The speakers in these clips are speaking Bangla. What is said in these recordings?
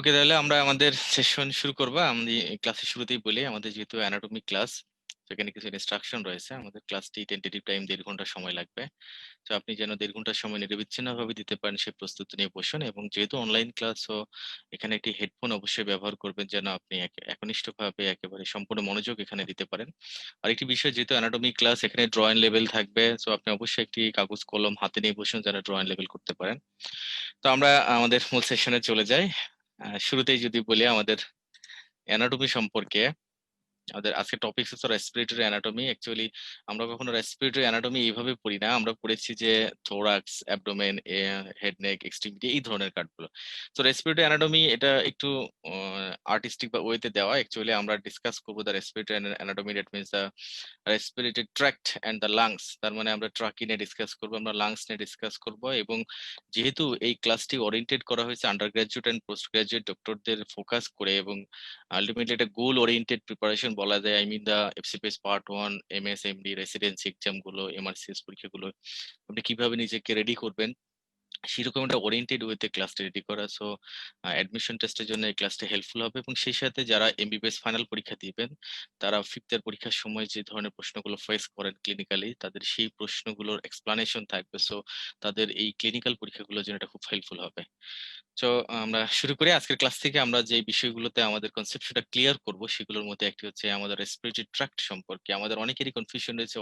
ওকে, তাহলে আমরা আমাদের সেশন শুরু করবো। আমি ক্লাসের শুরুতেই বলি, আমাদের যেহেতু অ্যানাটমি ক্লাস, সেখানে কিছু ইনস্ট্রাকশন রয়েছে। আমাদের ক্লাসটি টেন্টেটিভ টাইম 1.5 ঘন্টা সময় লাগবে। তো আপনি যেন 1.5 ঘন্টার সময় নিরবিচ্ছিন্ন ভাবে দিতে পারেন সেই প্রস্তুতি নিয়ে বসুন। এবং যেহেতু অনলাইন ক্লাস, ও এখানে একটি হেডফোন অবশ্যই ব্যবহার করবেন, যেন আপনি একনিষ্ঠ ভাবে একেবারে সম্পূর্ণ মনোযোগ এখানে দিতে পারেন। আর একটি বিষয়, যেহেতু অ্যানাটমি ক্লাস, এখানে ড্রয়িং লেভেল থাকবে, তো আপনি অবশ্যই একটি কাগজ কলম হাতে নিয়ে বসুন, যেন ড্রয়িং লেভেল করতে পারেন। তো আমরা আমাদের মূল সেশনে চলে যাই। শুরুতেই যদি বলি আমাদের অ্যানাটমি সম্পর্কে, আমাদের আজকে টপিক হচ্ছে রেসপিরেটরি অ্যানাটমি। অ্যাকচুয়ালি আমরা কখনো রেসপিরেটরি অ্যানাটমি এইভাবে পড়ি না, আমরা পড়েছি যে থোরাক্স, অ্যাবডোমেন, হেড, নেক, এক্সট্রিমিটি, এই ধরনের কার্ডগুলো। তো রেসপিরেটরি অ্যানাটমি এটা একটু আর্টিস্টিক বা ওয়েতে দেওয়া। অ্যাকচুয়ালি আমরা ডিসকাস করবো the respiratory anatomy, that means the respiratory tract and the lungs. তার মানে আমরা ট্রাকি নিয়ে ডিসকাস করবো, আমরা লাংস নিয়ে ডিসকাস করবো। এবং যেহেতু এই ক্লাসটি ওরিয়েন্টেড করা হয়েছে undergraduate and postgraduate ডক্টরদের ফোকাস করে, এবং আলটিমেটলি এটা গোল ওরিয়েন্টেড প্রিপারেশন বলা যায়। I mean the FCPS part 1, MS, MD, residency exam গুলো, এমআরসিএস পরীক্ষাগুলো আপনি কিভাবে নিজেকে রেডি করবেন, সেরকম একটা ওরিয়েন্টেড ওয়েতে ক্লাসটা রেডি করা। সো অ্যাডমিশন টেস্টের জন্য এই ক্লাসটা হেল্পফুল হবে। এবং সেই সাথে যারা এমবিবিএস ফাইনাল পরীক্ষা দিবেন, তারা ফিফথ ইয়ার পরীক্ষার সময় যে ধরনের প্রশ্নগুলো ফেস করেন ক্লিনিক্যালি, তাদের সেই প্রশ্নগুলোর এক্সপ্লানেশন থাকবে। সো তাদের এই ক্লিনিক্যাল পরীক্ষাগুলোর জন্য এটা খুব হেল্পফুল হবে। তো আমরা শুরু করি আজকের ক্লাস থেকে। আমরা যে বিষয়গুলোতে আমাদের কনসেপশনটা ক্লিয়ার করব, সেগুলোর মধ্যে একটি হচ্ছে আমাদের রেসপিরেটরি ট্র্যাক্ট সম্পর্কে। আমাদের অনেকেরই কনফিউশন রয়েছে,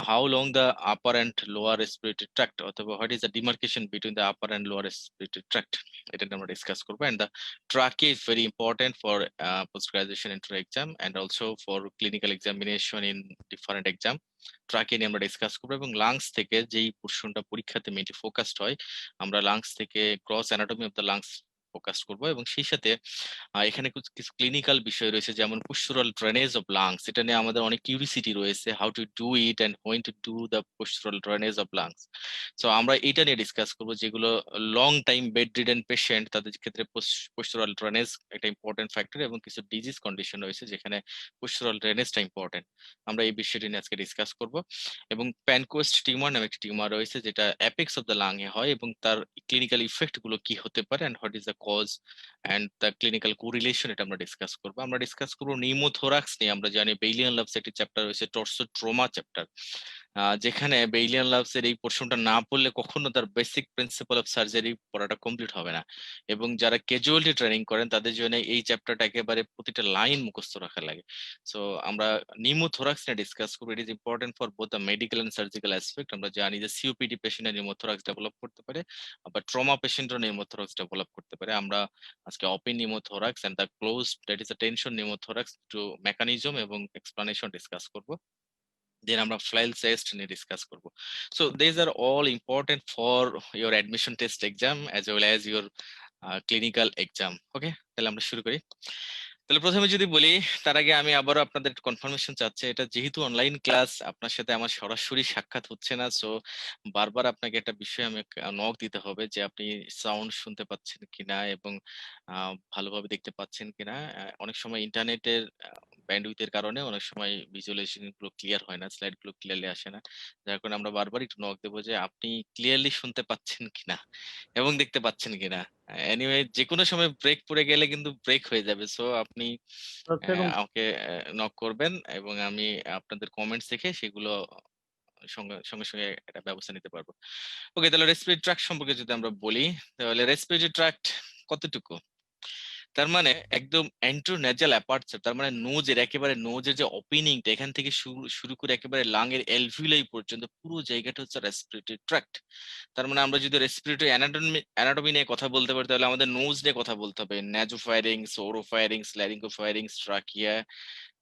how long the upper and lower respiratory tract, অথবা what is the demarcation between the upper and lower respiratory tract, এটা নিয়ে আমরা ডিসকাস করবো। And the trachea is very important for postgraduation entry exam and also for clinical examination in different exam. Trachea নিয়ে আমরা ডিসকাস করবো। এবং লাংস থেকে যেই পোর্শনটা পরীক্ষাতে মেনলি ফোকাসড হয়, আমরা লাংস থেকে cross anatomy of the lungs focus করবো। এবং সেই সাথে এখানে কিছু ক্লিনিক্যাল বিষয় রয়েছে, যেমন পোস্চুরাল ড্রেনেজ অফ লাংস। এটা নিয়ে আমাদের অনেক কিউরিসিটি রয়েছে, how to do it and when to do the postural drainage of lungs. So আমরা এটা নিয়ে ডিসকাস করবো, যেগুলো long time bedridden patient, তাদের ক্ষেত্রে পোস্চুরাল ড্রেনেজ একটা ইম্পর্টেন্ট ফ্যাক্টর, এবং কিছু ডিজিজ কন্ডিশন রয়েছে যেখানে পোস্চুরাল ড্রেনেজটা ইম্পর্টেন্ট। আমরা এই বিষয়টি নিয়ে আজকে ডিসকাস করব। এবং প্যানকোয়েস্ট টিউমার নামে একটি টিউমার রয়েছে, যেটা অ্যাপেক্স অফ দ্য লাং এ হয়, এবং তার ক্লিনিক্যাল ইফেক্ট গুলো কি হতে পারে, and what is the cause and the clinical correlation, এটা আমরা ডিসকাস করবো। আমরা ডিসকাস করবো নিউমোথোরাক্স নিয়ে। আমরা জানি বেইলিয়ান লাভস একটি চ্যাপ্টার রয়েছে, টর্সোট্রোমা চ্যাপ্টার, যেখানে বেইলিয়ান লাভস এর এই পোর্শনটা না পড়লে কখনো তার বেসিক প্রিন্সিপাল অফ সার্জারি পড়াটা কমপ্লিট হবে না। এবং যারা ক্যাজুয়ালিটি ট্রেনিং করেন, তাদের জন্য এই চ্যাপ্টারটা একেবারে প্রতিটা লাইন মুখস্থ রাখা লাগে। সো আমরা নিউমোথোরাক্স নিয়ে ডিসকাস করবো। It is important for both the medical and surgical aspect. আমরা জানি যে সিওপিডি পেশেন্টের নিউমোথোরাক্স ডেভেলপ করতে পারে, আবার ট্রমা পেশেন্টের নিউমোথোরাক্স ডেভেলপ করতে পারে। আমরা আজকে open pneumothorax and the close, that is the tension pneumothorax, একটু মেকানিজম এবং এক্সপ্লানেশন ডিসকাস করবো। Then আমরা ফ্লাইল টেস্ট নিয়ে ডিসকাস করব। So these are all important for your admission test exam as well as your clinical exam. ওকে, তাহলে আমরা শুরু করি। তাহলে প্রথমে যদি বলি, তার আগে আমি আবারও আপনাদের কনফার্মেশন চাচ্ছি, এটা যেহেতু অনলাইন ক্লাস, আপনার সাথে আমার সরাসরি সাক্ষাৎ হচ্ছে না। সো বারবার আপনাকে একটা বিষয় আমি নক দিতে হবে, যে আপনি সাউন্ড শুনতে পাচ্ছেন কিনা, এবং ভালোভাবে দেখতে পাচ্ছেন কিনা। অনেক সময় ইন্টারনেটের ব্যান্ডউইথের কারণে অনেক সময় ভিজুয়ালাইজেশন গুলো ক্লিয়ার হয় না, স্লাইড গুলো ক্লিয়ারলি আসে না। যার কারণে আমরা বারবার একটু নক দেবো যে আপনি ক্লিয়ারলি শুনতে পাচ্ছেন কিনা এবং দেখতে পাচ্ছেন কিনা। এনিওয়ে, যে কোনো সময় ব্রেক পড়ে গেলে কিন্তু ব্রেক হয়ে যাবে। সো আপনি সেরকম আমাকে নক করবেন, এবং আমি আপনাদের কমেন্টস দেখে সেগুলো সঙ্গে সঙ্গে সঙ্গে একটা ব্যবস্থা নিতে পারবো। ওকে, তাহলে রেসপিরেটরি ট্র্যাক্ট সম্পর্কে যদি আমরা বলি, তাহলে রেসপিরেটরি ট্র্যাক্ট কতটুকু? তার মানে একদম এন্ট্রোনেজাল অ্যাপারচার, তার মানে নোজের একেবারে নোজের যে ওপেনিংটা, এখান থেকে শুরু শুরু করে একেবারে লাং এর এলভিউলাই পর্যন্ত পুরো জায়গাটা হচ্ছে রেসপিরেটরি ট্র্যাক্ট। তার মানে আমরা যদি রেসপিরেটরি অ্যানাটমি নিয়ে কথা বলতে পারি, তাহলে আমাদের নোজ নিয়ে কথা বলতে হবে। ন্যাজোফায়ারিংস, ওরোফায়ারিংস, ল্যারিঙ্গোফায়ারিংস, ট্রাকিয়া,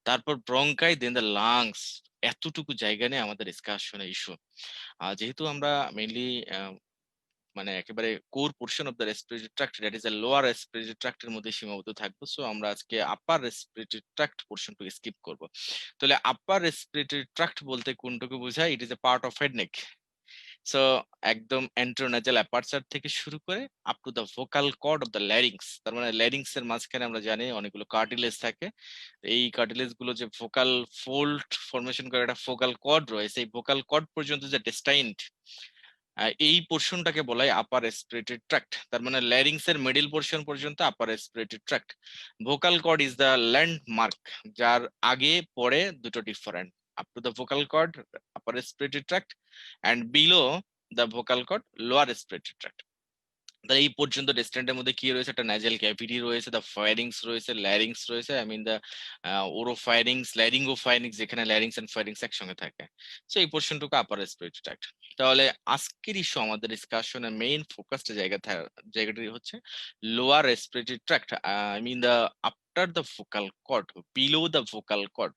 তারপর ব্রঙ্কাই, দেন দ্য লাংস। এতটুকু জায়গা নিয়ে আমাদের ডিসকাশনের ইস্যু। যেহেতু আমরা মেইনলি মানে একেবারে core portion of the respiratory tract, that is the lower respiratory ট্র্যাক্টের মধ্যে সীমাবদ্ধ থাকবো। সো আমরা আজকে আপার রেসপিরেটরি ট্র্যাক্ট পোর্শনটুকু স্কিপ করব। তাহলে আপার রেসপিরেটরি ট্র্যাক্ট বলতে কোনটুকু বোঝায়? It is a part of head neck. So একদম এন্ট্রোনাজাল অ্যাপারচার থেকে শুরু করে up to the vocal cord of the larynx. তার মানে ল্যারিংস এর মাঝখানে আমরা জানি অনেকগুলো কার্টিলেজ থাকে। এই কার্টিলেজ গুলো যে ভোকাল ফোল্ড ফরমেশন করে একটা ভোকাল কর্ড রয়েছে, এই ভোকাল কর্ড পর্যন্ত যে ডেস্টাইনড এই পোর্শনটাকে বলা হয় আপার রেসপিরেটরি ট্র্যাক্ট। তার মানে ল্যারিংস এর মিডল পোর্শন পর্যন্ত upper respiratory tract. Vocal cord is the landmark, যার আগে পরে দুটো different. Up to the vocal cord upper respiratory tract, and below the vocal cord lower respiratory tract. তাহলে এই পর্যন্ত ডিস্টেন্টের মধ্যে কি রয়েছে? একটা ন্যাজাল ক্যাভিটি রয়েছে, দ্য ফায়ারিংস রয়েছে, ল্যারিংস রয়েছে, আই মিন দ্য ওরোফায়ারিংস, ল্যারিঙ্গোফায়ারিংস, যেখানে ল্যারিংস এন্ড ফায়ারিংস একসঙ্গে থাকে। সো এই পোর্শনটুকু আপার রেসপিরেটরি ট্র্যাক্ট। তাহলে আজকের ইস্যু আমাদের ডিসকাশনের মেইন ফোকাসড জায়গাটি হচ্ছে lower respiratory tract, I mean the after the vocal cord, below the vocal cord.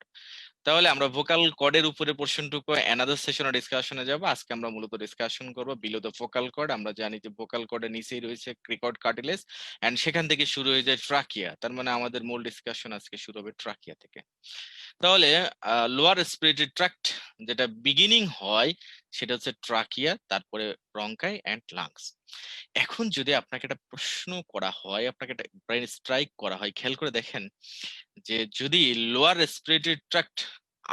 তাহলে আমরা ভোকাল কর্ডের উপরে পোর্শনটুকু অ্যানাদার সেশনে ডিসকাশনে যাব। আজকে আমরা মূলত ডিসকাশন করব বিলো দ্য ভোকাল কর্ড। আমরা জানি যে ভোকাল কর্ডের নিচেই রয়েছে ক্রিকট কার্টিলেজ, এন্ড সেখান থেকে শুরু হয়ে যায় ট্রাকিয়া। তার মানে আমাদের মূল ডিসকাশন আজকে শুরু হবে ট্রাকিয়া থেকে। তাহলে লোয়ার রেসপিরেটরি ট্র্যাক্ট যেটা বিগিনিং হয় সেটা হচ্ছে ট্রাকিয়া, তারপরে ব্রঙ্কাই এন্ড লাংস। এখন যদি আপনাকে একটা প্রশ্ন করা হয়, আপনাকে একটা ব্রেন স্ট্রাইক করা হয়, খেয়াল করে দেখেন যে যদি লোয়ার রেসপিরেটরি ট্র্যাক্ট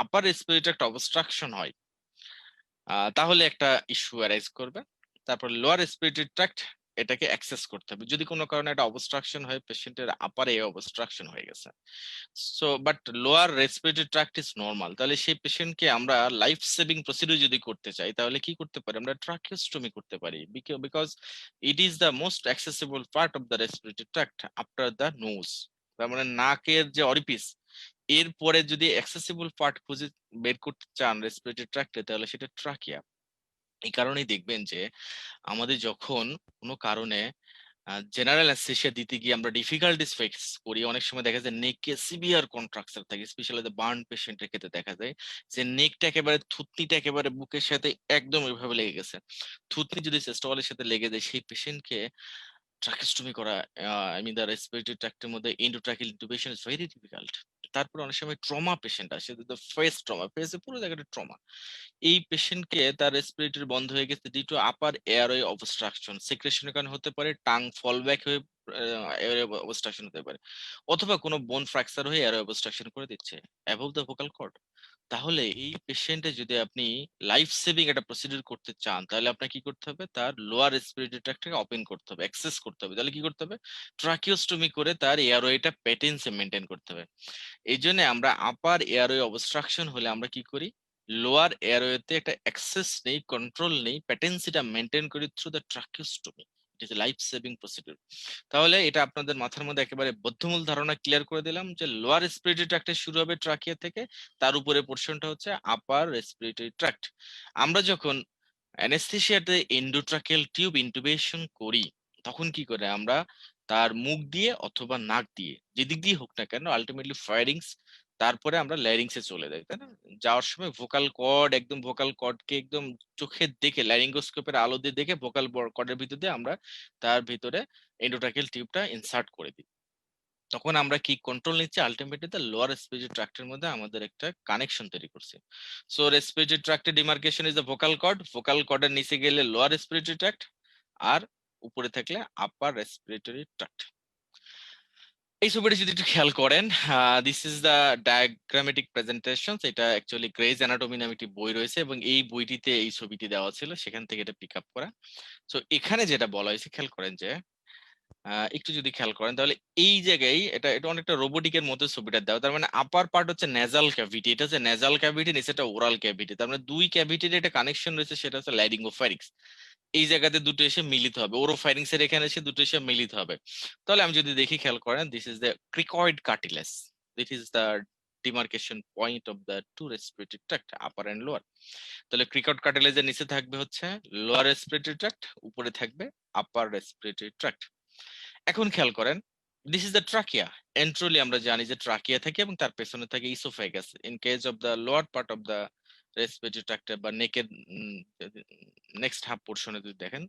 আপার রেসপিরেটরি ট্র্যাক্ট অবস্ট্রাকশন হয়, তাহলে একটা ইস্যু অ্যারাইজ করবে। তারপর লোয়ার রেসপিরেটরি ট্র্যাক্ট এটাকে অ্যাক্সেস করতে হবে। যদি কোনো কারণে একটা অবস্ট্রাকশন হয়, পেশেন্টের আপারে অবস্ট্রাকশন হয়ে গেছে, so but lower respiratory tract is normal, তাহলে সেই পেশেন্টকে আমরা লাইফ সেভিং প্রসিডিউর যদি করতে চাই তাহলে কি করতে পারি? আমরা ট্রাকিওস্টমি করতে পারি, because it is the most accessible part of the respiratory tract after the nose. তার মানে নাকের যে অরিপিস, এরপরে যদি অ্যাক্সেসিবল পার্ট খুঁজে বের করতে চান রেসপিরেটরি ট্র্যাক্টে, তাহলে সেটা ট্রাকিয়া। এই কারণেই দেখবেন যে আমাদের যখন কোনো কারণে জেনারেল অ্যানেস্থেসিয়া দিতে গিয়ে আমরা ডিফিকাল্টিস ফেস করি, অনেক সময় দেখা যায় নেকে সিভিয়ার কন্ট্রাকচার থাকে, স্পেশালি বার্ন পেশেন্টের ক্ষেত্রে দেখা যায় যে নেকটা একেবারে, থুতনিটা একেবারে বুকের সাথে একদম ওইভাবে লেগে গেছে। থুতনি যদি চেস্টওয়ালের সাথে লেগে যায়, সেই পেশেন্টকে ট্রাকিস্টমি করা, আই মিন দ্য রেসপিরেটরি ট্র্যাক্টের মধ্যে এন্ডোট্রাকিয়াল ইন্টুবেশন ইজ ভেরি ডিফিকাল্ট। তারপর অনেক সময় ট্রমা পেশেন্ট আসে, ফেস ট্রমা, ফেসে পুরো জায়গাটা ট্রমা। এই পেশেন্টকে তার রেসপিরেটরি বন্ধ হয়ে গেছে due to upper airway obstruction, সিক্রেশনের কারণে হতে পারে, টাং ফল ব্যাক হয়ে এয়ারওয়ে অবস্ট্রাকশন হতে পারে, অথবা কোনো বোন ফ্র্যাকচার হয়ে এয়ারওয়ে অবস্ট্রাকশন করে দিচ্ছে অ্যাবভ দ্য ভোকাল কর্ড। তাহলে এই পেশেন্টে যদি আপনি লাইফ সেভিং একটা প্রসিডিউর করতে চান, তাহলে আপনাকে কি করতে হবে? তার লোয়ার রেসপিরেটরি ট্র্যাক্টকে ওপেন করতে হবে, অ্যাক্সেস করতে হবে। তাহলে কি করতে হবে? ট্রাকিওস্টমি করে তার এয়ারওয়েটা প্যাটেন্সে মেনটেন করতে হবে। এই জন্য আমরা আপার এয়ারওয়ে অবস্ট্রাকশন হলে আমরা কি করি? লোয়ার এয়ারওয়েতে একটা অ্যাক্সেস নেই, কন্ট্রোল নেই, প্যাটেন্সিটা মেনটেন করি through the ট্রাকিওস্টমি। It is life saving procedure. তাহলে এটা আপনাদের মাথার মধ্যে একেবারে বদ্ধমূল ধারণা ক্লিয়ার করে দিলাম যে লোয়ার রেসপিরেটরি ট্র্যাক্টে শুরু হবে ট্রাকিয়া থেকে, তার উপরে পোর্শনটা হচ্ছে আপার রেসপিরেটরি ট্র্যাক্ট। আমরা যখন অ্যানেস্থেসিয়াতে এন্ডোট্রাকিয়াল টিউব ইন্টুবেশন করি, তখন কি করে? আমরা তার মুখ দিয়ে অথবা নাক দিয়ে, যেদিক দিয়ে হোক না কেন, আলটিমেটলি ফায়ারিংস, তারপরে আমরা ল্যারিংসে চলে যাই, তাই না? যাওয়ার সময় ভোকাল কর্ড, একদম ভোকাল কর্ডকে একদম চোখে দেখে, ল্যারিঙ্গোস্কোপের আলো দিয়ে দেখে ভোকাল কর্ডের ভিতর দিয়ে আমরা তার ভিতরে এন্ডোট্রাকিয়াল টিউবটা ইনসার্ট করে দিই। তখন আমরা কি কন্ট্রোল নিচ্ছি? আলটিমেটলি দ্য লোয়ার রেসপিরেটরি ট্র্যাক্টের মধ্যে আমাদের একটা কানেকশন তৈরি করছি। সো রেসপিরেটরি ট্র্যাক্টের demarcation is the vocal cord, vocal কর্ডের নিচে গেলে লোয়ার রেসপিরেটরি ট্র্যাক্ট, আর উপরে থাকলে আপার রেসপিরেটরি ট্র্যাক্ট। এই ছবিটা যদি একটু খেয়াল করেন, দিস ইজ দ্য ডায়াগ্রামেটিক প্রেজেন্টেশন। এটা অ্যাকচুয়ালি গ্রেজ অ্যানাটমি নামে একটি বই রয়েছে, এবং এই বইটিতে এই ছবিটি দেওয়া ছিল, সেখান থেকে এটা পিক আপ করা। তো এখানে যেটা বলা হয়েছে, খেয়াল করেন যে একটু যদি খেয়াল করেন, তাহলে এই জায়গায় এটা এটা অনেকটা রোবোটিকের মতো ছবিটা দেওয়া। তার মানে আপার পার্ট হচ্ছে নেজাল ক্যাভিটি, এটা হচ্ছে নেজাল ক্যাভিটি, নিচেটা ওরাল ক্যাভিটি। তার মানে দুই ক্যাভিটির একটা কানেকশন রয়েছে, সেটা হচ্ছে ল্যারিঙ্গোফ্যারিংস। এই জায়গাতে দুটো এসে মিলিত হবে, ওরোফ্যারিংস এর এখানে এসে দুটো এসে মিলিত হবে। তাহলে আমি যদি দেখি, খেয়াল করেন, this is the cricoid cartilage, this is the demarcation point of the two respiratory tract, upper and lower. তাহলে ক্রিকট কার্টিলেজের নিচে থাকবে হচ্ছে লোয়ার রেসপিরেটরি ট্র্যাক্ট, উপরে থাকবে আপার রেসপিরেটরি ট্র্যাক্ট। এখন খেয়াল করেন, দিস ইজ দ্য ট্রাকিয়া। এন্ট্রোলি আমরা জানি যে ট্রাকিয়া থাকে, এবং তার পেছনে থাকে oesophagus. In case of the lower part of the respiratory tract বা নেকের নেক্সট হাফ পোর্শনে যদি দেখেন,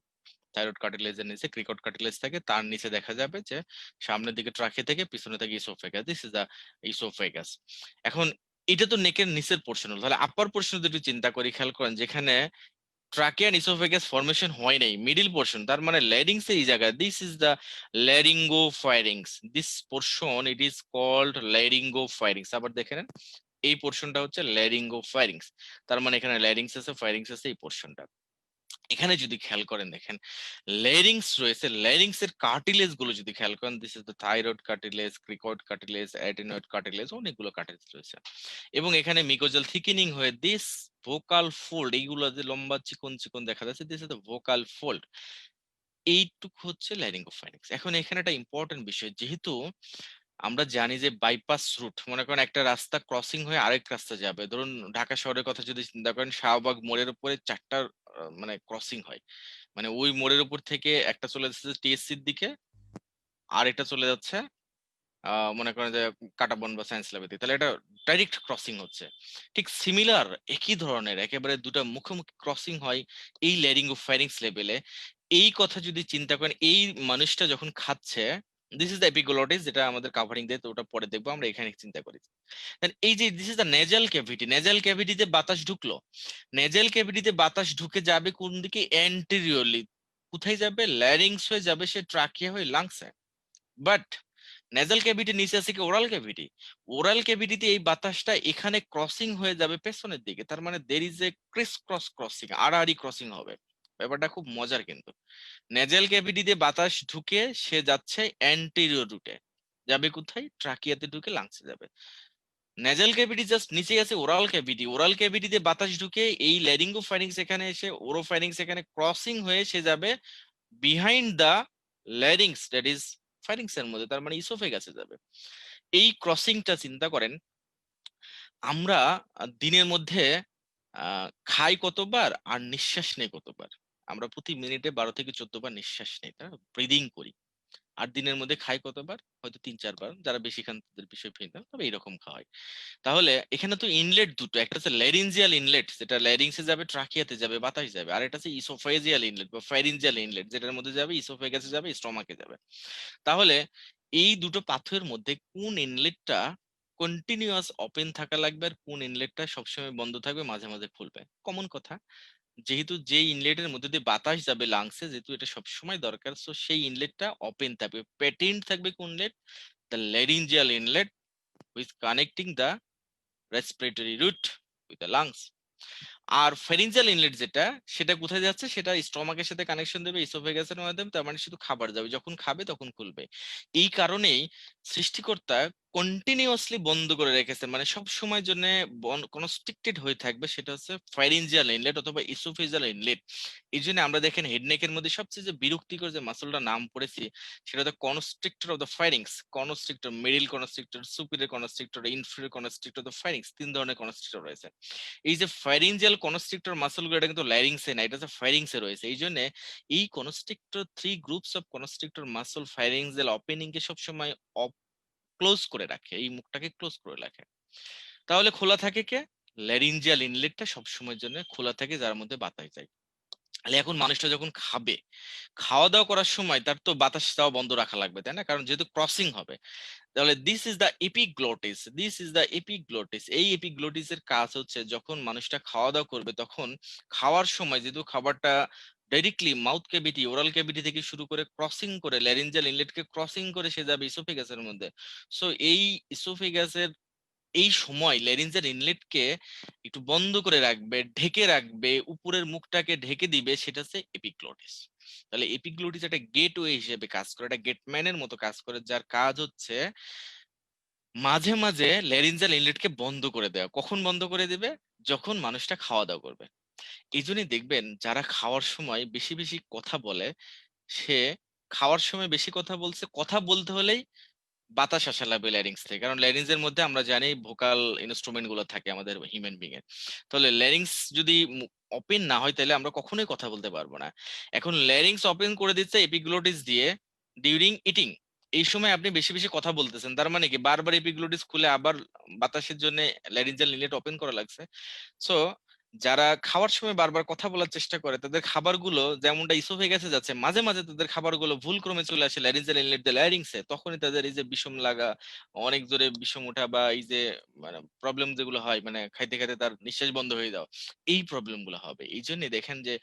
থাইরয়েড কার্টিলেজের নিচে ক্রিকট কার্টিলেজ থাকে, তার নিচে দেখা যাবে যে সামনের দিকে ট্রাকিয়া থেকে, পিছনে থাকে oesophagus. This is the oesophagus. এখন এটা তো নেকের নিচের পোর্শন হলো, তাহলে আপার পোর্শন যদি চিন্তা করি, খেয়াল করেন যেখানে ট্রাকিয়া এন্ড ইসোফেগাস ফরমেশন হয় নাই, মিডিল পোর্শন, তার মানে ল্যারিংস এই জায়গা, this is the laryngopharynx. This portion it is called laryngopharynx. আবার দেখে নেন, এই পোর্শনটা হচ্ছে ল্যারিঙ্গোফায়ারিংস। তার মানে এখানে ল্যারিংস আছে, ফায়ারিংস আছে, এই পোর্শনটা। এখানে যদি খেয়াল করেন দেখেন লেরিংস রয়েছে, লেরিংস এর কার্টিলেজ গুলো যদি খেয়াল করেন, this is the thyroid cartilage, cricoid cartilage, adenoid cartilage, অনেকগুলো কার্টিলেজ রয়েছে। এবং এখানে মিকোজাল থিকেনিং হয়ে দিস ভোকাল ফোল্ড, এইগুলো যে লম্বা চিকন চিকন দেখা যাচ্ছে, this is the vocal fold, এইটুকু হচ্ছে ল্যারিঙ্গোফারিংস। এখন এখানে একটা ইম্পর্টেন্ট বিষয়, যেহেতু আমরা জানি যে বাইপাস রুট, মনে করেন একটা রাস্তা ক্রসিং হয়ে আরেক রাস্তা যাবে, ধরুন ঢাকা শহরের কথা যদি চিন্তা করেন, শাহবাগ মোড়ের উপরে চারটা মানে ক্রসিং হয়, মানে ওই মোড়ের উপর থেকে একটা চলে যাচ্ছে টিএসসির দিকে, আর এটা চলে যাচ্ছে মনে করেন যে কাটাবন বা সায়েন্স ল্যাবের দিকে, তাহলে এটা ডাইরেক্ট ক্রসিং হচ্ছে। ঠিক সিমিলার একই ধরনের একেবারে দুটা মুখোমুখি ক্রসিং হয় এই ল্যারিঙ্গোফারিংস লেভেলে। এই কথা যদি চিন্তা করেন, এই মানুষটা যখন খাচ্ছে, দিস ইজ দ্য এপিগ্লোটিস, যেটা আমাদের কাভারিং দেয়, তো ওটা পরে দেখবো, আমরা এখানে চিন্তা করি। Then এই যে this is the nasal cavity, nasal ক্যাভিটিতে বাতাস ঢুকলো, নেজাল ক্যাভিটিতে বাতাস ঢুকে যাবে কোন দিকে? অ্যান্টেরিয়রলি। কোথায় যাবে? ল্যারিংস হয়ে যাবে, সে ট্রাকিয়া হয়ে লাংসে। বাট নেজাল ক্যাভিটি নিচে আছে কি ওরাল ক্যাভিটি, ওরাল ক্যাভিটিতে এই বাতাসটা এখানে ক্রসিং হয়ে যাবে পেছনের দিকে, তার মানে দের is A Chris cross crossing, আড়াআড়ি ক্রসিং হবে। ব্যাপারটা খুব মজার কিন্তু। নেজাল ক্যাভিটিতে বাতাস ঢুকে সে যাচ্ছে অ্যান্টেরিয়র রুটে, যাবে কোথায়? ট্রাকিয়াতে ঢুকে লাংসে যাবে। নেজাল ক্যাভিটি জাস্ট নিচে আছে ওরাল ক্যাভিটি, ওরাল ক্যাভিটিতে বাতাস ঢুকে এই ল্যারিঙ্গোফারিংস এখানে এসে ওরোফারিংস এখানে ক্রসিং হয়ে সে যাবে behind the larynx, that is pharynx এর মধ্যে, তার মানে ইসোফেগাসে যাবে। এই ক্রসিংটা চিন্তা করেন, আমরা দিনের মধ্যে খাই কতবার আর নিঃশ্বাস নেই কতবার? আমরা প্রতি মিনিটে 12 থেকে 14 বার নিঃশ্বাস নেই, তাই ব্রিদিং করি। আর দিনের মধ্যে খাই কতবার? হয়তো 3-4 বার, যারা বেশি খান তাদের বিষয় ভিন্ন, তবে এইরকম খাওয়া হয়। তাহলে এখানে তো ইনলেট দুটো, একটা হচ্ছে ল্যারিনজিয়াল ইনলেট, যেটা ল্যারিংসে যাবে, ট্রাকিয়াতে যাবে, বাতাস যাবে, আর এটা হচ্ছে ইসোফেজিয়াল ইনলেট বা ফ্যারিনজিয়াল ইনলেট, যেটার মধ্যে যাবে ইসোফেগাসে যাবে, স্টমাকে যাবে। তাহলে এই দুটো পাথরের মধ্যে কোন ইনলেটটা কন্টিনিউয়াস ওপেন থাকা লাগবে, আর কোন ইনলেটটা সবসময় বন্ধ থাকবে, মাঝে মাঝে খুলবে? কমন কথা, যেহেতু যে ইনলেটের মধ্যে দিয়ে বাতাস যাবে লাংসে, যেহেতু এটা সবসময় দরকার, সো সেই ইনলেটটা ওপেন থাকবে, পেটেন্ট থাকবে। কোন inlet? The laryngeal inlet, which connecting the respiratory route with the lungs. আর ফেরিনজিয়াল ইনলেট যেটা, সেটা কোথায় যাচ্ছে? সেটা স্টমাকের সাথে কানেকশন দেবে ইসোফেগাসের মাধ্যমে, তার মানে শুধু খাবার যাবে, যখন খাবে তখন খুলবে। এই কারণেই সৃষ্টিকর্তা কন্টিনিউয়াসলি বন্ধ করে রেখেছে, মানে সব সময়ের জন্য কনস্ট্রিক্টেড হয়ে থাকবে, সেটা হচ্ছে ফ্যারিনজিয়াল ইনলেট অথবা ইসোফেজিয়াল ইনলেট। এই জন্য আমরা দেখেন হেডনেকের মধ্যে সবচেয়ে যে বিরক্তিকর যে মাসলটা নাম পড়েছি, সেটা হচ্ছে constrictor of the ফ্যারিংস, constrictor, middle constrictor, superior constrictor, inferior constrictor of the ফ্যারিংস, 3 ধরনের কনস্ট্রিক্টর রয়েছে। এই যে ফ্যারিঞ্জিয়াল কনস্ট্রিক্টর মাসল গুলো, এটা কিন্তু ল্যারিংসে না, এটা হচ্ছে ফ্যারিংসে রয়েছে। এই জন্য এই constrictor, 3 groups of constrictor muscle pharyngeal opening কে সবসময় ক্লোজ করে রাখে, এই মুখটাকে ক্লোজ করে রাখে। তাহলে খোলা থাকে কে? ল্যারিঞ্জিয়াল ইনলেটটা সবসময়ের জন্য খোলা থাকে, যার মধ্যে বাতাস যায়। তাহলে এখন মানুষটা যখন খাবে, খাওয়া দাওয়া করার সময় তার তো বাতাস দেওয়া বন্ধ রাখা লাগবে, তাই না? কারণ যেহেতু ক্রসিং হবে। তাহলে this is the epiglottis, this is the epiglottis. এই এপিগ্লোটিস এর কাজ হচ্ছে, যখন মানুষটা খাওয়া দাওয়া করবে, তখন খাওয়ার সময় যেহেতু খাবারটা directly mouth cavity, oral cavity থেকে শুরু করে ক্রসিং করে ল্যারিঞ্জিয়াল ইনলেটকে ক্রসিং করে সে যাবে ইসোফেগাসের মধ্যে। সো এই ইসোফেগাসের এই সময় ল্যারিঞ্জিয়াল ইনলেটকে একটু বন্ধ করে রাখবে, ঢেকে রাখবে, উপরের মুখটাকে ঢেকে দিবে, সেটা হচ্ছে এপিগ্লোটিস। তাহলে এপিগ্লোটিস একটা গেটওয়ে হিসেবে কাজ করে, একটা গেটম্যানের মতো কাজ করে, যার কাজ হচ্ছে মাঝে মাঝে ল্যারিঞ্জাল ইনলেটকে বন্ধ করে দেওয়া। কখন বন্ধ করে দিবে? যখন মানুষটা খাওয়া দাওয়া করবে। এই জন্যই দেখবেন যারা খাওয়ার সময় বেশি বেশি কথা বলে, সে খাওয়ার সময় বেশি কথা বলছে, কথা বলতে হলেই বাতাস আসা লাগবে ল্যারিংস থেকে, কারণ ল্যারিংস এর মধ্যে আমরা জানি ভোকাল ইনস্ট্রুমেন্ট গুলো থাকে আমাদের হিউম্যান বিং এর। তাহলে ল্যারিংস যদি ওপেন না হয়, তাহলে আমরা কখনোই কথা বলতে পারবো না। এখন ল্যারিংস ওপেন করে দিচ্ছে এপিগ্লোটিস দিয়ে ডিউরিং ইটিং, এই সময় আপনি বেশি বেশি কথা বলতেছেন, তার মানে কি বারবার এপিগ্লোটিস খুলে আবার বাতাসের জন্য ল্যারিঞ্জাল ইনলেট ওপেন করা লাগছে। সো যারা খাওয়ার সময় বারবার কথা বলার চেষ্টা করে, তাদের খাবারগুলো যেমনটা ইসোফেগাসে যাচ্ছে, মাঝে মাঝে তাদের খাবারগুলো ভুল ক্রমে চলে আসে ল্যারিঞ্জাল ইনলেট দিয়ে ল্যারিংসে, তখনই তাদের এই যে বিষম লাগা, অনেক জোরে বিষম ওঠা, বা এই যে মানে প্রবলেম যেগুলো হয়, মানে খাইতে খাইতে তার নিঃশ্বাস বন্ধ হয়ে যাওয়া, এই প্রবলেম গুলো হবে। এই জন্যই দেখেন যে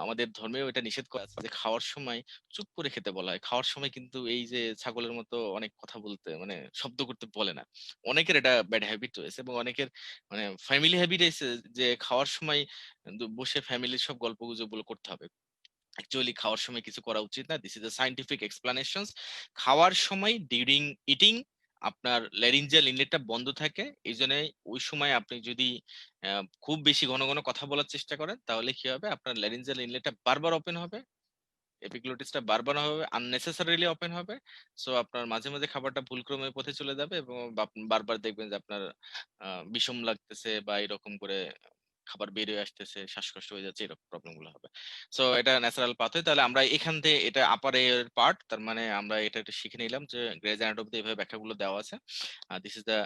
আমাদের ধর্মেও এটা নিষেধ করা আছে যে খাওয়ার সময় চুপ করে খেতে বলা হয়। খাওয়ার সময় কিন্তু এই যে ছাগলের মতো অনেক কথা বলতে, মানে শব্দ করতে বলে না। অনেকের এটা ব্যাড হ্যাবিট রয়েছে, এবং অনেকের মানে ফ্যামিলি হ্যাবিট আছে যে খাওয়ার সময় বসে ফ্যামিলির সব গল্পগুজবগুলো করতে হবে। অ্যাকচুয়ালি খাওয়ার সময় কিছু করা উচিত না। This is the scientific explanations. খাওয়ার সময় ডিউরিং ইটিং আপনার ল্যারিঞ্জিয়াল ইনলেটটা বন্ধ থাকে। এইজন্য ওই সময় আপনি যদি খুব বেশি ঘন ঘন কথা বলার চেষ্টা করেন তাহলে কি হবে, আপনার ল্যারিঞ্জিয়াল ইনলেটটা বারবার ওপেন হবে, এপিগ্লোটিসটা বারবার হবে, আননেসেসারিলি ওপেন হবে। সো আপনার মাঝে মাঝে খাবারটা ভুলক্রমে পথে চলে যাবে এবং বারবার দেখবেন যে আপনার বিষম লাগতেছে বা এরকম করে খাবার বের হয়ে আসতেছে, শ্বাসকষ্ট হয়ে যাচ্ছে, এরকম প্রবলেম গুলো হবে। সো এটা ন্যাচারাল পাথওয়ে। তাহলে আমরা এখান থেকে এটা আপার এর পার্ট, তার মানে আমরা এটা একটু শিখে নিলাম যে গ্রেজ অ্যানাটমিতে এইভাবে ব্যাখ্যাগুলো দেওয়া আছে। দিস ইজ দ্য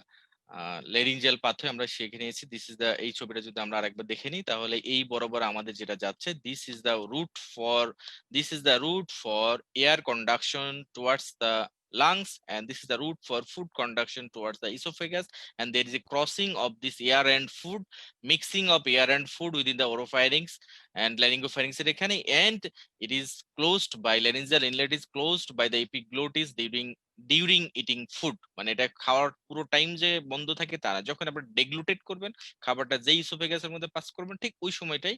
লেরিঞ্জিয়াল পাথওয়ে আমরা শিখে নিয়েছি। দিস ইজ দ্য, এই ছবিটা যদি আমরা আরেকবার দেখে নিই তাহলে এই বরাবর আমাদের যেটা যাচ্ছে, this is the route for air conduction towards the lungs, and this is the route for food conduction towards the esophagus, and there is a crossing of this air and food, mixing of air and food within the oropharynx and laryngopharynx এর এখানে, and it is closed by laryngeal inlet is closed by the epiglottis during eating food। মানে এটা খাওয়ার পুরো টাইম যে বন্ধ থাকে তা না, যখন আপনি ডেগ্লুটেট করবেন খাবারটা যেই ইসোফেগাসের মধ্যে পাস করবেন ঠিক ওই সময়টাই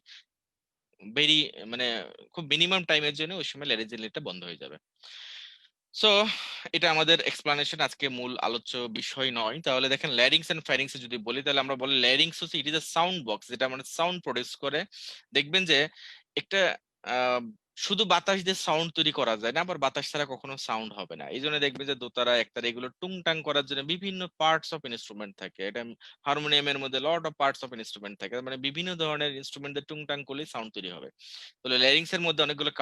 ভেরি মানে খুব মিনিমাম টাইমের জন্য ওই সময় ল্যারিঞ্জিয়াল ইনলেটটা বন্ধ হয়ে যাবে। সো এটা আমাদের এক্সপ্লানেশন, আজকে মূল আলোচ্য বিষয় নয়। তাহলে দেখেন ল্যারিংস এন্ড ফ্যারিংস যদি বলি তাহলে আমরা বলি ল্যারিংস হচ্ছে ইট ইজ আ সাউন্ড বক্স, যেটা মানে সাউন্ড প্রডিউস করে। দেখবেন যে একটা আহ, শুধু বাতাস দিয়ে সাউন্ড তৈরি করা যায় না, আবার বাতাস ছাড়া কখনো সাউন্ড হবে না। এই জন্য দেখবেন যে দোতারা একতারা এগুলো টুংটাং করার জন্য বিভিন্ন পার্টস অফ ইনস্ট্রুমেন্ট থাকে। এটা হারমোনিয়ামের মধ্যে lot of parts of instrument থাকে, মানে বিভিন্ন ধরনের ইনস্ট্রুমেন্ট দিয়ে টুংটাং করলে সাউন্ড তৈরি হবে। তাহলে ল্যারিংস এর মধ্যে অনেকগুলো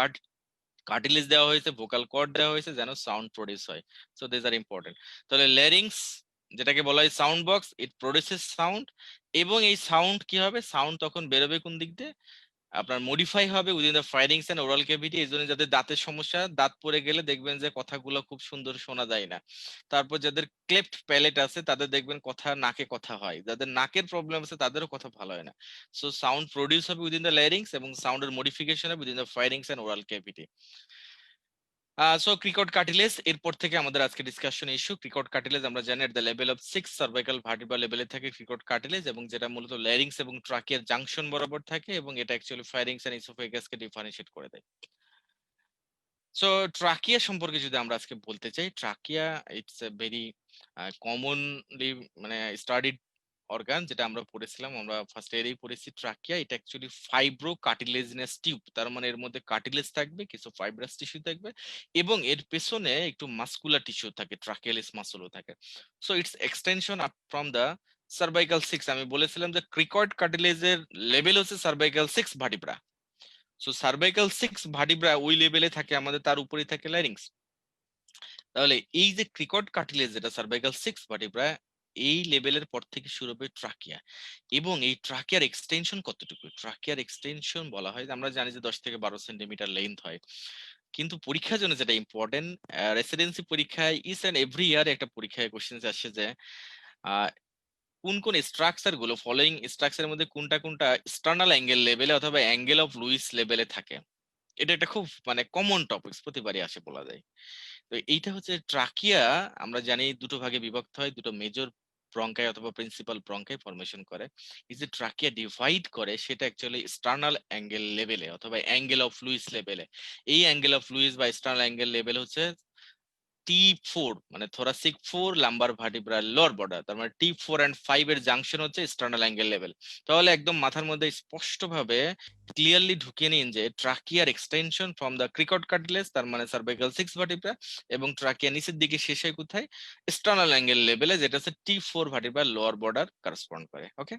কার্টিলেজ দেওয়া হয়েছে, ভোকাল কর্ড দেওয়া হয়েছে যেন সাউন্ড প্রডিউস হয়। So this are important. তাহলে ল্যারিংস যেটাকে বলা হয় sound box, it produces sound, এবং এই সাউন্ড কি হবে, সাউন্ড তখন বেরোবে কোন দিক দিয়ে, আপনার মডিফাই হবে within the pharynx and oral cavity. এই জন্য যাদের দাঁতের সমস্যা, দাঁত পড়ে গেলে দেখবেন যে কথাগুলো খুব সুন্দর শোনা যায় না। তারপর যাদের ক্লেফট প্যালেট আছে তাদের দেখবেন কথা নাকে কথা হয়, যাদের নাকের প্রবলেম আছে তাদেরও কথা ভালো হয় না। সো সাউন্ড প্রডিউস হবে উইদিন দ্য ল্যারিংস এবং সাউন্ডের মডিফিকেশন হবে within the pharynx and oral cavity. So cricoid cartilage, এরপর থেকে আমাদের আজকে ডিসকাশন ইস্যু ক্রিকট কার্টিলেজ। আমরা জানি এট the level of 6 cervical vertebra লেভেলে থাকে ক্রিকট কার্টিলেজ, এবং যেটা মূলত ল্যারিংস এবং ট্রাকিয়ার জাংশন বরাবর থাকে, এবং এটা অ্যাকচুয়ালি ফায়ারিংস এন্ড ইসোফেগাসকে ডিফারেন্সিয়েট করে দেয়। সো ট্রাকিয়া সম্পর্কে যদি আমরা আজকে বলতে চাই, trachea it's a very commonly মানে স্টাডিড অর্গান, যেটা আমরা পড়েছিলাম, আমরা ফার্স্ট ইয়ারেই পড়েছি। ট্রাকিয়া এটা অ্যাকচুয়ালি ফাইব্রো কার্টিলেজিনাস টিউব, তার মানে এর মধ্যে কার্টিলেজ থাকবে, কিছু ফাইব্রাস টিস্যু থাকবে, এবং এর পেছনে একটু মাসকুলার টিস্যু থাকে, ট্রাকিয়ালিস মাসলও থাকে। So it's extension up from the cervical 6। আমি বলেছিলাম যে ক্রিকয়েড কার্টিলেজের লেভেল হচ্ছে cervical 6 vertebra. So cervical 6 vertebra ওই লেভেলে থাকে আমাদের, তার উপরেই থাকে ল্যারিংস। তাহলে এই যে ক্রিকট কার্টিলেজ যেটা সার্ভাইকাল 6 ভার্টিব্রা, এই লেভেলের পর থেকে শুরু হবে ট্রাকিয়া। এবং এই ট্রাকিয়ার এক্সটেনশন কতটুকু, ট্রাকিয়ার এক্সটেনশন বলা হয়, আমরা জানি যে 10 থেকে 12 সেন্টিমিটার লেন্থ হয়। কিন্তু পরীক্ষার জন্য যেটা ইম্পর্টেন্ট, রেসিডেন্সি পরীক্ষায় ইচ এন্ড এভরি ইয়ার একটা পরীক্ষায় কোশ্চেন আসে যে আহ, কোন কোন স্ট্রাকচার গুলো ফলোইং স্ট্রাকচারের মধ্যে কোনটা কোনটা এক্সটার্নাল অ্যাঙ্গেল লেভেলে অথবা অ্যাঙ্গেল অফ লুইস লেভেলে থাকে। এটা একটা খুব মানে কমন টপিকস, প্রতিবারই আসে বলা যায়। তো এইটা হচ্ছে ট্রাকিয়া, আমরা জানি দুটো ভাগে বিভক্ত হয়, দুটো মেজর ব্রঙ্কাই অথবা প্রিন্সিপাল ব্রঙ্কাই ফরমেশন করে। এই যে ট্রাকিয়া ডিভাইড করে সেটা অ্যাকচুয়ালি এক্সটার্নাল অ্যাঙ্গেল লেভেলে অথবা অ্যাঙ্গেল অফ লুইস লেভেলে। এই অ্যাঙ্গেল অফ লুইস বা এক্সটার্নাল অ্যাঙ্গেল লেভেল হচ্ছে T4, মানে thoracic 4 lumber vertebral lower border, তার মানে T4 এন্ড 5 এর জাংশন হচ্ছে এক্সটার্নাল অ্যাঙ্গেল লেভেল। তাহলে একদম মাথার মধ্যে স্পষ্টভাবে ক্লিয়ারলি ঢুকিয়ে নিন যে ট্রাকিয়ার এক্সটেনশন ফ্রম দ্য ক্রিকট কার্টিলেজ, তার মানে সার্ভাইকাল 6 ভার্টিব্রা, এবং ট্রাকিয়া নিচের দিকে শেষ হয় কোথায়, এক্সটার্নাল অ্যাঙ্গেল লেভেলে, যেটা হচ্ছে T4 vertebral lower border correspond করে। ওকে,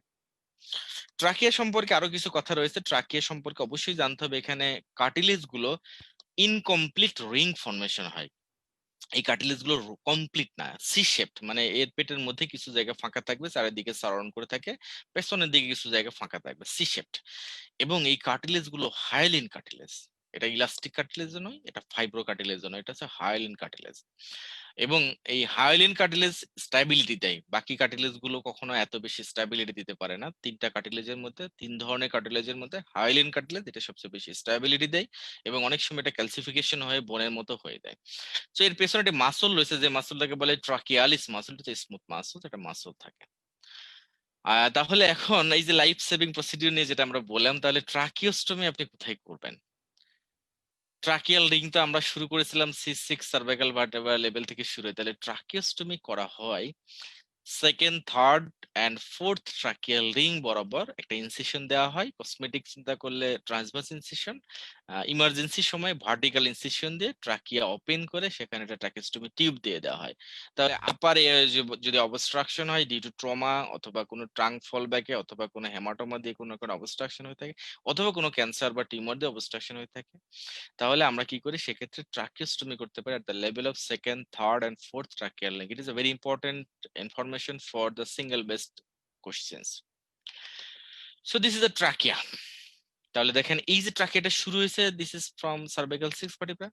ট্রাকিয়া সম্পর্কে আরো কিছু কথা রয়েছে। ট্রাকিয়া সম্পর্কে অবশ্যই জানতে হবে, এখানে কার্টিলেজ গুলো ইনকমপ্লিট রিং ফর্মেশন হয়। এই কার্টিলেজ গুলো কমপ্লিট না, সি শেপড, মানে এর পেটের মধ্যে কিছু জায়গা ফাঁকা থাকবে, চারিদিকে সারাউন্ড করে থাকে, পেছনের দিকে কিছু জায়গা ফাঁকা থাকবে, সি শেপড। এবং এই কার্টিলেজ গুলো হায়ালিন কার্টিলেজ, এটা ইলাস্টিক কার্টিলেজ নয়, এটা ফাইব্রো কার্টিলেজ নয়, এটা হচ্ছে হায়ালিন কার্টিলেজ। এবং এই হায়ালিন কার্টিলেজ স্ট্যাবিলিটি দেয়, বাকি কার্টিলেজ গুলো কখনো এত বেশি স্ট্যাবিলিটি দিতে পারে না। তিনটা কার্টিলেজের মধ্যে, তিন ধরনের কার্টিলেজের মধ্যে হায়ালিন কার্টিলেজ এটা সবচেয়ে বেশি স্ট্যাবিলিটি দেয়, এবং অনেক সময় এটা ক্যালসিফিকেশন হয়ে বোনের মতো হয়ে যায়। তো এর পেছনে একটা মাসল রয়েছে, যে মাসলটাকে বলে ট্রাকিয়ালিস মাসল, এটা স্মুথ মাসল, এটা মাসল থাকে। তাহলে এখন এই যে লাইফ সেভিং প্রসিডিউর নিয়ে যেটা আমরা বললাম, তাহলে ট্রাকিওস্টমি আপনি কোথায় করবেন? ট্রাকিয়াল রিং তো আমরা শুরু করেছিলাম C6 সার্ভাইকাল ভার্টেব্রা লেভেল থেকে শুরু হয়, তাহলে ট্রাকিওস্টমি করা হয় second, third and fourth tracheal ring বরাবর একটা ইনসিশন দেওয়া হয়। কসমেটিক চিন্তা করলে ট্রান্সভার্স ইনসিশন, ইমার্জেন্সি সময় ভার্টিক্যাল ইনসিশন দিয়ে ট্রাকিয়া ওপেন করে সেখানে একটা ট্রাকিওস্টমি টিউব দিয়ে দেওয়া হয়। তাহলে আপার যদি অবস্ট্রাকশন হয় ডিউ টু ট্রমা অথবা কোনো ট্রাঙ্ক ফল ব্যাকে অথবা কোনো হেমাটোমা দিয়ে কোনো কোনো অবস্ট্রাকশন হয়ে থাকে অথবা কোনো ক্যান্সার বা টিউমার দিয়ে অবস্ট্রাকশন হয়ে থাকে, তাহলে আমরা কি করি সেক্ষেত্রে ট্রাকিওস্টমি করতে পারি at the level of second, third and fourth tracheal link. It is a very important information for the single based questions. So this is the trachea. তাহলে দেখেন এই যে ট্রাকিয়াটা শুরু হয়েছে, this is from cervical 6 vertebra,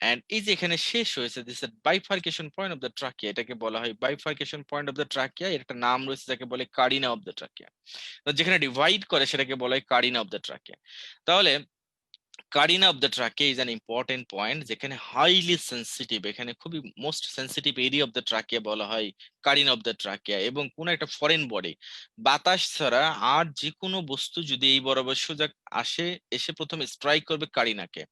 and এই যে এখানে শেষ হয়েছে, this is bifurcation point of the trachea. এটাকে বলা হয় bifurcation point of the trachea. এর একটা নাম রয়েছে যাকে বলে কারিনা অফ দ্য ট্রাকিয়া। যেখানে ডিভাইড করে সেটাকে বলা হয় কারিনা অফ দ্য ট্রাকিয়া। তাহলে carina of the trachea is an important point, যেখানে হাইলি সেন্সিটিভ, এখানে খুবই most sensitive area of the trachea বলা হয় কারিনা অফ দ্য ট্রাকিয়া। এবং কোন একটা ফরেন বডি, বাতাস ছাড়া আর যে কোনো বস্তু যদি এই বরাবর সোজা আসে, এসে প্রথমে স্ট্রাইক করবে কারিনাকে,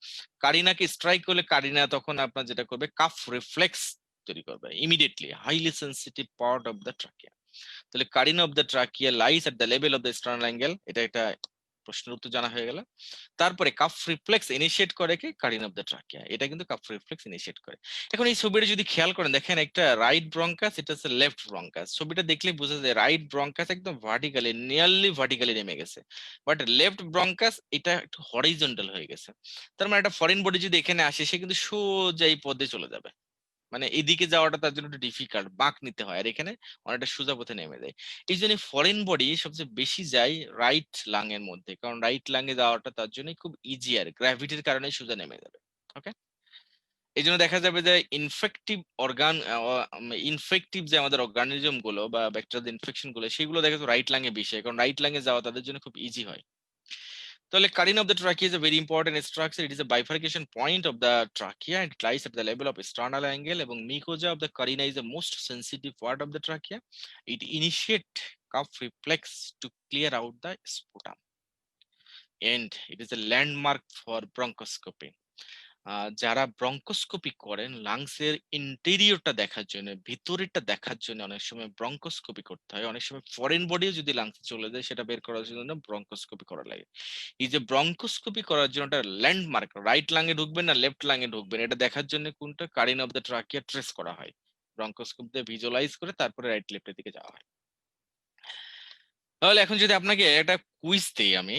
কারিনাকে স্ট্রাইক করলে কারিনা তখন আপনার যেটা করবে কাফ রিফ্লেক্স তৈরি করবে immediately, highly sensitive part of the trachea. তাহলে carina of the trachea lies at the level of the sternal angle, এটা একটা প্রশ্নের উত্তর জানা হয়ে গেল। তারপরে কাফ রিফ্লেক্স ইনিশিয়েট করে কি কারিনা অফ দ্য ট্রাকিয়া, এটা কিন্তু কাফ রিফ্লেক্স ইনিশিয়েট করে। এখন এই ছবিটা যদি খেয়াল করেন, দেখেন একটা রাইট ব্রঙ্কাস, এটা হচ্ছে লেফট ব্রঙ্কাস। ছবিটা দেখলে বোঝা যায় রাইট ব্রঙ্কাস একদম ভার্টিক্যালি, নিয়ারলি ভার্টিক্যালি নেমে গেছে, বাট লেফট ব্রঙ্কাস এটা একটু হরিজন্টাল হয়ে গেছে। তার মানে একটা ফরেন বডি যদি এখানে আসে, সে কিন্তু সোজা এই পথে চলে যাবে, মানে এদিকে যাওয়াটা তার জন্য একটু ডিফিকাল্ট, বাঁক নিতে হয়, আর এখানে অনেকটা সোজা পথে নেমে যায়। এই জন্য ফরেন বডি সবচেয়ে বেশি যায় রাইট লাং এর মধ্যে, কারণ রাইট লাং এ যাওয়াটা তার জন্য খুব ইজিয়ার, গ্র্যাভিটির কারণে সোজা নেমে যাবে। ওকে, এই জন্য দেখা যাবে যে ইনফেক্টিভ অর্গান, ইনফেক্টিভ যে আমাদের অর্গানিজম গুলো বা ব্যাকটেরিয়াল ইনফেকশন গুলো, সেগুলো দেখা যাচ্ছে রাইট লাং এ বেশি হয়, কারণ রাইট লাং এ যাওয়া তাদের জন্য খুব ইজি হয়। তাহলে carina of the trachea is a very important structure. It is a bifurcation point of the trachea and it lies at the level of sternal angle, এবং mucosa of the carina is the most sensitive part of the trachea. It initiate cuff reflex to clear out the sputum, and it is a landmark for bronchoscopy. যারা ব্রঙ্কোস্কোপি করেন লাংসের ইন্টেরিয়রটা দেখার জন্য, ভিতরেরটা দেখার জন্য অনেক সময় ব্রঙ্কোস্কোপি করতে হয়। অনেক সময় ফরেন বডিও যদি লাংসে চলে যায়, সেটা বের করার জন্য ব্রঙ্কোস্কোপি করা লাগে। এই যে ব্রঙ্কোস্কোপি করার জন্য একটা ল্যান্ডমার্ক, রাইট লাঙে ঢুকবেন না লেফট লাঙে ঢুকবেন, এটা দেখার জন্য কোনটা Karine of the trachea trace করা হয়, ব্রঙ্কোস্কোপ দিয়ে ভিজুয়ালাইজ করে তারপরে রাইট লেফটের দিকে যাওয়া হয়। তাহলে এখন যদি আপনাকে একটা কুইজ দিই আমি,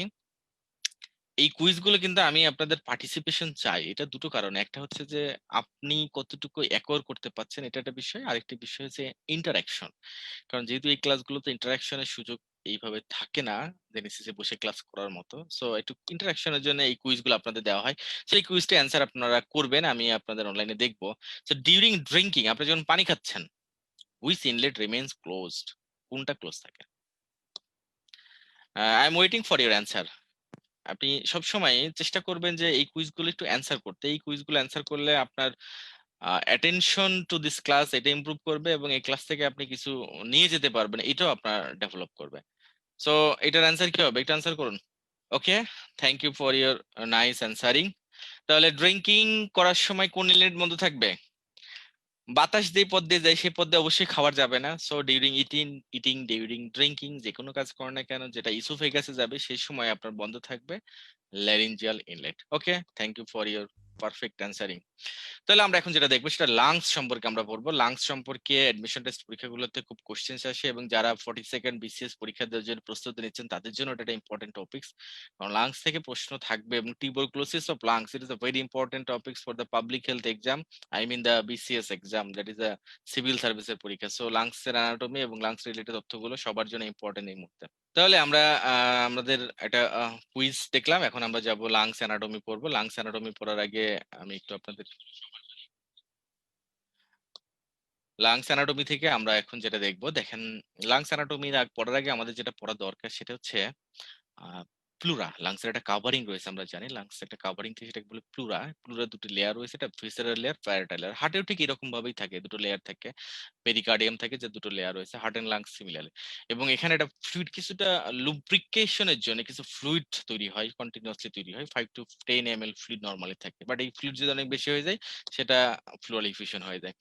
এই কুইজগুলো কিন্তু আমি আপনাদের পার্টিসিপেশন চাই। এটা দুটো কারণে, একটা হচ্ছে যে আপনি কতটুকু অ্যাকোয়ার করতে পারছেন, এটা একটা বিষয়, আরেকটি বিষয় হচ্ছে ইন্টারাকশন। কারণ যেহেতু এই ক্লাসগুলোতে ইন্টারাকশনের সুযোগ এইভাবে থাকে না, জেনেসিসে বসে ক্লাস করার মতো, সো একটু ইন্টারাকশনের জন্য এই কুইজগুলো আপনাদের দেওয়া হয়। সো এই কুইজটা অ্যান্সার আপনারা করবেন, আমি আপনাদের অনলাইনে দেখবো। সো ডিউরিং ড্রিঙ্কিং, আপনি যখন পানি খাচ্ছেন, হুইচ ইনলেট রিমেইনস ক্লোজড, কোনটা ক্লোজ থাকে? I am waiting for your answer. আপনি সবসময় চেষ্টা করবেন যে এই কুইজগুলো একটু অ্যান্সার করতে। এই কুইজগুলো অ্যান্সার করলে আপনার অ্যাটেনশন টু দিস ক্লাস এটা ইমপ্রুভ করবে, এবং এই ক্লাস থেকে আপনি কিছু নিয়ে যেতে পারবেন, এটাও আপনার ডেভেলপ করবে। সো এটার অ্যান্সার কি হবে? একটা অ্যান্সার করুন। Okay, thank you for your nice answering. তাহলে ড্রিঙ্কিং করার সময় কোন ইনলেট বন্ধ থাকবে? বাতাস যে পথ দিয়ে যায় সেই পথ দিয়ে অবশ্যই খাবার যাবে না। So during eating during drinking যে কোনো কাজ করেন না কেন, যেটা ইসোফেগাসে যাবে সেই সময় আপনার বন্ধ থাকবে laryngeal inlet. Okay, thank you for your perfect answering. তাহলে আমরা এখন যেটা দেখবো সেটা লাংস সম্পর্কে আমরা পড়বো। লাংস সম্পর্কে অ্যাডমিশন টেস্ট পরীক্ষাগুলোতে খুব কোশ্চেন্স আসে, এবং যারা 42nd BCS পরীক্ষা দেওয়ার জন্য প্রস্তুতি নিচ্ছেন তাদের জন্য এটা একটা ইম্পর্টেন্ট টপিক্স, কারণ লাংস থেকে প্রশ্ন থাকবে। এবং tuberculosis of lungs, it is a very important topics for the public health exam, I mean the BCS exam, that is a civil সার্ভিসের পরীক্ষা। সো লাংস এর অ্যানাটমি এবং লাংস রিলেটেড তথ্যগুলো সবার জন্য ইম্পর্টেন্ট এই মুহূর্তে। তাহলে আমরা আমাদের একটা কুইজ দেখলাম, এখন আমরা যাব লাংস অ্যানাটমি পড়বো। লাংস অ্যানাটমি পড়ার আগে আমি একটু আপনাদের লাংস অ্যানাটমি থেকে আমরা এখন যেটা দেখবো, দেখেন লাংস অ্যানাটমি পড়ার আগে আমাদের যেটা পড়া দরকার সেটা হচ্ছে প্লুরা, লাংসের একটা কাভারিং রয়েছে, আমরা জানি লাংসের একটা কাভারিং থেকে সেটাকে বলে প্লুরা। প্লুরা দুটো লেয়ার রয়েছে, একটা ভিসেরাল লেয়ার, প্যারাটাল লেয়ার। হার্টেও ঠিক এরকম ভাবেই থাকে, দুটো লেয়ার থাকে, পেরিকার্ডিয়াম থাকে, যে দুটো লেয়ার রয়েছে হার্ট এন্ড লাংস সিমিলারলি। এবং এখানে একটা ফ্লুইড, কিছুটা লুব্রিকেশনের জন্য কিছু ফ্লুইড তৈরি হয়, কন্টিনিউয়াসলি তৈরি হয়, 5 to 10 ml ফ্লুইড নরমালি থাকে, বাট এই ফ্লুইড যদি অনেক বেশি হয়ে যায় সেটা প্লুরাল ইফিউশন হয়ে যায়।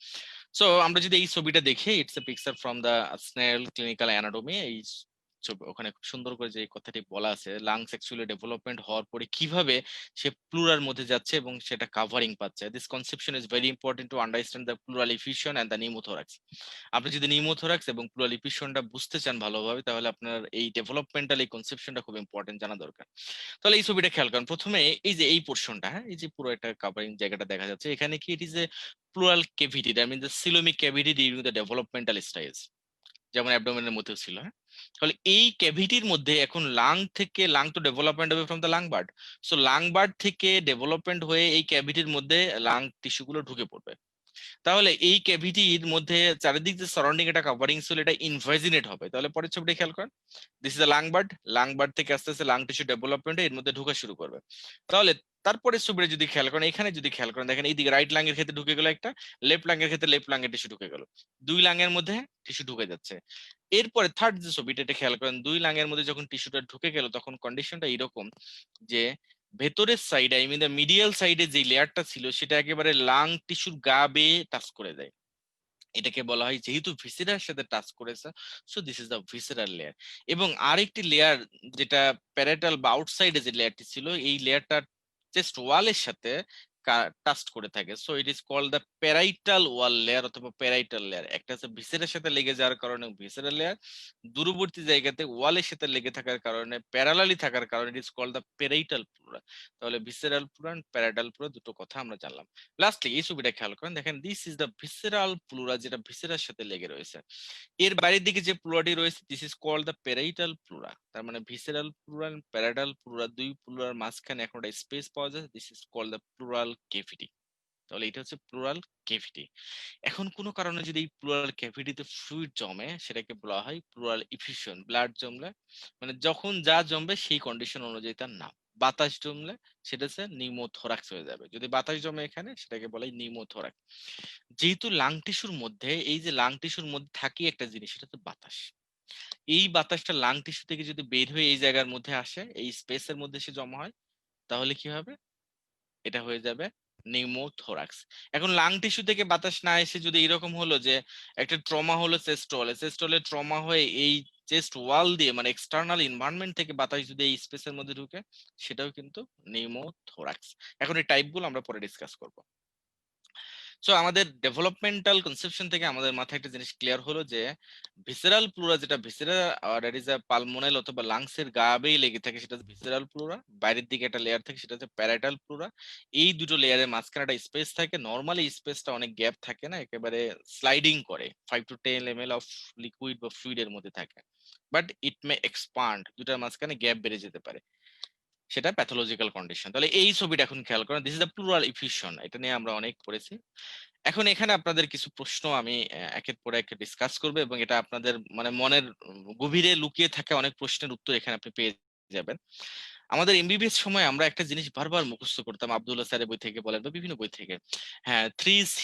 সো আমরা যদি এই ছবিটা দেখি, it's a picture from the snail clinical anatomy. এই ছবি ওখানে খুব সুন্দর করে যে কথাটি বলা আছে, লাংস অ্যাকচুয়ালি ডেভেলপমেন্ট হওয়ার পরে কিভাবে সে প্লুরার মধ্যে যাচ্ছে এবং সেটা কাভারিং পাচ্ছে। This conception is very important to understand the pleural effusion and the pneumothorax. আপনি যদি নিউমোথোরাক্স এবং প্লুরাল ইফিউশনটা বুঝতে চান ভালোভাবে, তাহলে আপনার এই ডেভেলপমেন্টাল এই কনসেপশনটা খুব ইম্পর্টেন্ট জানা দরকার। তাহলে এই ছবিটা খেয়াল করেন, প্রথমে এই যে এই পোর্শনটা, হ্যাঁ, এই যে পুরো একটা কাভারিং জায়গাটা দেখা যাচ্ছে, এখানে কি it is a pleural cavity, that means the coelomic cavity during the developmental stage, যেমন অ্যাবডোমেনের মধ্যেও ছিল, হ্যাঁ। তাহলে এই ক্যাভিটির মধ্যে এখন লাং থেকে, লাং তো ডেভেলপমেন্ট হবে from the lung bird, so lung bird থেকে ডেভেলপমেন্ট হয়ে এই ক্যাভিটির মধ্যে লাং টিস্যুগুলো ঢুকে পড়বে। তাহলে এই ক্যাভিটির মধ্যে চারিদিক যে সারাউন্ডিং এটা কাভারিং ছিল, এটা ইনভাজিনেট হবে। তাহলে পরের ছবিটা খেয়াল করেন, this is a lung bird, lung bird থেকে আস্তে আস্তে লাং টিস্যু ডেভেলপমেন্ট এর মধ্যে ঢোকা শুরু করবে। তাহলে তারপরে ছবিটা যদি খেয়াল করেন, এখানে যদি খেয়াল করেন, দেখেন এইদিকে রাইট লাং এর ক্ষেত্রে ঢুকে গেল একটা, লেফট লাং এর ক্ষেত্রে লেফট লাং এর টিস্যু ঢুকে গেল, দুই লাং এর মধ্যে টিস্যু ঢুকে যাচ্ছে। এরপরে থার্ড যে ছবিটা, এটা খেয়াল করেন, দুই লাং এর মধ্যে যখন টিস্যুটা ঢুকে গেল, তখন কন্ডিশনটা এরকম যে ভেতরের সাইডে, আই মিন মিডিয়াল সাইডে যে লেয়ারটা ছিল সেটা একেবারে লাং টিস্যুর গা বেয়ে টাচ করে যায়। এটাকে বলা হয়, যেহেতু ভিসেরার সাথে টাচ করেছে, so this is the visceral layer. এবং আরেকটি লেয়ার যেটা প্যারাটাল বা আউটসাইডে যে লেয়ারটি ছিল, এই লেয়ারটা চেস্ট ওয়ালের সাথে টাচ করে থাকে, so it is called the parietal wall layer অথবা প্যারাইটাল লেয়ার। একটা হচ্ছে ভিসেরার সাথে লেগে যাওয়ার কারণে ভিসেরাল লেয়ার, দূরবর্তী জায়গাতে ওয়ালের সাথে লেগে থাকার কারণে, প্যারালালি থাকার কারণে it is called the parietal pleura. তাহলে visceral pleura and parietal pleura দুটো কথা আমরা জানলাম। লাস্টলি এই ছবিটা খেয়াল করেন, দেখেন this is the visceral pleura, যেটা ভিসেরার সাথে লেগে রয়েছে। এর বাইরের দিকে যে প্লুরাটি রয়েছে, this is called the parietal pleura. তার মানে visceral pleura and parietal pleura, দুই প্লুরার মাঝখানে এখন একটা স্পেস পাওয়া যায়, this is called the pleural cavity. তাহলে এটা হচ্ছে প্লুরাল ক্যাভিটি। এখন কোনো কারণে যদি এই প্লুরাল ক্যাভিটিতে ফ্লুইড জমে, সেটাকে বলা হয় প্লুরাল ইফিউশন। ব্লাড জমলে, মানে যখন যা জমবে সেই কন্ডিশন অনুযায়ী তার নাম। বাতাস জমলে সেটা হচ্ছে নিউমোথোরাক্স হয়ে যাবে। যদি বাতাস জমে এখানে, সেটাকে বলা হয় নিউমোথোরাক্স। যেহেতু লাং টিস্যুর মধ্যে, এই যে লাং টিস্যুর মধ্যে থাকে একটা জিনিস, সেটা তো বাতাস। এই বাতাসটা লাং টিস্যু থেকে যদি বের হয়ে এই জায়গার মধ্যে আসে, এই স্পেসের মধ্যে সে জমা হয়, তাহলে কি হবে? এটা হয়ে যাবে নিউমোথোরাক্স। এখন লাং টিস্যু থেকে বাতাস না এসে যদি এরকম হলো যে একটা ট্রমা হলো চেস্ট ওয়ালে, চেস্ট ওয়ালে ট্রমা হয়ে এই চেস্ট ওয়াল দিয়ে, মানে এক্সটার্নাল এনভায়রনমেন্ট থেকে বাতাস যদি এই স্পেসের মধ্যে ঢুকে, সেটাও কিন্তু নিউমোথোরাক্স। এখন এই টাইপগুলো আমরা পরে ডিসকাস করব। সো আমাদের ডেভেলপমেন্টাল কনসেপশন থেকে আমাদের মাথায় একটা জিনিস ক্লিয়ার হলো যে ভিসেরাল প্লুরা, যেটা ভিসেরা দ্যাট ইজ আ পালমোনাল অথবা লাংস এর গাবেই লেগে থাকে, সেটা ভিসেরাল প্লুরা। বাইরের দিকে একটা লেয়ার থাকে, সেটা হচ্ছে প্যারাটাল প্লুরা। এই দুটো লেয়ারের মাঝখানে একটা স্পেস থাকে, নর্মালি স্পেসটা অনেক গ্যাপ থাকে না, একেবারে স্লাইডিং করে, 5 to 10 ml অফ লিকুইড বা ফ্লুইড এর মধ্যে থাকে, বাট ইট মে এক্সপান্ড, দুটার মাঝখানে গ্যাপ বেড়ে যেতে পারে, সেটা প্যাথোলজিক্যাল কন্ডিশন। তাহলে এই ছবিটা এখন খেয়াল করেন, this is the pleural effusion. এটা নিয়ে আমরা অনেক পড়েছি। এখন এখানে আপনাদের কিছু প্রশ্ন আমি একের পর এক ডিসকাস করবো, এবং এটা আপনাদের মানে মনের গভীরে লুকিয়ে থাকা অনেক প্রশ্নের উত্তর এখানে আপনি পেয়ে যাবেন। আমাদের এমবিবিএস সময় আমরা একটা জিনিস বারবার মুখস্থ করতাম, আব্দুল্লাহ স্যারের বই থেকে বলেন বা বিভিন্ন বই থেকে, হ্যাঁ, 3C,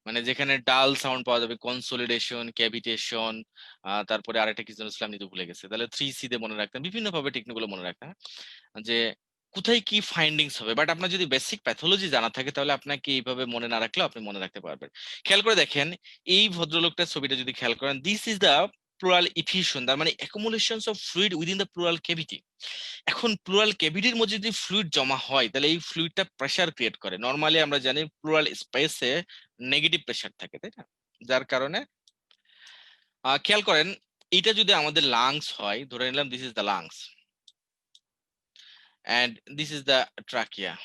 মানে যেখানে ডাল সাউন্ড পাওয়া যাবে, কনসোলিডেশন, ক্যাভিটেশন, তারপরে আরেকটা কি যেন ছিল, আমি তো ভুলে গেছি। তাহলে 3C তে মনে রাখতাম, বিভিন্ন ভাবে টেকনিক গুলো মনে রাখতাম, যে কোথায় কি ফাইন্ডিংস হবে। বাট আপনার যদি বেসিক প্যাথোলজি জানা থাকে, তাহলে আপনাকে এইভাবে মনে না রাখলেও আপনি মনে রাখতে পারবেন। খেয়াল করে দেখেন, এই ভদ্রলোকটার ছবিটা যদি খেয়াল করেন, this is the pleural effusion, তার মানে accumulations of fluid within the pleural cavity. এখন প্লুরাল ক্যাভিটির মধ্যে যদি ফ্লুইড জমা হয়, তাহলে এই ফ্লুইডটা প্রেসার ক্রিয়েট করে। নর্মালি আমরা জানি প্লুরাল স্পেসে নেগেটিভ প্রেসার থাকে, তাই না? যার কারণে খেয়াল করেন, এটা যদি আমাদের লাংস হয়, ধরে নিলাম this is the lungs and this is the trachea.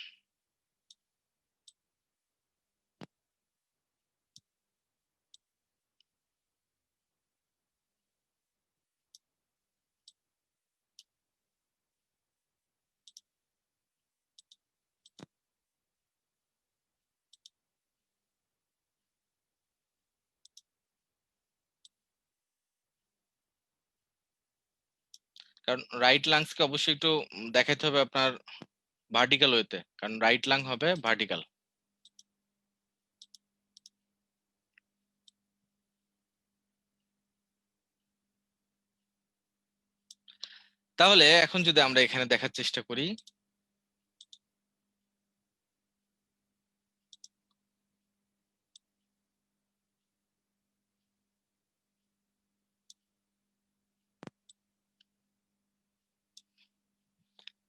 কারণ রাইট লাংসকে অবশ্যই একটু দেখাইতে হবে আপনার ভার্টিক্যাল ওয়েতে, কারণ রাইট লাং হবে ভার্টিক্যাল। তাহলে এখন যদি আমরা এখানে দেখার চেষ্টা করি,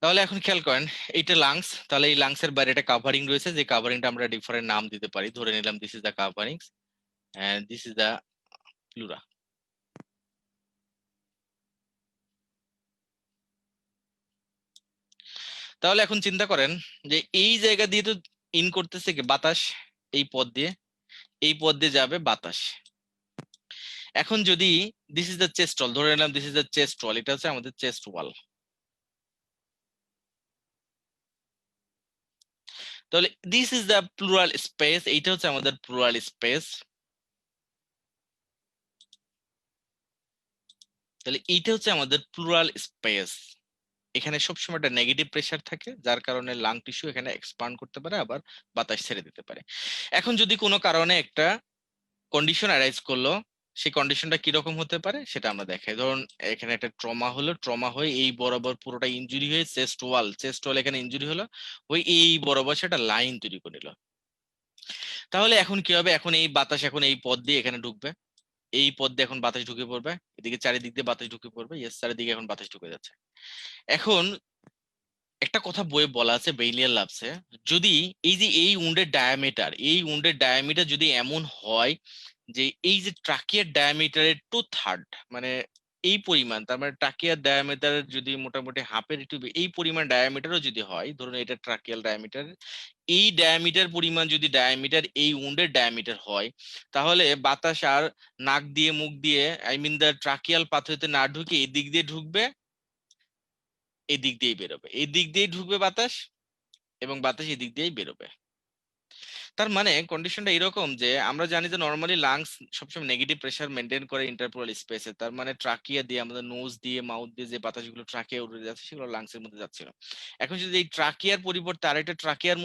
তাহলে এখন খেয়াল করেন এইটা লাংস, তাহলে এই লাংসের বাইরে একটা কাভারিং রয়েছে, যে কাভারিংটা আমরা ডিফারেন্ট নাম দিতে পারি। ধরে নিলাম this is the covering and this is the pleura. তাহলে এখন চিন্তা করেন যে এই জায়গা দিয়ে তো ইন করতেছে কি বাতাস, এই পথ দিয়ে, এই পথ দিয়ে যাবে বাতাস। এখন যদি দিস ইজ দ্য চেস্ট ওয়াল, ধরে নিলাম দিস ইজ দ্য চেস্ট ওয়াল, এটা হচ্ছে আমাদের চেস্ট ওয়াল। তাহলে this is the plural space, এইটা হচ্ছে আমাদের প্লুরাল স্পেস। তাহলে এইটা হচ্ছে আমাদের প্লুরাল স্পেস। এখানে সবসময় একটা নেগেটিভ প্রেসার থাকে, যার কারণে লাং টিস্যু এখানে এক্সপান্ড করতে পারে, আবার বাতাস ছেড়ে দিতে পারে। এখন যদি কোনো কারণে একটা কন্ডিশন অ্যারাইজ করলো, সেই কন্ডিশনটা কিরকম হতে পারে সেটা আমরা দেখাই। ধরুন এখানে একটা ট্রমা হলো, ট্রমা হয়ে এই বরাবর পুরোটা ইনজুরি হয়ে চেস্ট ওয়াল, চেস্ট ওয়াল এখানে ইনজুরি হলো, ওই এই বরাবর সেটা লাইন তৈরি করে নিল। তাহলে এখন কি হবে, এখন এই বাতাস এখন এই পথ দিয়ে এখানে ঢুকবে, এই পথ দিয়ে এখন বাতাস ঢুকে পড়বে, এদিকে চারিদিক দিয়ে বাতাস ঢুকে পড়বে, ইয়েস চারিদিকে এখন বাতাস ঢুকে যাচ্ছে। এখন একটা কথা বইয়ে বলা আছে বেইলিয়ার লাভসে, যদি এই যে এই উন্ডের ডায়ামিটার, এই উন্ডের ডায়ামিটার যদি এমন হয় যে এই যে ট্রাকিয়ার ডায়ামিটারের 2/3, মানে এই পরিমাণ, তার মানে ট্রাকিয়ার ডায়ামিটার যদি মোটামুটি হাফের একটু এই পরিমাণ ডায়ামিটারও যদি হয়, ধরুন এটা ট্রাকিয়াল ডায়ামিটার, এই ডায়ামিটার পরিমাণ যদি ডায়ামিটার এই উন্ডের ডায়ামিটার হয়, তাহলে বাতাস আর নাক দিয়ে মুখ দিয়ে, আই মিন দ্য ট্রাকিয়াল পাথওয়েতে না ঢুকে এদিক দিয়ে ঢুকবে, এদিক দিয়েই বেরোবে, এই দিক দিয়েই ঢুকবে বাতাস, এবং বাতাস এদিক দিয়েই বেরোবে। তার মানে কন্ডিশনটা এরকম যে আমরা জানি যে নর্মালি লাংস সবসময় নেগেটিভ প্রেসার মেনটেন করে ইন্টারপ্লোরাল স্পেসে, তার মানে ট্রাকিয়া দিয়ে, আমাদের নোজ দিয়ে মাউথ দিয়ে যে বাতাসগুলো ট্রাকিয়া উড়ে যাচ্ছে সেগুলো লাংসের মধ্যে যাচ্ছিল। এখন যদি এই ট্রাকিয়ার পরিবর্তে আরেকটা ট্রাকিয়ার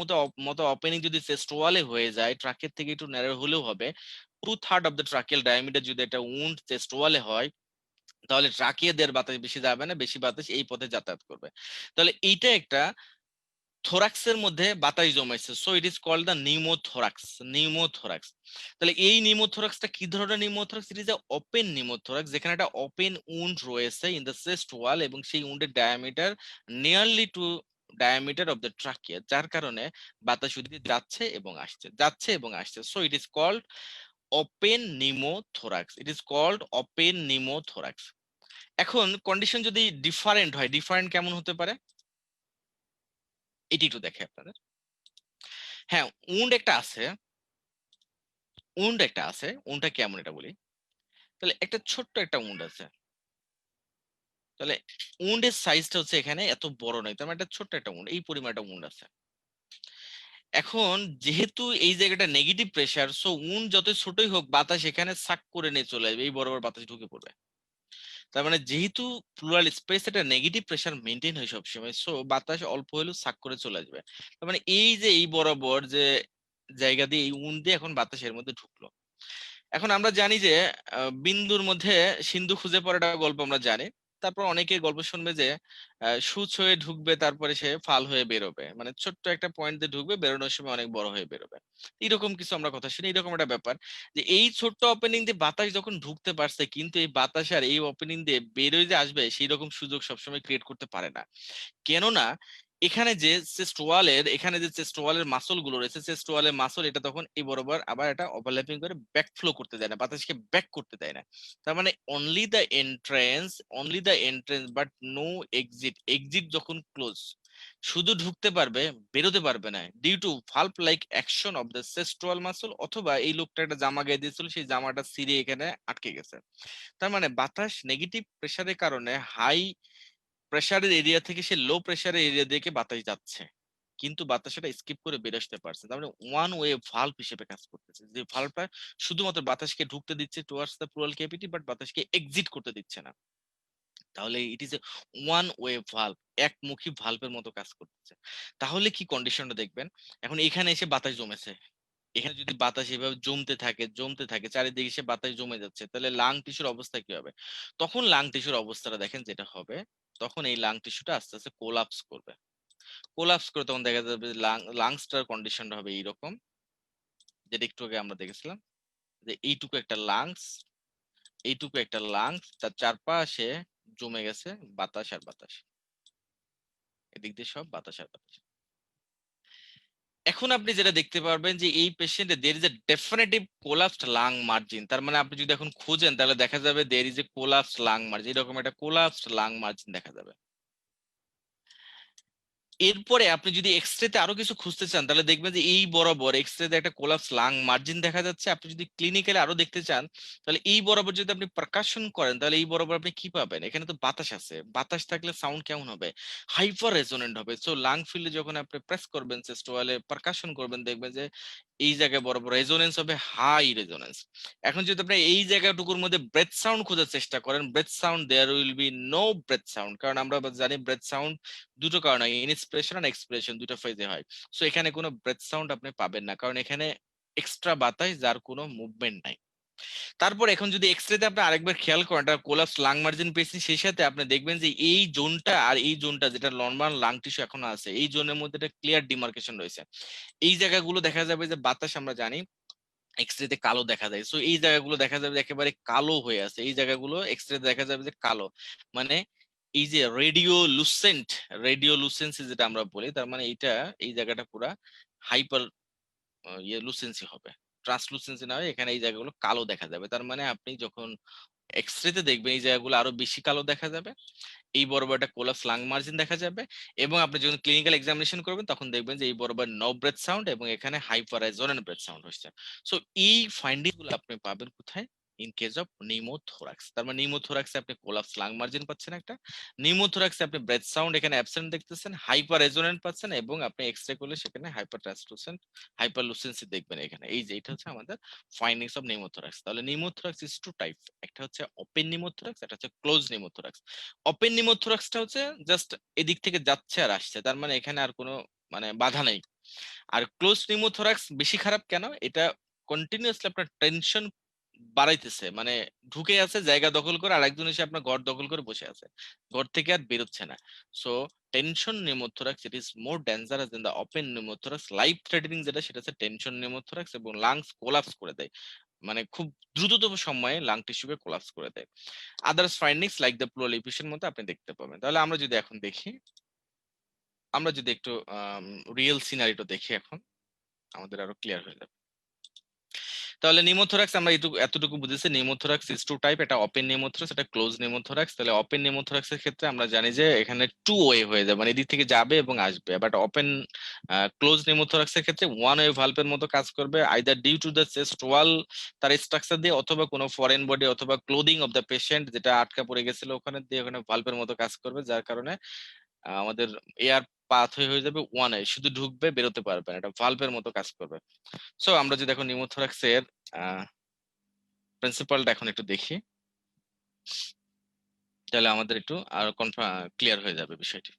মতো ওপেনিং যদি চেস্ট ওয়ালে হয়ে যায়, ট্রাকের থেকে একটু ন্যারো হলেও হবে, 2/3 অফ দ্য ট্রাকিয়াল ডায়ামিটার যদি একটা উন্ড চেস্ট ওয়ালে হয়, তাহলে ট্রাকিয়া দেওয়ার বাতাস বেশি যাবে না, বেশি বাতাস এই পথে যাতায়াত করবে। তাহলে এইটা একটা থোরাক্সের মধ্যে বাতাস জমাইছে, so it is called the pneumothorax, pneumothorax. তাহলে এই নিউমোথোরাক্সটা কি ধরনের pneumothorax? It is a open pneumothorax, যেখানে একটা ওপেন উন্ড রয়েছে ইন দ্য চেস্ট ওয়াল, এবং সেই উন্ডের diameter nearly to diameter of the trachea, যার কারণে বাতাস উদিকে যাচ্ছে এবং আসছে, যাচ্ছে এবং আসছে, so it is called open pneumothorax, it is called open pneumothorax. এখন কন্ডিশন যদি ডিফারেন্ট হয়, ডিফারেন্ট কেমন হতে পারে এটি একটু দেখে আপনাদের। হ্যাঁ, উন্ড একটা আছে, উন্ড একটা আছে, উন্ডটা কেমন এটা বলি। তাহলে একটা ছোট্ট একটা উন্ড আছে, তাহলে উন্ডের সাইজটা হচ্ছে এখানে এত বড় নয়, তার মানে একটা ছোট্ট একটা উন্ড, এই পরিমাণ একটা উন্ড আছে। এখন যেহেতু এই জায়গাটা নেগেটিভ প্রেসার, সো উন্ড যত ছোটই হোক বাতাস এখানে সাক করে নিয়ে চলে আসবে, এই বরাবর বাতাস ঢুকে পড়বে। তার মানে যেহেতু প্লুরাল স্পেস একটা নেগেটিভ প্রেসার মেনটেন হয় সবসময়, সো বাতাস অল্প হলেও সাক করে চলে আসবে। তার মানে এই যে এই বরাবর যে জায়গা দিয়ে এই উন্ড দিয়ে এখন বাতাস এর মধ্যে ঢুকলো। এখন আমরা জানি যে বিন্দুর মধ্যে সিন্ধু খুঁজে পড়াটা গল্প আমরা জানি। তারপর অনেকে গল্প শুনবে যে সূচ হয়ে ঢুকবে, তারপরে সে ফাল হয়ে বেরোবে, মানে ছোট্ট একটা পয়েন্ট দিয়ে ঢুকবে, বেরোনোর সময় অনেক বড় হয়ে বেরোবে। এরকম কিছু আমরা কথা শুনি, এরকম একটা ব্যাপার যে এই ছোট্ট ওপেনিং দিয়ে বাতাস যখন ঢুকতে পারছে, কিন্তু এই বাতাস আর এই ওপেনিং দিয়ে বেরোয় যে আসবে সেই রকম সুযোগ সবসময় ক্রিয়েট করতে পারে না। কেননা এখানে যে চেস্ট ওয়ালের, এখানে যে চেস্ট ওয়ালের মাসল গুলো রয়েছে, চেস্ট ওয়ালের মাসল এটা তখন এই বরাবর আবার এটা ওভারল্যাপিং করে ব্যাক ফ্লো করতে দেয় না, বাতাসকে ব্যাক করতে দেয় না। তার মানে only the entrance, only the entrance but no exit, exit যখন ক্লোজ, শুধু ঢুকতে পারবে, বেরোতে পারবে না, due to valve like action of the chest wall muscle, অথবা এই লোকটা একটা জামা গায়ে দিয়েছিল, সেই জামাটা ছিঁড়ে এখানে আটকে গেছে। তার মানে বাতাস নেগেটিভ প্রেসারের কারণে হাই প্রেসারের এরিয়া থেকে সে লো প্রেসারের এরিয়া দিকে বাতাস যাচ্ছে, কিন্তু বাতাস সেটা স্কিপ করে বের আসতে পারছে। তার মানে ওয়ান ওয়ে ভালভ হিসেবে কাজ করতেছে, যে ভালভটা শুধুমাত্র বাতাসকে ঢুকতে দিচ্ছে towards the pleural cavity, but বাতাসকে এক্সিট করতে দিচ্ছে না। তাহলে it is a one way valve, একমুখী ভালভের মতো কাজ করতেছে। তাহলে কি কন্ডিশনটা দেখবেন, এখন এখানে এসে বাতাস জমেছে, এখানে যদি বাতাস এভাবে জমতে থাকে চারিদিকে সে বাতাস জমে যাচ্ছে, তাহলে লাং টিস্যুর অবস্থা কি হবে? তখন লাং টিস্যুর অবস্থাটা দেখেন যেটা হবে, তখন এই লাং টিস্যুটা আস্তে আস্তে কোলাপস করবে। কোলাপস করে তখন দেখা যাবে লাংসটার কন্ডিশনটা হবে এইরকম, যেটা একটু আগে আমরা দেখেছিলাম, যে এইটুকু একটা লাংস, এইটুকু একটা লাংস, তার চারপাশে জমে গেছে বাতাস আর বাতাস, এদিক দিয়ে সব বাতাস আর বাতাস। এখন আপনি যেটা দেখতে পারবেন যে এই পেশেন্টে there is a definitive collapsed lung margin, তার মানে আপনি যদি এখন খুঁজেন তাহলে দেখা যাবে there is a collapsed lung margin, এরকম একটা কোলাপসড লাং মার্জিন দেখা যাবে। এরপরে আপনি যদি এক্সরেতে আরো কিছু খুঁজতে চান তাহলে দেখবেন যে এই বরাবর এক্সরেতে একটা কোলাপস লাং মার্জিন দেখা যাচ্ছে। আপনি যদি ক্লিনিক্যালি আরো দেখতে চান তাহলে এই বরাবর যদি আপনি পারকাশন করেন তাহলে এই বরাবর আপনি কি পাবেন, এখানে তো বাতাস আছে, বাতাস থাকলে সাউন্ড কেমন হবে? হাইপার রেজোনেন্ট হবে। সো লাং ফিল্ডে যখন আপনি প্রেস করবেন চেস্ট ওয়ালে পারকাশন করবেন দেখবেন যে এই জায়গায় বরাবর রেজোনেন্স হবে, হাই রেজোনেন্স। এখন যদি আপনি এই জায়গাটুকুর মধ্যে ব্রেথ সাউন্ড খোঁজার চেষ্টা করেন, breath sound there will be no breath sound, কারণ আমরা জানি ব্রেথ সাউন্ড দুটো কারণে, ইনস্পিরেশন আর এক্সপিরেশন দুটো ফেজে হয়। সো এখানে কোনো ব্রেথ সাউন্ড আপনি পাবেন না, কারণ এখানে এক্সট্রা বাতাস যার কোনো মুভমেন্ট নাই। তারপর এখন যদি এক্সরেতে আপনি আরেকবার খেয়াল করেন, এটা কোলাপস লাং মার্জিন পেয়েছি, সেই সাথে আপনি দেখবেন যে এই জোনটা আর এই জোনটা যেটা নর্মাল লাং টিস্যু এখনো আছে, এই জোনের মধ্যে একটা ক্লিয়ার ডিমার্কেশন রয়েছে। এই জায়গাগুলো দেখা যাবে যে বাতাস আমরা জানি এক্সরেতে কালো দেখা যায়, সো এই জায়গাগুলো দেখা যাবে যে একেবারে কালো হয়ে আছে, এই জায়গাগুলো এক্সরে দেখা যাবে যে কালো, মানে এই যে রেডিও লুসেন্সি যেটা আমরা বলি, তার মানে এইটা এই জায়গাটা পুরা হাইপার লুসেন্সি হবে, ট্রান্সলুসেন্সি না হয়, এখানে এই জায়গাগুলো কালো দেখা যাবে। তার মানে আপনি যখন এক্সরেতে দেখবেন এই জায়গাগুলো আরো বেশি কালো দেখা যাবে, এই বরাবর একটা কোলাপস লাং মার্জিন দেখা যাবে, এবং আপনি যখন ক্লিনিক্যাল এক্সামিনেশন করবেন তখন দেখবেন যে এই বরাবর নো ব্রেথ সাউন্ড এবং এখানে হাইপার রেজোনেন্ট ব্রেথ সাউন্ড হচ্ছে। সো এই ফাইন্ডিং গুলো আপনি পাবেন কোথায়? In case of pneumothorax. তার মানে নিউমোথোরাক্সে আপনি কোলাপস লাং মার্জিন পাচ্ছেন একটা, নিউমোথোরাক্সে আপনি ব্রেথ সাউন্ড এখানে অ্যাবসেন্ট দেখতেছেন, হাইপার রেজোনেন্ট পাচ্ছেন, এবং আপনি এক্সরে করলে সেখানে হাইপার ট্রান্সলুসেন্ট, হাইপার লুসেন্সি দেখবেন এখানে। এই যে এটা হচ্ছে আমাদের ফাইন্ডিংস অফ নিউমোথোরাক্স। তাহলে নিউমোথোরাক্স ইজ টু টাইপ, একটা হচ্ছে ওপেন নিউমোথোরাক্স, একটা হচ্ছে ক্লোজ নিউমোথোরাক্স। ওপেন নিউমোথোরাক্সটা হচ্ছে জাস্ট এদিক থেকে যাচ্ছে আর আসছে, তার মানে এখানে আর কোনো মানে বাধা নেই। আর ক্লোজ নিউমোথোরাক্স বেশি খারাপ কেন? এটা কন্টিনিউয়াসলি আপনার টেনশন বাড়াইতেছে, মানে ঢুকে আছে জায়গা দখল করে, আর একজন এসে আপনার ঘর দখল করে বসে আছে, ঘর থেকে আর বেরোচ্ছে না। So tension pneumothorax it is more dangerous then the open pneumothorax. Life threatening যেটা সেটা হচ্ছে টেনশন নিউমোথোরাক্স, এবং লাংস কোলাপস করে দেয়, মানে খুব দ্রুততম সময়ে লাং টিস্যুকে কোলাপস করে দেয়। Others findings like the pleural effusion মতো আপনি দেখতে পাবেন। তাহলে আমরা যদি এখন দেখি, আমরা যদি একটু রিয়েল সিনারিটো দেখি এখন, আমাদের আরো ক্লিয়ার হয়ে যাবে। তাহলে নিউমোথোরাক্স আমরা এতটুকু বুঝেছি, নিউমোথোরাক্স ইজ টু টাইপ, এটা ওপেন নিউমোথোরাক্স, এটা ক্লোজ নিউমোথোরাক্স। তাহলে ওপেন নিউমোথোরাক্স এর ক্ষেত্রে আমরা জানি যে এখানে টু ওয়ে হয়ে যাবে, মানে এদিক থেকে যাবে এবং আসবে। বাট ওপেন ক্লোজ নিউমোথোরাক্স এর ক্ষেত্রে ওয়ান ওয়ে ভালভের মতো কাজ করবে, either due to the chest wall তার স্ট্রাকচার দিয়ে, অথবা কোনো ফরেন বডি অথবা ক্লোদিং অফ দ্য পেশেন্ট যেটা আটকা পড়ে গেছিল ওখানে দিয়ে, ওখানে ভালভের মতো কাজ করবে, যার কারণে আমাদের এয়ার পাথওয়ে হয়ে যাবে ওয়ান ওয়ে, শুধু ঢুকবে বেরোতে পারবে না, এটা ভালভের মতো কাজ করবে। সো আমরা যদি এখন নিউমোথোরাক্স এর প্রিন্সিপালটা এখন একটু দেখি, তাহলে আমাদের একটু আরো ক্লিয়ার হয়ে যাবে বিষয়টি।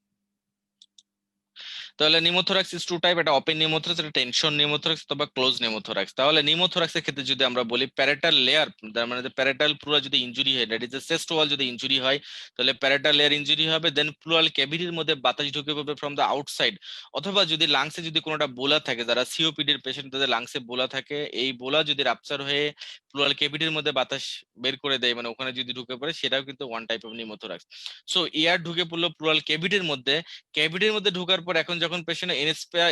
তাহলে নিউমোথোরাক্স ইজ টু টাইপ, এটা ওপেন নিউমোথোরাক্স, এটা টেনশন নিউমোথোরাক্স অথবা ক্লোজ নিউমোথোরাক্স। তাহলে নিউমোথোরাক্স এর ক্ষেত্রে যদি আমরা বলি প্যারাটাল লেয়ার, তার মানে প্যারাটাল পুরো যদি ইনজুরি হয়, দ্যাট ইজ দ্য চেস্ট ওয়াল যদি ইনজুরি হয়, তাহলে প্যারাটাল লেয়ার ইনজুরি হবে, দেন প্লুরাল ক্যাভিটির মধ্যে বাতাস ঢুকে পড়বে ফ্রম দ্য আউটসাইড। অথবা যদি লাংসে যদি কোনোটা বোলা থাকে, যারা সিওপিডির পেশেন্ট তাদের লাংসে বোলা থাকে, এই বোলা যদি রাপচার হয়ে প্লুরাল ক্যাভিটির মধ্যে বাতাস বের করে দেয়, মানে ওখানে যদি ঢুকে পড়ে, সেটাও কিন্তু one type of pneumothorax. So air ঢুকে পড়লো প্লুরাল ক্যাভিটির মধ্যে, ক্যাভিটির মধ্যে ঢোকার পর এখন যখন পেশেন্ট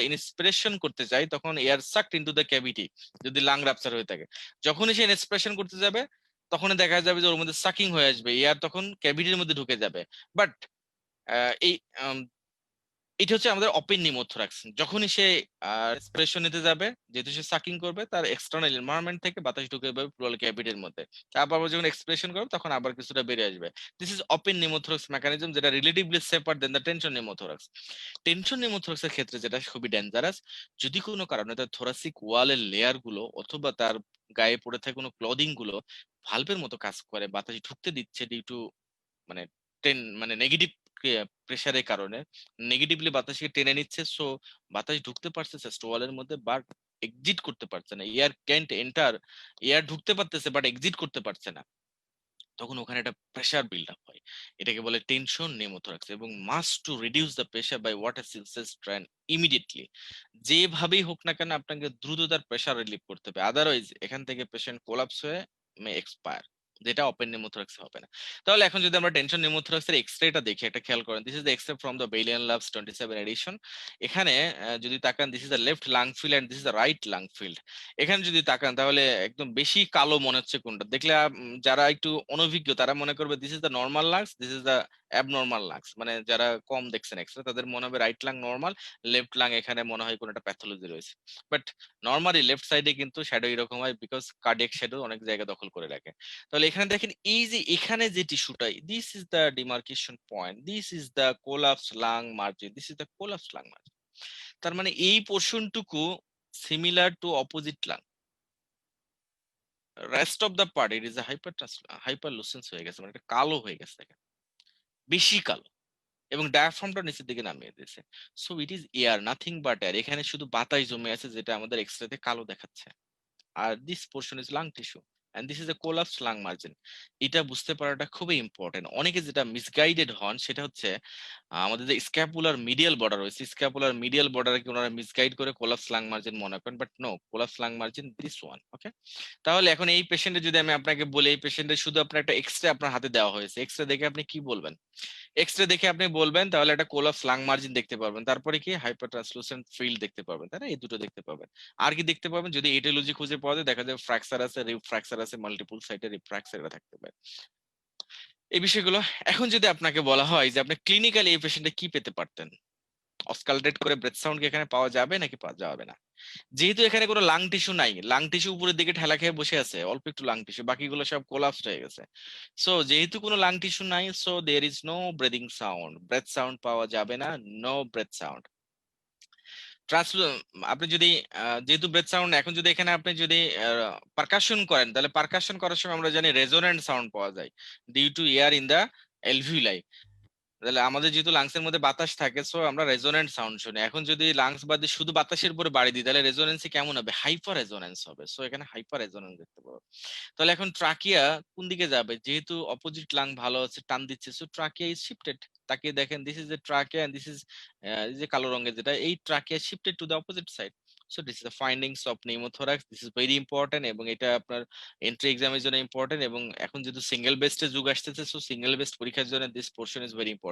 ইন্সপিরেশন করতে চায় তখন air sucked into the cavity, যদি লাং রাপচার হয়ে থাকে, যখনই সে ইন্সপিরেশন করতে যাবে তখনই দেখা যাবে যে ওর মধ্যে সাকিং হয়ে আসবে, এয়ার তখন ক্যাভিটির মধ্যে ঢুকে যাবে। বাট এই এটা হচ্ছে আমাদের ওপেন নিউমোথোরাক্স। যখনই সে রেসপিরেশন নিতে যাবে, যেহেতু সে সাকিং করবে, তার এক্সটার্নাল এনভায়রনমেন্ট থেকে বাতাস ঢুকে যাবে প্লুরাল ক্যাভিটির মধ্যে, তারপর আবার যখন এক্সপিরেশন করবে তখন আবার কিছুটা বেরিয়ে আসবে। This is open pneumothorax mechanism, যেটা relatively safer than the tension pneumothorax. Tension pneumothorax এর ক্ষেত্রে যেটা খুবই ডেঞ্জারাস, যদি কোনো কারণে তার থোরাসিক ওয়ালের লেয়ার গুলো অথবা তার গায়ে পড়ে থাকা কোনো ক্লদিং গুলো ভালভের মতো কাজ করে, বাতাস ঢুকতে দিচ্ছে ডিউ টু মানে মানে নেগেটিভ প্রেসারের কারণে নেগেটিভলি বাতাসকে টেনে নিচ্ছে, সো বাতাস ঢুকতে পারছে চেস্ট ওয়ালের মধ্যে, বাট এক্সিট করতে পারছে না। এয়ার ক্যান্ট এন্টার, এয়ার ঢুকতে পারতেছে বাট এক্সিট করতে পারছে না। তখন ওখানে একটা প্রেসার বিল্ড আপ হয়, এটাকে বলে টেনশন নিউমোথরাক্স। এবং must to reduce the pressure by water seal chest drain immediately, যেভাবেই হোক না কেন আপনাকে দ্রুত তার প্রেসার রিলিভ করতে হবে, আদারওয়াইজ এখান থেকে পেশেন্ট কোলাপস হয়ে মে এক্সপায়ার, যেটা ওপেন নিউমোথরাক্স হবে না। তাহলে এখন যদি আমরা টেনশন নিউমোথরাক্সের এক্সরেটা দেখি, একটা খেয়াল করেন, this is the X-ray from the Bailey and Love's 27 edition. এখানে যদি তাকান, this is the left lung field and this is the right lung field. এখানে যদি তাকান তাহলে একদম বেশি কালো মনে হচ্ছে কোনটা দেখলে, যারা একটু অনভিজ্ঞ তারা মনে করবে this is the normal lungs, this is the abnormal lungs. মানে যারা কম দেখছেন এক্সরে তাদের মনে হবে right lung normal, left lung এখানে মনে হয় কোনো একটা প্যাথোলজি রয়েছে। বাট নর্মালি লেফট সাইডে কিন্তু শ্যাডো এরকম হয়, বিকজ কার্ডিয়াক শ্যাডো অনেক জায়গা দখল করে রাখে। তাহলে এখানে দেখেন এই যে এখানে যে টিস্যুটা, this is the demarcation point, this is the collapse lung margin, this is the collapse lung margin. তার মানে এই পোর্শনটুকু similar to opposite lung, rest of the part it is a hyperlucence হয়ে গেছে, মানে এটা কালো হয়ে গেছে এখানে, বেশি কালো, এবং ডায়াফ্রামটা নিচের দিকে নামিয়ে দিয়েছে। So it is air, nothing but air. এখানে শুধু বাতাস জমে আছে, যেটা আমাদের এক্সরেতে কালো দেখাচ্ছে। আর this portion is lung tissue and this is a collapse lung margin. এটা বুঝতে পারাটা খুবই ইম্পর্টেন্ট। অনেকে যেটা মিসগাইডেড হন সেটা হচ্ছে আমাদের যে স্ক্যাপুলার মিডিয়াল বর্ডার রয়েছে, স্ক্যাপুলার মিডিয়াল বর্ডারকে ওনারা মিসগাইড করে কোলাপস লাং মার্জিন মনে করেন, but no, collapse lung margin this one. Okay, তাহলে এখন এই পেশেন্টের যদি আমি আপনাকে বলি, এই পেশেন্টের শুধু আপনার একটা এক্সরে আপনার হাতে দেওয়া হয়েছে, এক্সরে দেখে আপনি কি বলবেন? এক্সরে দেখে আপনি বলবেন তাহলে একটা কোলাপস লাং মার্জিন দেখতে পারবেন, তারপরে কি হাইপার ট্রান্সলুসেন্ট ফিল্ড দেখতে পারবেন, তাই না? এই দুটো দেখতে পাবেন। আর কি দেখতে পাবেন? যদি এটিওলজি খুঁজে পাওয়া যায়, দেখা যায় ফ্র্যাকচার আছে, রিব ফ্র্যাকচার আছে, মাল্টিপল সাইটে রিব ফ্র্যাকচার থাকতে পারে, এই বিষয়গুলো। এখন যদি আপনাকে বলা হয় যে আপনি ক্লিনিক্যালি এই পেশেন্টে কি পেতে পারতেন, অস্কালটেট করে ব্রেথ সাউন্ড কি এখানে পাওয়া যাবে নাকি পাওয়া যাবে না? যেহেতু এখানে কোনো লাং টিস্যু নাই, লাং টিস্যু উপরের দিকে ঠেলা খেয়ে বসে আছে, অল্প একটু লাং টিস্যু, বাকিগুলো সব কোলাপসড হয়ে গেছে। সো যেহেতু কোনো লাং টিস্যু নাই, so there is no breathing sound, breath sound পাওয়া যাবে না, নো ব্রেথ সাউন্ড। ট্রান্সফ্লু আপনি যদি যেহেতু ব্রেথ সাউন্ড, এখন যদি এখানে আপনি যদি পারকাশন করেন, তাহলে পারকাশন করার সময় আমরা জানি রেজোনেন্ট সাউন্ড পাওয়া যায় due to air in the alveoli. তাহলে আমাদের যেহেতু লাংস এর মধ্যে বাতাস থাকে, সো আমরা রেজোনেন্ট সাউন্ড শুনি। এখন যদি লাংস বাদে শুধু বাতাসের উপরে বাড়ি দিই, তাহলে রেজোনেন্সি কেমন হবে? হাইপার রেজোনেন্স হবে। সো এখানে হাইপার রেজোনেন্স দেখতে পাবো। তাহলে এখন ট্রাকিয়া কোন দিকে যাবে? যেহেতু অপোজিট লাং ভালো আছে, টান দিচ্ছে, সো ট্রাকিয়া ইজ শিফটেড। তাকে দেখেন, this is a trachea and this is যে কালো রঙের যেটা, এই trachea shifted to the opposite side. So this is the findings of pneumothorax, this is very important, এবং এটা আপনার এন্ট্রি এক্সামের জন্য ইম্পর্টেন্ট। এবং এখন যেহেতু সিঙ্গেল বেস্টের যুগ আসতেছে, সো সিঙ্গেল বেস্ট পরীক্ষার জন্য this portion is very important.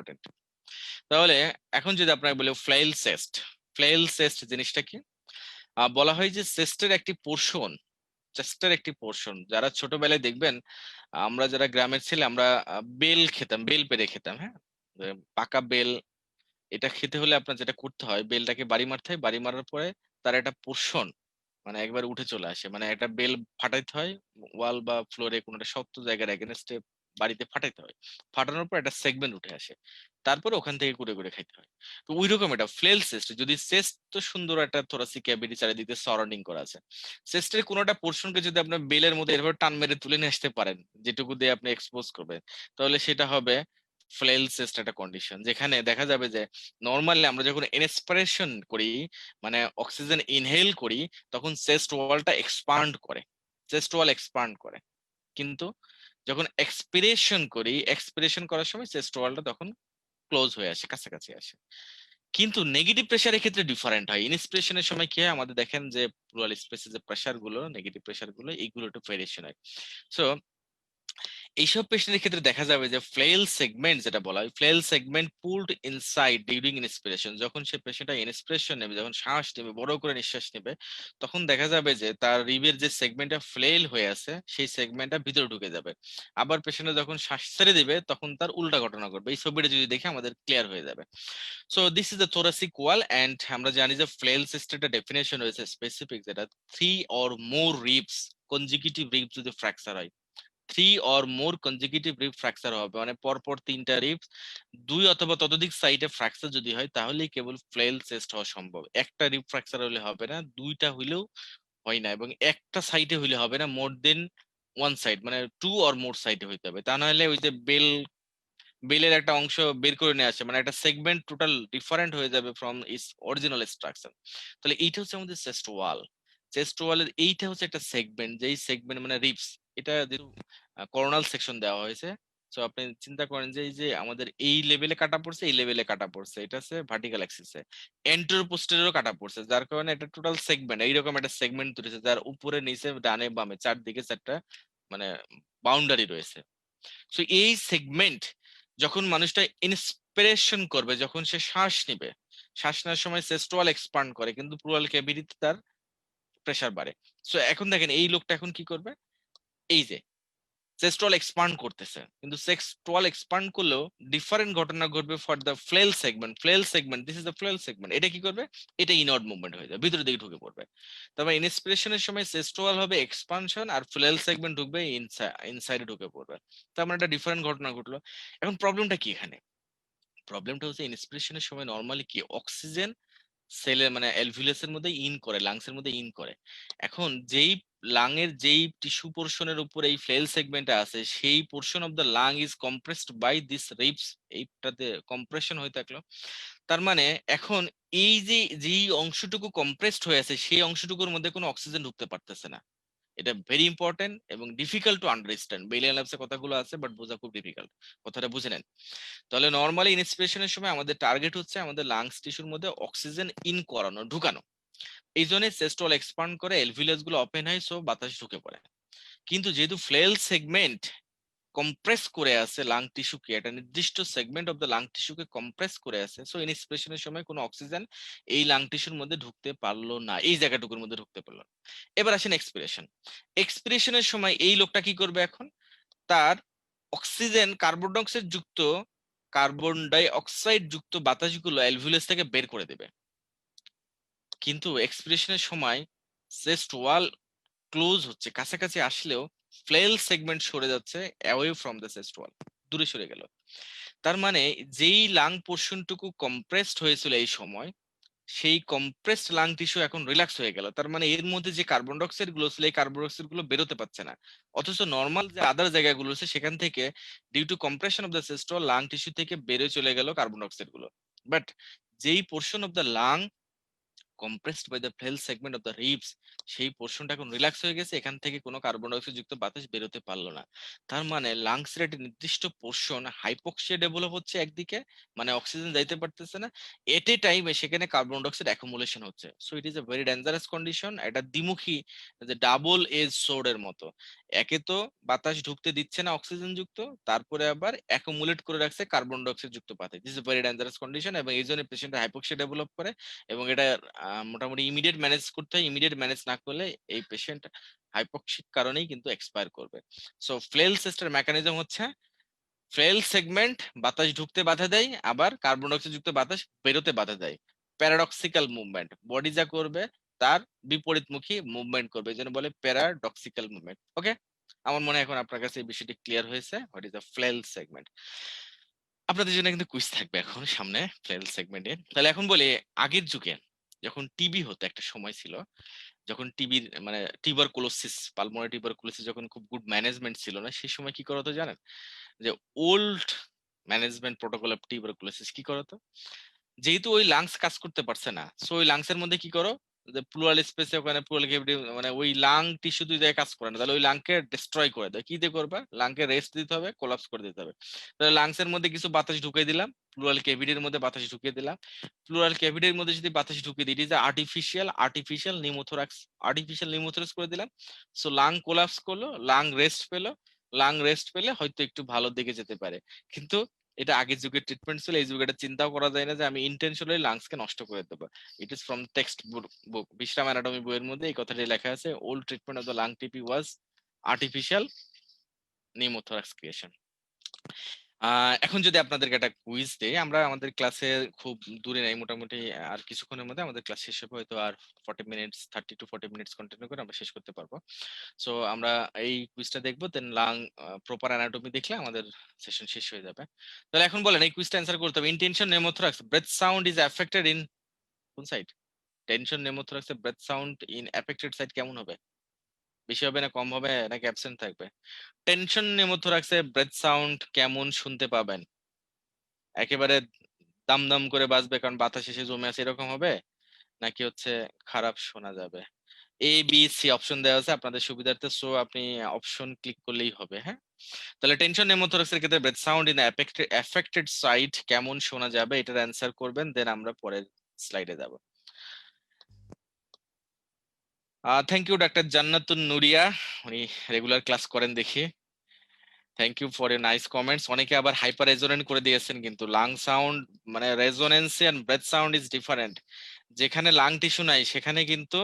তাহলে এখন যদি আপনাকে বলি ফ্লেইল সেস্ট, ফ্লেইল সেস্ট জিনিসটা কি? বলা হয় যে চেস্টের একটি পোর্শন, চেস্টের একটি পোর্শন, যারা ছোটবেলায় দেখবেন, আমরা যারা গ্রামের ছেলে আমরা বেল খেতাম, বেল পেড়ে খেতাম, হ্যাঁ, পাকা বেল। এটা খেতে হলে আপনার যেটা করতে হয়, বেলটাকে বাড়ি মারতে হয়, বাড়ি মারার পরে তার একটা পোর্শন মানে একবার উঠে চলে আসে, মানে একটা বেল ফাটাইতে হয় ওয়াল বা ফ্লোরে কোনো একটা শক্ত জায়গার এগেনস্টে, বাড়িতে ফাটাইতে হয়, ফাটানোর পর একটা সেগমেন্ট উঠে আসে, তারপরে ওখান থেকে কুড়ে কুড়ে খাইতে হয়। তো ওই রকম এটা ফ্লেল সিস্ট, যদি চেস্ট তো সুন্দর একটা থোরাসিক ক্যাভিটি চারিদিকে সারাউন্ডিং করা আছে, চেস্টের কোনো একটা পোর্শনকে যদি আপনার বেলের মধ্যে এভাবে টান মেরে তুলে নিয়ে আসতে পারেন, যেটুকু দিয়ে আপনি এক্সপোজ করবেন, তাহলে সেটা হবে ফ্লেল সিস্ট একটা কন্ডিশন, যেখানে দেখা যাবে যে নর্মালি আমরা যখন ইন্সপিরেশন করি, মানে অক্সিজেন ইনহেল করি, তখন চেস্ট ওয়ালটা এক্সপান্ড করে, চেস্ট ওয়াল এক্সপান্ড করে। কিন্তু যখন এক্সপিরেশন করি, এক্সপিরেশন করার সময় চেস্ট ওয়ালটা তখন ক্লোজ হয়ে আসে, কাছাকাছি আসে। কিন্তু নেগেটিভ প্রেসারের ক্ষেত্রে ডিফারেন্ট হয়। ইন্সপিরেশনের সময় কি হয়, আমাদের দেখেন যে প্লুরাল স্পেসে যে প্রেসার গুলো, নেগেটিভ প্রেসার গুলো, এইগুলো একটু ভেরিয়েশন হয়। সো এইসব পেশেন্টের ক্ষেত্রে দেখা যাবে যে ফ্লেল সেগমেন্ট যেটা বলা হয়, flail segment pulled inside during inspiration, যখন সে পেশেন্টটা ইন্সপিরেশন নেবে, যখন শ্বাস নেবে, বড় করে নিঃশ্বাস নেবে, তখন দেখা যাবে যে তার রিবের যে সেগমেন্টটা ফ্লেল হয়ে আছে, সেই সেগমেন্টটা ভিতরে ঢুকে যাবে। আবার পেশেন্টটা যখন শ্বাস ছেড়ে দিবে, তখন তার উল্টা ঘটনা ঘটবে। এই ছবিটা যদি দেখে আমাদের ক্লিয়ার হয়ে যাবে। So this is the thoracic wall, and আমরা জানি যে ফ্লেল সিস্টেমের ডেফিনেশন রয়েছে স্পেসিফিক, যেটা 3 or more ribs, consecutive ribs যদি ফ্র্যাকচার হয়, 3 or more consecutive rib fracture হবে, মানে পরপর 3টা রিবস, 2 অথবা ততোধিক সাইডে ফ্র্যাকচার যদি হয়, তাহলেই কেবল ফ্লেল চেস্ট হওয়া সম্ভব। একটা রিব ফ্র্যাকচার হলে হবে না, 2টা হইলেও হয় না, এবং একটা সাইডে হইলে হবে না, মোর দেন 1 সাইড, মানে 2 or more সাইডে হইতে হবে, তা নাহলে ওই যে বেল বেলের একটা অংশ বের করে নিয়ে আসে, মানে একটা সেগমেন্ট টোটাল ডিফারেন্ট হয়ে যাবে ফ্রম ইস অরিজিনাল স্ট্রাকচার। তাহলে এইটা হচ্ছে আমাদের চেস্ট ওয়াল। চেস্ট ওয়ালের এইটা হচ্ছে একটা সেগমেন্ট, যেই সেগমেন্ট মানে রিপস, এটা যেহেতু করোনাল সেকশন দেওয়া হয়েছে, তো আপনি চিন্তা করেন যে এই যে আমাদের এই লেভেলে কাটা পড়ছে, এই লেভেলে কাটা পড়ছে, এটা হচ্ছে ভার্টিক্যাল অ্যাক্সিসে এন্টেরো পোস্টেরও কাটা পড়ছে, যার কারণে এটা টোটাল সেগমেন্ট এইরকম একটা সেগমেন্ট তৈরি হয়েছে, যার উপরে নিচে ডানে বামে চারদিকে চারটা মানে বাউন্ডারি রয়েছে। সো এই সেগমেন্ট যখন মানুষটা ইন্সপিরেশন করবে, যখন সে শ্বাস নিবে, শ্বাস নেওয়ার সময় চেস্ট ওয়াল এক্সপান্ড করে কিন্তু প্লুরাল ক্যাভিটিতে তার প্রেসার বাড়ে। সো এখন দেখেন এই লোকটা এখন কি করবে, এই যে চেস্ট ওয়াল এক্সপান্ড করতেছে, কিন্তু চেস্ট ওয়াল এক্সপান্ড করলেও ডিফারেন্ট ঘটনা ঘটবে for the flail segment. Flail segment, this is the flail segment, এটা কি করবে, এটা ইনওয়ার্ড মুভমেন্ট হয়ে যাবে, ভিতরের দিকে ঢুকে পড়বে। তবে ইন্সপিরেশনের সময় চেস্ট ওয়াল হবে এক্সপানশন আর ফ্লেল সেগমেন্ট ঢুকবে ইনসাইডে ঢুকে পড়বে। তার মানে একটা ডিফারেন্ট ঘটনা ঘটলো। এখন প্রবলেমটা কি এখানে, প্রবলেমটা হচ্ছে ইন্সপিরেশনের সময় নর্মালি কি অক্সিজেন সেলের মানে অ্যালভিউলাসের মধ্যে ইন করে, লাংসের মধ্যে ইন করে। এখন যেই লাং এর যেই টিস্যু পোর্শনের উপর এই ফ্লেল সেগমেন্টটা আছে, সেই portion of the lung is compressed by this ribs, এইটাতে কম্প্রেশন হয়ে থাকলো। তার মানে এখন এই যে যেই অংশটুকু কম্প্রেসড হয়ে আছে, সেই অংশটুকুর মধ্যে কোনো অক্সিজেন ঢুকতে পারতেছে না। এটা ভেরি ইম্পর্টেন্ট এবং ডিফিকাল্ট টু আন্ডারস্ট্যান্ড, বেলিয়ান ল্যাবসে কথাগুলো আছে বাট বোঝা খুব ডিফিকাল্ট, কথাটা বুঝে নেন। তাহলে নর্মালি ইন্সপিরেশনের সময় আমাদের টার্গেট হচ্ছে আমাদের লাংস টিস্যুর মধ্যে অক্সিজেন ইন করানো, ঢুকানো। এই জন্য চেস্ট ওয়াল এক্সপান্ড করে, এলভিউলাস গুলো ওপেন হয়, সো বাতাস ঢুকে পড়ে। কিন্তু যেহেতু ফ্লেল সেগমেন্ট কম্প্রেস করে আছে লাং টিস্যুকে, একটা নির্দিষ্ট সেগমেন্ট অফ দ্য লাং টিস্যুকে কম্প্রেস করে আছে, সো ইন্সপিরেশনের সময় কোনো অক্সিজেন এই লাং টিস্যুর মধ্যে ঢুকতে পারলো না, এই জায়গাটুকুর মধ্যে ঢুকতে পারলো না। এবার আসেন এক্সপিরেশন। এক্সপিরেশনের সময় এই লোকটা কি করবে এখন, তার অক্সিজেন কার্বন ডাই অক্সাইড যুক্ত, কার্বন ডাই অক্সাইড যুক্ত বাতাসগুলো অ্যালভিউলাস থেকে বের করে দেবে। কিন্তু এক্সপিরেশনের সময় চেস্ট ওয়াল ক্লোজ হচ্ছে, কাছাকাছি আসলেও ফ্লেল সেগমেন্ট সরে যাচ্ছে অ্যাওয়ে ফ্রম দ্য চেস্ট ওয়াল, দূরে সরে গেল। তার মানে যেই লাং পোর্শনটুকু কম্প্রেসড হয়েছিল এই সময়, সেই কম্প্রেসড লাং টিস্যু এখন রিল্যাক্স হয়ে গেল। তার মানে এর মধ্যে যে কার্বন ডাইঅক্সাইড গুলো ছিল, এই কার্বন ডাইঅক্সাইড গুলো বেরোতে পারছে না। অথচ নর্মাল যে আদার জায়গাগুলো আছে সেখান থেকে due to compression of the chest wall lung tissue থেকে বেরো চলে গেল কার্বন ডাইঅক্সাইড গুলো। বাট যেই portion of the lung compressed by the fell segment of the ribs, সেই পোর্শনটা এখন রিল্যাক্স হয়ে গেছে, এখান থেকে কোনো কার্বন ডাইঅক্সাইড যুক্ত বাতাস বেরোতে পারলো না। তার মানে লাংসের একটা নির্দিষ্ট পোর্শন হাইপক্সিয়া ডেভেলপ হচ্ছে একদিকে, মানে অক্সিজেন যাইতে পারতেছে না, এট এ টাইমে সেখানে কার্বন ডাইঅক্সাইড অ্যাকুমুলেশন হচ্ছে। So it is a very dangerous condition, এটা দ্বিমুখী, যে ডাবল এজ সোর্ড এর মতো। একে তো বাতাস ঢুকতে দিচ্ছে না অক্সিজেন যুক্ত, তারপরে আবার অ্যাকুমুলেট করে রাখছে কার্বন ডাইঅক্সাইড যুক্ত বাতাস। This is very dangerous condition এবং এই জন্য পেশেন্ট হাইপক্সিয়া ডেভেলপ করে। এবং এটা মোটামুটি ইমিডিয়েট ম্যানেজ করতে হয়, ইমিডিয়েট ম্যানেজ না করলে এই পেশেন্ট হাইপক্সিক কারণেই কিন্তু এক্সপায়ার করবে। সো ফ্লেল সিস্টের মেকানিজম হচ্ছে ফ্লেল সেগমেন্ট বাতাস ঢুকতে বাধা দেয়, আবার কার্বন ডাইঅক্সাইড যুক্ত বাতাস বেরোতে বাধা দেয়। প্যারাডক্সিক্যাল মুভমেন্ট, বডি যা করবে তার বিপরীতমুখী মুভমেন্ট করবে, এই জন্য বলে প্যারাডক্সিক্যাল মুভমেন্ট। ওকে, আমার মনে হয় এখন আপনার কাছে এই বিষয়টি ক্লিয়ার হয়েছে, what is the flail segment. আপনাদের জন্য কিন্তু কুইজ থাকবে এখন সামনে ফ্লেল সেগমেন্টে। তাহলে এখন বলি, আগের যুগে যখন টিবি হতো, একটা সময় ছিল যখন টিবির মানে টিউবারকুলোসিস, পালমোনারি টিউবারকুলোসিস যখন খুব গুড ম্যানেজমেন্ট ছিল না, সেই সময় কি করা হতো জানেন, যে old management protocol of tuberculosis কি করতো, যেহেতু ওই লাংস কাজ করতে পারছে না, সো ওই লাংসের মধ্যে কি করো, যে প্লুরাল স্পেসে ওখানে প্লুরাল ক্যাভিটি মানে ওই লাং টিস্যু দুই জায়গায় কাজ করে না, তাহলে ওই লাংকে ডিস্ট্রয় করে দেয়। কি দিয়ে করবা, লাংকে রেস্ট দিতে হবে, কোলাপস করে দিতে হবে। তাহলে লাংসের মধ্যে কিছু বাতাস ঢুকিয়ে দিলাম, প্লুরাল ক্যাভিটির মধ্যে বাতাস ঢুকিয়ে দিলাম। প্লুরাল ক্যাভিটির মধ্যে যদি বাতাস ঢুকিয়ে দিই, it is artificial pneumothorax, artificial pneumothorax করে দিলাম। সো লাং কোলাপস করলো, লাং রেস্ট পেলো, লাং রেস্ট পেলে হয়তো একটু ভালো দিকে যেতে পারে। কিন্তু এটা আগের যুগের ট্রিটমেন্ট ছিল, এই যুগে এটা চিন্তাও করা যায় না যে আমি ইন্টেনশনালি লাংসকে নষ্ট করে দেবো। It is from text book, বিশ্রাম অ্যানাটমি বইয়ের মধ্যে এই কথাটি লেখা আছে, old treatment of the lung টিপি ওয়াজ আর্টিফিশিয়াল নিউমোথোরাক্স ক্রিয়েশন। এখন যদি আপনাদেরকে একটা কুইজ দেই, আমরা আমাদের ক্লাসে খুব দূরে নাই, মোটামুটি আর কিছুক্ষণের মধ্যে আমাদের ক্লাস শেষ হবে, হয়তো আর 40 মিনিটস, 30 to 40 মিনিটস কন্টিনিউ করে আমরা শেষ করতে পারবো। সো আমরা এই কুইজটা দেখবো, দেন লাং প্রপার অ্যানাটমি দেখলে আমাদের সেশন শেষ হয়ে যাবে। তাহলে এখন বলেন, এই কুইজটা অ্যান্সার করতে হবে, in tension pneumothorax breath sound is affected in কোন সাইড, টেনশন নেমোথোরাক্সে breath sound in affected side কেমন হবে, বেশি হবে না কম হবে নাকি অ্যাবসেন্ট থাকবে? টেনশন নেমোথোরাক্সে ব্রেথ সাউন্ড কেমন শুনতে পাবেন? একেবারে দাম দাম করে বাজবে কারণ বাতাস এসে জমে আছে এরকম হবে, নাকি হচ্ছে খারাপ শোনা যাবে? এ বি সি অপশন দেওয়া আছে আপনাদের সুবিধার্থে, সো আপনি অপশন ক্লিক করলেই হবে। হ্যাঁ, তাহলে টেনশন নেমোথোরাক্সের ক্ষেত্রে breath sound in affected site কেমন শোনা যাবে এটার অ্যান্সার করবেন, দেন আমরা পরের স্লাইডে যাব। Thank you doctor Jannatun Nuria, উনি রেগুলার ক্লাস করেন দেখি। Thank you for a nice comments. অনেকে আবার হাইপার রেজোনেন্ট করে দিয়েছেন, কিন্তু লাং সাউন্ড মানে resonance and breath sound is different. যেখানে লাং টিস্যু নাই সেখানে কিন্তু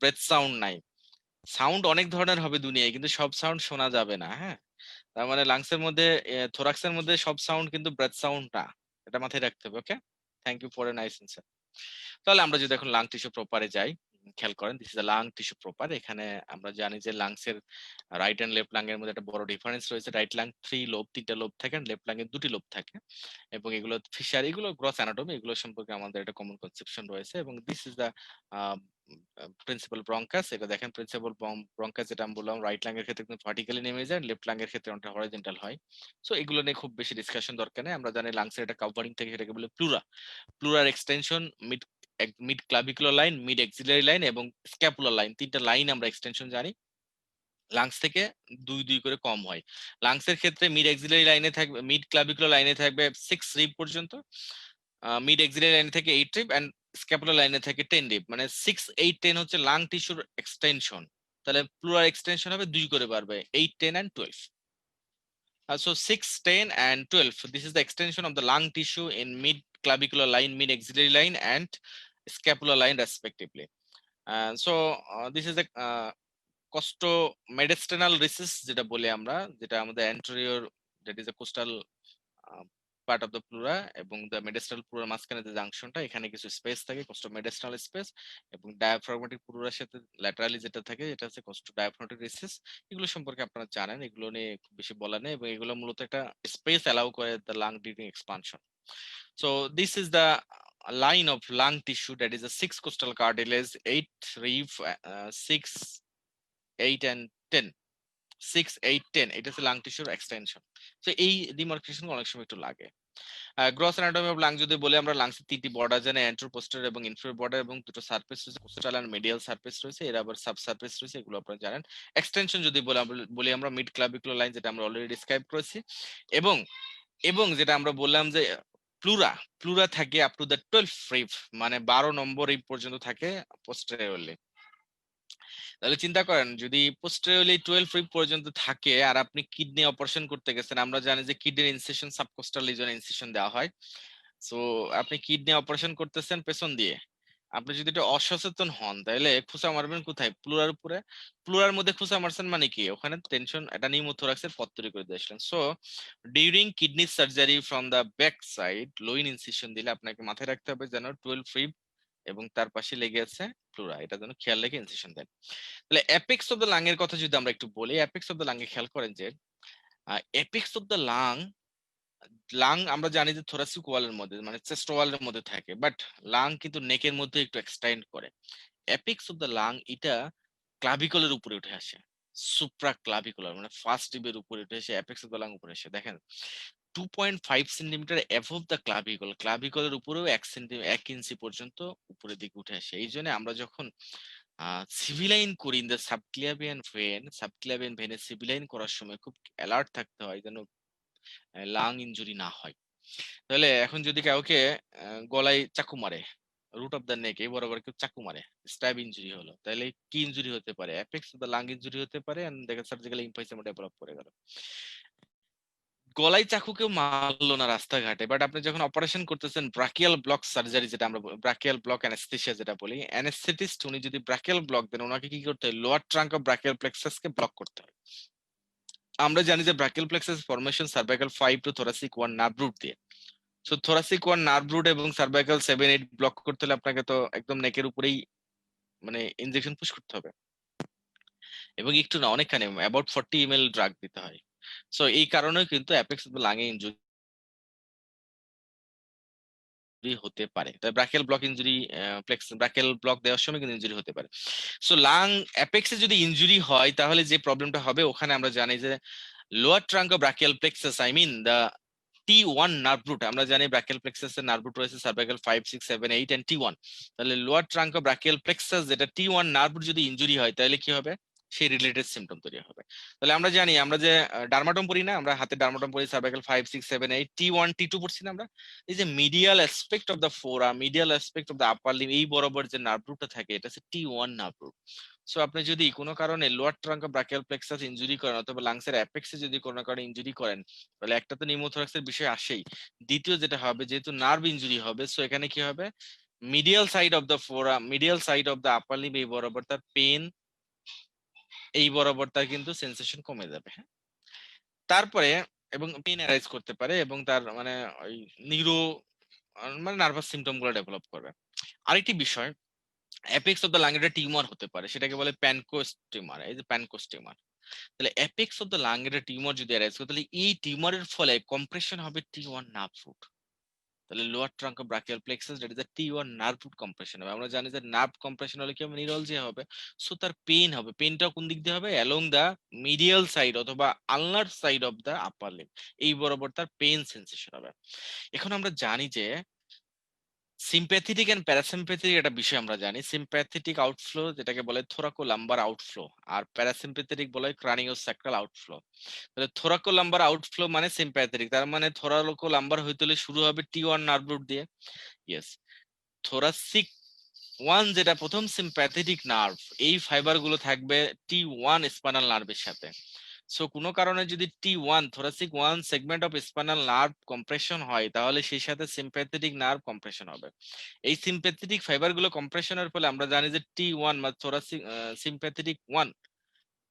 ব্রেথ সাউন্ড নাই। সাউন্ড অনেক ধরনের হবে দুনিয়ায়, কিন্তু সব সাউন্ড শোনা যাবে না। হ্যাঁ, তার মানে লাংসের মধ্যে থোরাক্সের মধ্যে সব সাউন্ড কিন্তু ব্রেথ সাউন্ড না, এটা মাথায় রাখতে হবে। Okay, thank you for a nice answer. তাহলে আমরা যদি এখন লাং টিস্যু প্রপারে যাই, খেয়াল করেন this is the lung tissue proper. এখানে আমরা জানি যে লাংসের রাইট এন্ড লেফট লাং এর মধ্যে একটা বড় ডিফারেন্স রয়েছে। রাইট লাং 3 লোব, 3টা লোব থাকে, লেফট লাং এর 2টি লোব থাকে, এবং এগুলো ফিশার, এগুলো গ্রস অ্যানাটমি, এগুলো সম্পর্কে আমাদের একটা কমন কনসেপশন রয়েছে। এবং this is the principal bronchus. এটা দেখেন প্রিন্সিপাল ব্রঙ্কাস, যেটা আমি বললাম রাইট লাং এর ক্ষেত্রে কিন্তু ভার্টিক্যালি নেমে যায়, লেফট লাং এর ক্ষেত্রে অনেকটা হরাইজন্টাল হয়। সো এগুলো নিয়ে খুব বেশি ডিসকাশন দরকার নেই। আমরা জানি লাংসের একটা কাভারিং থেকে, সেটাকে বলে প্লুরা। প্লুরার extension mid mid clavicular line, mid axillary line এবং স্ক্যাপুলার লাইন, 3টা লাইন আমরা এক্সটেনশন জানি। লাংস থেকে 2 2 করে কম হয়। লাংসের ক্ষেত্রে মিড এক্সিলারি লাইনে থাকবে, মিড ক্লাভিকুলার লাইনে থাকবে 6 রিব পর্যন্ত, মিড এক্সিলারি লাইনে থেকে 8 রিব, এন্ড স্ক্যাপুলার লাইনে থেকে 10 রিব। মানে 6 8 10 হচ্ছে লাং টিস্যুর এক্সটেনশন। তাহলে প্লুরাল এক্সটেনশন হবে 2 করে বাড়বে, 8 10 and 12. So 6 10 and 12, this is the extension of the lung tissue in mid clavicular line, mid axillary line and scapular line respectively. So this is the costomediastinal recess যেটা বলি আমরা, যেটা আমাদের anterior, that is a costal part of the pleura এবং দ্য মেডিস্টাল প্লুরার মাঝখানে যে জাংশনটা, এখানে কিছু স্পেস থাকে, কোস্টোমেডিস্টাল স্পেস, এবং ডায়াফ্রাগমেটিক প্লুরার সাথে ল্যাটারালি যেটা থাকে এটা হচ্ছে কোস্টো ডায়াফ্রাগমেটিক রিসেস। এগুলো সম্পর্কে আপনারা জানেন, এগুলো নিয়ে খুব বেশি বলা নেই, এবং এগুলো মূলত একটা স্পেস অ্যালাউ করে the lung during expansion. So this is the line of lung tissue, that is a 6 costal cartilage, 8 reef, 6 8 and 10, 6 8 10, এটা হচ্ছে লাং টিস্যুর এক্সটেনশন। তো এই ডিমার্কেশন অনেক সময় একটু লাগে। গ্রস অ্যানাটমি অফ লাং যদি বলি, আমরা লাংসের 3টি বর্ডার জানি, অ্যান্টেরো পোস্টেরিয়র এবং ইনফেরিয়র বর্ডার, এবং দুটো সারফেস রয়েছে, কোস্টাল এন্ড মিডিয়াল সারফেস রয়েছে, এর আবার সাব সারফেস রয়েছে, এগুলো আপনারা জানেন। এক্সটেনশন যদি বলি আমরা মিড ক্লাভিকুলার লাইন, যেটা আমরা অলরেডি ডিসক্রাইব করেছি, এবং এবং যেটা আমরা বললাম যে প্লুরা, প্লুরা থাকে আপ টু দ্য 12 রিব, মানে 12 নম্বর রিব পর্যন্ত থাকে পোস্টেরিয়রলি। তাহলে চিন্তা করেন যদি পোস্টেরিয়রলি 12 রিব পর্যন্ত থাকে আর আপনি কিডনি অপারেশন করতে গেছেন, আমরা জানি যে কিডনির ইনসিশন সাবকোস্টাল লিজনে ইনসিশন দেওয়া হয়। সো আপনি কিডনি অপারেশন করতেছেন পেছন দিয়ে, আপনি যদি একটু অসচেতন হন তাহলে খুঁচা মারবেন কোথায়? প্লুরার উপরে। প্লুরার মধ্যে খুঁচা মারছেন মানে কি? ওখানে টেনশন, এটা নিউমোথোরাক্সের পথ তৈরি করে দিয়েছিলেন। So during kidney surgery from the back side loin incision দিলে আপনাকে মাথায় রাখতে হবে যেন 12 রিব এবং তার পাশে লেগে আছে প্লুরা, এটা যেন খেয়াল রেখে ইনসিশন দেন। তাহলে অ্যাপেক্স অফ দ্য লাং এর কথা যদি আমরা একটু বলি, অ্যাপেক্স অফ দ্য লাং এ খেয়াল করেন যে apex of the lung, lung আমরা জানি যে থোরাসিক ওয়ালের মধ্যে মানে চেস্ট ওয়ালের মধ্যে থাকে, বাট লাং কিন্তু নেকের মধ্যে একটু এক্সটেন্ড করে। অ্যাপেক্স অফ দ্য লাং এটা ক্লাভিকলের উপরে উঠে আসে, সুপ্রা ক্লাভিকুলার মানে ফার্স্ট রিবের উপরে উঠে এসে অ্যাপেক্স অফ দ্য লাং উপরে এসে দেখেন 2.5 সেন্টিমিটার অ্যাবভ দ্য ক্লাভিকল, ক্লাভিকলের উপরেও 1 ইঞ্চি পর্যন্ত উপরের দিকে উঠে আসে। এই জন্য আমরা যখন সিভিলাইন করি ইন দ্য সাবক্লাভিয়ান ভেনে সিভিলাইন করার সময় খুব অ্যালার্ট থাকতে হয় যেন লাং ইনজুরি না হয়। তাহলে এখন যদি কাউকে গলায় চাকু মারে, রুট অফ দ্য নেক এই বরাবর কেউ চাকু মারে, স্ট্যাব ইনজুরি হলো, তাহলে কি ইনজুরি হতে পারে? Apex of the lung injury হতে পারে, এন্ড দেখেন সার্জিক্যাল ইম্পাইসেমা ডেভেলপ করে গেল। গলায় চাকু কেউ মারলো না রাস্তাঘাটে, বাট আপনি যখন অপারেশন করতেছেন ব্রাকিয়াল ব্লক সার্জারি, যেটা আমরা ব্রাকিয়াল ব্লক অ্যানেস্থেসিয়া যেটা বলি, অ্যানেস্থেটিস্ট উনি যদি ব্রাকিয়াল ব্লক দেন, ওনাকে কি করতে হয়? লোয়ার ট্রাঙ্ক অফ ব্রাকিয়াল প্লেক্সাসকে ব্লক করতে হয়। আমরা জানি যে brachial plexus formation cervical 5 to thoracic 1 nerve root দিয়ে। সো থোরাসিক 1 নার্ভ রুট এবং সার্ভাইকাল 7 8 ব্লক করতে হলে আপনাকে তো একদম নেকের উপরেই মানে ইনজেকশন পুশ করতে হবে, এবং একটু না অনেকখানি অ্যাবাউট 40 ml ড্রাগ দিতে হয়। সো এই কারণেও কিন্তু apex of the lung A injury হতে পারে। তাই brachial block injury, brachial block দেওয়ার সময় কিন্তু ইনজুরি হতে পারে। সো লাং অ্যাপেক্সে যদি ইনজুরি হয় তাহলে যে প্রবলেমটা হবে, ওখানে আমরা জানি যে lower trunk of brachial plexus, I mean the T1 nerve root, আমরা জানি ব্রাকিয়াল প্লেক্সাসের নার্ভ রুট রয়েছে সার্ভাইকাল 5 6 7 8 এন্ড T1। তাহলে lower trunk of brachial plexus যেটা T1 নার্ভ রুট যদি ইনজুরি হয় তাহলে কি হবে, সেই রিলেটেড সিম্পটম তৈরি হবে। তাহলে আমরা জানি, আমরা যে ডার্মাটম পড়ি না, আমরা হাতে ডার্মাটম পড়ি সার্ভাইকাল 5 6 7 8 T1 T2 পড়ছি না আমরা। এই যে medial aspect of the forum, medial aspect of the upper limb, এই বরাবর যে নার্ভ রুটটা থাকে এটা হচ্ছে T1 নার্ভ রুট। সো আপনি যদি কোনো কারণে lower trunk of brachial plexus injury করেন অথবা লাংসের অ্যাপেক্সে যদি কোনো কারণে ইনজুরি করেন, তাহলে একটা তো নিউমোথোরাক্সের বিষয় আসেই। দ্বিতীয় যেটা হবে, যেহেতু নার্ভ ইনজুরি হবে, সো এখানে কি হবে, medial side of the forum, medial side of the upper limb, এই বরাবর তার পেন, এই বরাবর তার কিন্তু সেন্সেশন কমে যাবে। হ্যাঁ, তারপরে এবং পেন অ্যারাইজ করতে পারে এবং তার মানে ওই নিউরো মানে নার্ভাস সিমটম গুলো ডেভেলপ করবে। আরেকটি বিষয়, অ্যাপেক্স অফ দ্য লাং এর টিউমার হতে পারে, সেটাকে বলে প্যানকোস টিউমার। এই যে প্যানকোস টিউমার, তাহলে অ্যাপেক্স অফ দ্য লাং এর টিউমার যদি অ্যারাইজ করে, তাহলে এই টিউমারের ফলে কম্প্রেশন হবে T1 নার্ভ রুট। তাহলে lower trunk of brachial plexus that is the T1 nerve root compression হবে। আমরা জানি যে নার্ভ কম্প্রেশন হলে কি হবে, নিউরালজিয়া হবে। সো তার পেইন হবে, পেইনটাও কোন দিক দিয়ে হবে, অ্যালং দা মিডিয়াল সাইড অথবা ulnar side of the upper limb, এই বরাবর তার পেইন সেন্সেশন হবে। এখন আমরা জানি যে সিম্প্যাথেটিক এন্ড প্যারাসিম্প্যাথেটিক একটা বিষয় আমরা জানি। সিম্প্যাথেটিক আউটফ্লো যেটাকে বলে থোরাকো লাম্বার আউটফ্লো, আর প্যারাসিম্প্যাথেটিক বলে ক্রানিও স্যাক্রাল আউটফ্লো। তাহলে থোরাকো লাম্বার আউটফ্লো মানে সিম্প্যাথেটিক, তার মানে থোরাকো লাম্বার হইতে হলে শুরু হবে T1 নার্ভ রুট দিয়ে। ইয়েস, থোরাসিক 1 যেটা প্রথম সিম্প্যাথেটিক নার্ভ, এই ফাইবার গুলো থাকবে T1 স্পাইনাল নার্ভের সাথে। সো কোনো কারণে যদি T1 thoracic 1 segment of spinal nerve compression হয়, তাহলে সেই সাথে সিম্প্যাথেটিক নার্ভ কম্প্রেশন হবে। এই সিম্প্যাথেটিক ফাইবার গুলো কম্প্রেশনের ফলে আমরা জানি যে T1 বা থোরাসিক সিম্প্যাথেটিক 1